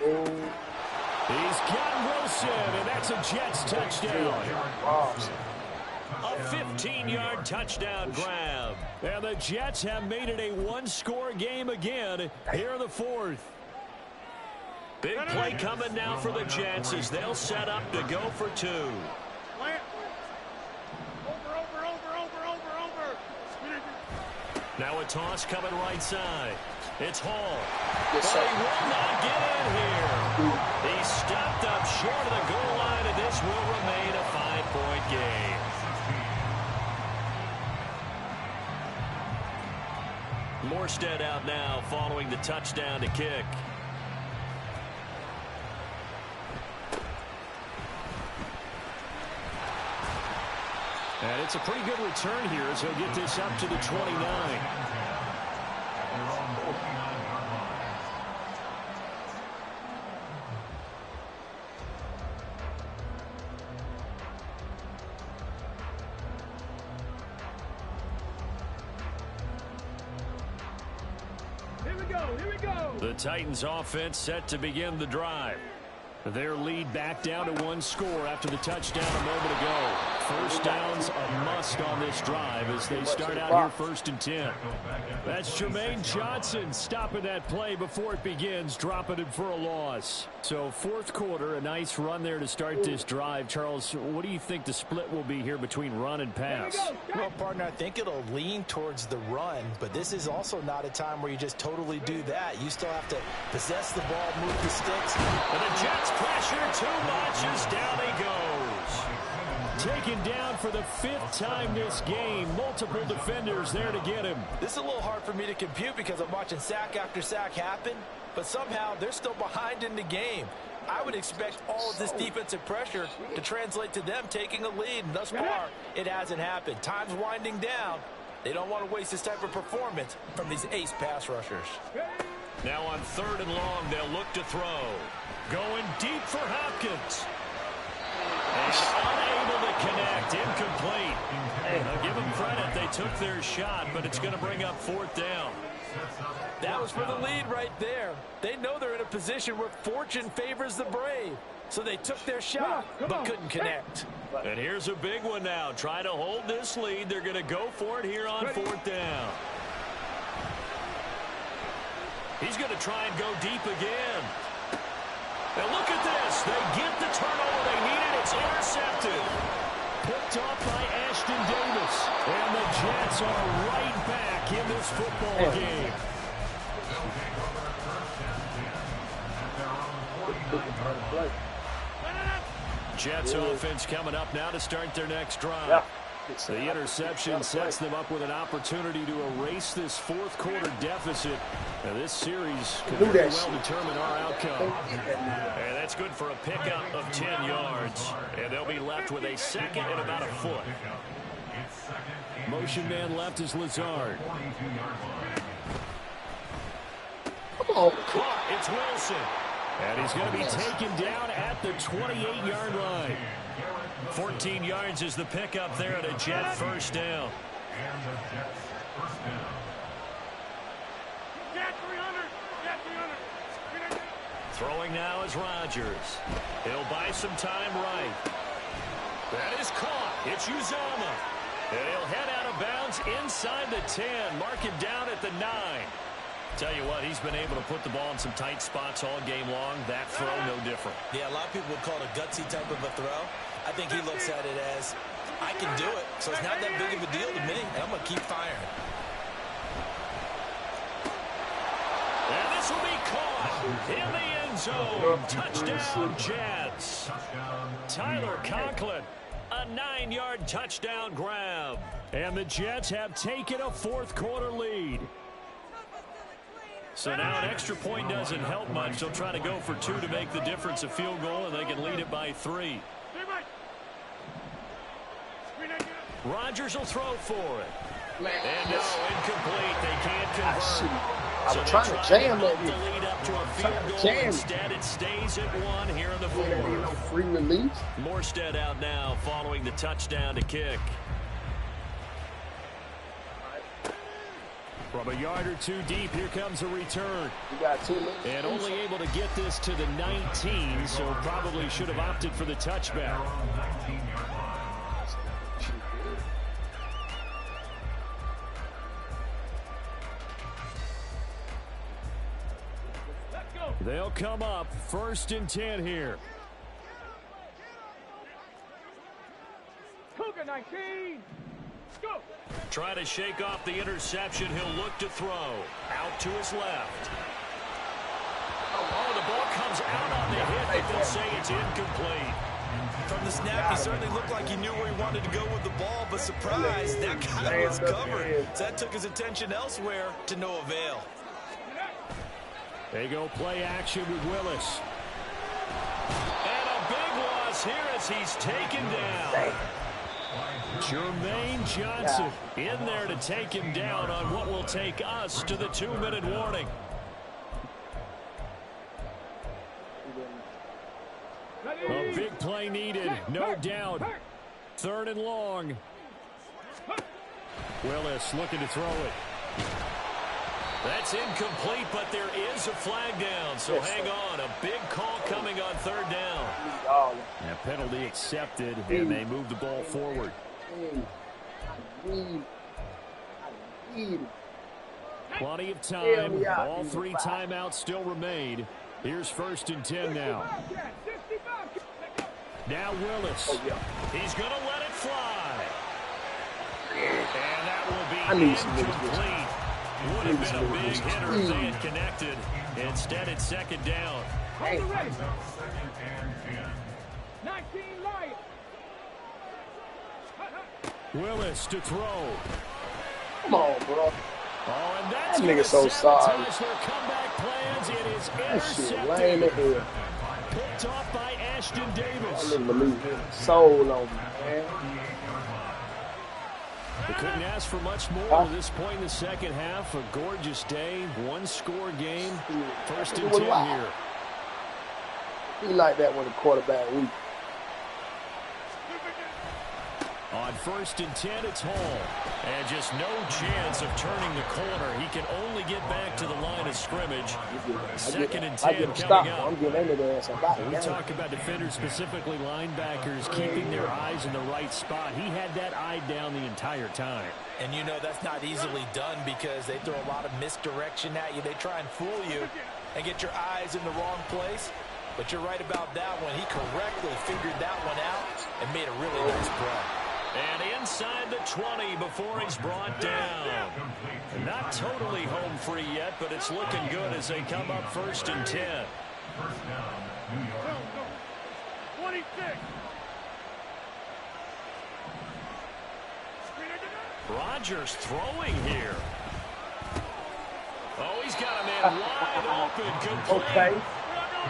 He's got Wilson, and that's a Jets touchdown. A 15-yard touchdown grab. And the Jets have made it a one-score game again here in the fourth. Big play coming now for the Jets as they'll set up to go for two. Now a toss coming right side. It's Hall. But he will not get in here. He stopped up short of the goal line, and this will remain a 5-point game. Morstead out now following the touchdown to kick. And it's a pretty good return here as he'll get this up to the 29. Here we go. The Titans offense set to begin the drive. Their lead back down to one score after the touchdown a moment ago. First down's a must on this drive as they start out here 1st and 10. That's Jermaine Johnson stopping that play before it begins, dropping it for a loss. So fourth quarter, a nice run there to start this drive. Charles, what do you think the split will be here between run and pass? Well, partner, I think it'll lean towards the run, but this is also not a time where you just totally do that. You still have to possess the ball, move the sticks. And the Jets pressure too much as down he goes. Taken down for the 5th time this game. Multiple defenders there to get him. This is a little hard for me to compute because I'm watching sack after sack happen, but somehow they're still behind in the game. I would expect all of this defensive pressure to translate to them taking a lead, and thus far, it hasn't happened. Time's winding down. They don't want to waste this type of performance from these ace pass rushers. Now on 3rd and long, they'll look to throw. Going deep for Hopkins. And unable to connect. Incomplete. Now give them credit. They took their shot, but it's going to bring up 4th down. That was for the lead right there. They know they're in a position where fortune favors the brave. So they took their shot, but couldn't connect. And here's a big one now. Try to hold this lead. They're going to go for it here on 4th down. He's going to try and go deep again. Now look at this. They get the turnover they needed. It's intercepted. Picked off by Ashton Ashtyn Davis. And the Jets are right back in this football game. Jets offense coming up now to start their next drive. The interception sets them up with an opportunity to erase this fourth quarter deficit. Now, this series could very well determine our outcome. And that's good for a pickup of 10 yards. And they'll be left with a second and about a foot. Motion man left is Lazard. Come on. It's Wilson. And he's going to be taken down at the 28-yard line. 14 yards is the pickup there at a Jet first down. Throwing now is Rodgers. He'll buy some time right. That is caught. It's Uzomah. And he'll head out of bounds inside the 10. Mark him down at the 9. Tell you what, he's been able to put the ball in some tight spots all game long. That throw, no different. Yeah, a lot of people would call it a gutsy type of a throw. I think he looks at it as, I can do it, so it's not that big of a deal to me, and I'm going to keep firing. And this will be caught in the end zone. Touchdown, Jets. Tyler Conklin, a 9-yard touchdown grab. And the Jets have taken a fourth quarter lead. So now an extra point doesn't help much. They'll try to go for 2 to make the difference a field goal, and they can lead it by 3. Rodgers will throw for it. And no, incomplete. They can't convert. I was trying to jam that. The lead up to a field goal. Instead, it stays at 1 here in the fourth. Free release. Morstead out now following the touchdown to kick. From a yard or 2 deep, here comes a return. You got 2 minutes. And only able to get this to the 19, so probably should have opted for the touchback. They'll come up 1st and 10 here. Cougar 19. Go. Try to shake off the interception. He'll look to throw. Out to his left. Oh, the ball comes out on the hit, but they'll say it's incomplete. From the snap, he certainly looked like he knew where he wanted to go with the ball, but surprise, that guy was covered. So that took his attention elsewhere to no avail. They go play action with Willis. And a big loss here as he's taken down. Jermaine Johnson in there to take him down on what will take us to the 2-minute warning. A big play needed, no doubt. 3rd and long. Willis looking to throw it. That's incomplete, but there is a flag down, so hang on. A big call coming on 3rd down. And a penalty accepted, and they move the ball forward. Plenty of time. All 3 timeouts still remain. Here's 1st and 10 now. Now Willis. He's going to let it fly. And that will be incomplete. Would have been a big hitter if they had connected. Instead, it's 2nd down. Hold the ready. 19 Lions. Willis to throw. Come on, bro. Oh, and that's that nigga so sorry. Their comeback plans. It is intercepted. Picked off by Ashtyn Davis. I didn't believe him. Sold on me, man. They couldn't ask for much more at this point in the second half. A gorgeous day, 1-score game. 1st and 10 here. He like that when the quarterback weak. On 1st and 10, it's Hall. And just no chance of turning the corner. He can only get back to the line of scrimmage. 2nd and 10 coming up. I'm getting into there. We talk about defenders, specifically linebackers, keeping their eyes in the right spot. He had that eye down the entire time. And you know that's not easily done because they throw a lot of misdirection at you. They try and fool you and get your eyes in the wrong place. But you're right about that one. He correctly figured that one out and made a really nice play. And inside the 20 before he's brought down. Not totally home free yet, but it's looking good as they come up 1st and 10. First down, New York. 26. Rodgers throwing here. Oh, he's got a man wide open. Complete. Okay.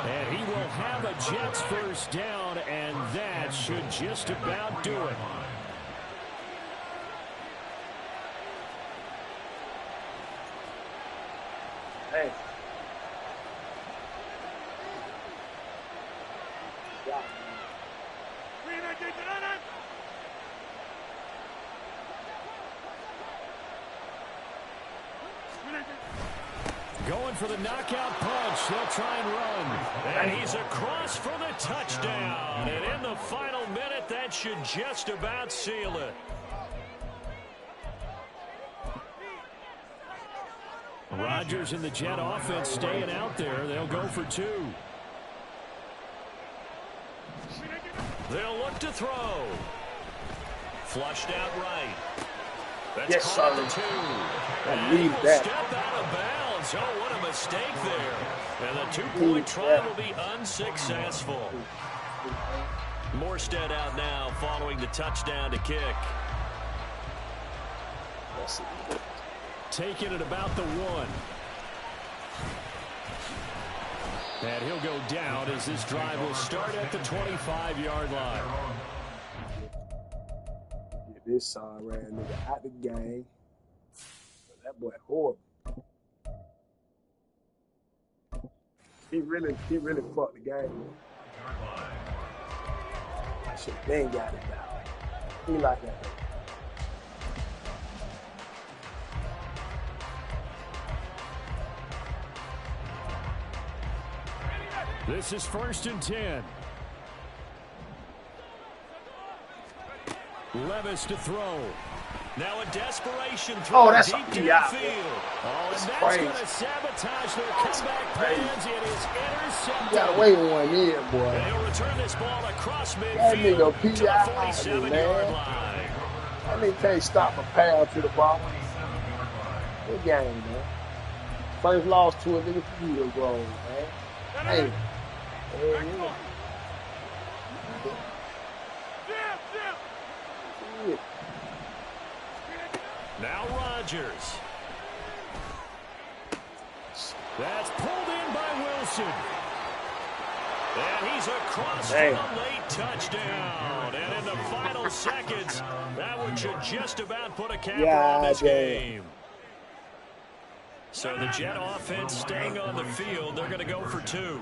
And he will have a Jets first down, and that should just about do it. Hey. Going for the knockout punch. They'll try and run. And he's across for the touchdown. And in the final minute, that should just about seal it. Rodgers and the Jet offense staying out there. They'll go for 2. They'll look to throw. Flushed out right. That's caught at the 2. I need that. Step out of bounds. Oh, what a mistake there. And the 2-point try will be unsuccessful. Morstead out now following the touchdown to kick. Taking it about the 1. And he'll go down as this drive will start at the 25-yard line. Get this ran nigga out the game. That boy horrible. He really fucked the game. I should have been got it now. He like that. This is 1st and 10. Levis to throw. Now a desperation throw that's deep a downfield. Oh, and that's crazy. going to sabotage their comeback plans. It is intercepted. You gotta wait 1 year, boy. And he'll return this ball across That midfield nigga to the PI, 47-yard line. That nigga can't stop a pass to the ball. Good game, man. First loss to a nigga for you, bro, man. Hey. Yeah. Now Rodgers. That's pulled in by Wilson. And he's across for the late touchdown. And in the final seconds, that one should just about put a capper on this game. So the Jet offense staying on the field. They're going to go for 2.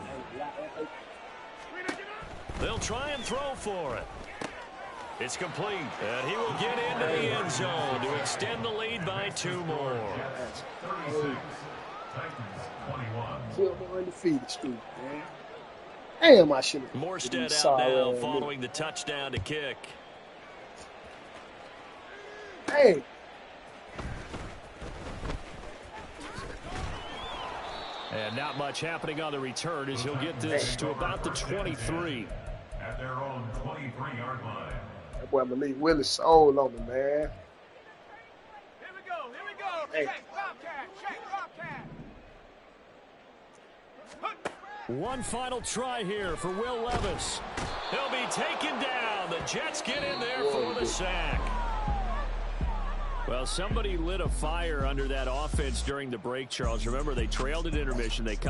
They'll try and throw for it. It's complete. And he will get into the end zone to extend the lead by 2 more. 36. Titans 21. Still more undefeated streak, man. Damn, I should have. Morstead out now following the touchdown to kick. Hey. And not much happening on the return as he'll get this to about the 23. At their own 23-yard line. That boy Malik Willis sold on me, man. Here we go. Hey. Shake, Bobcat. One final try here for Will Levis. He'll be taken down. The Jets get in there for the sack. Well, somebody lit a fire under that offense during the break, Charles. Remember, they trailed at intermission. They come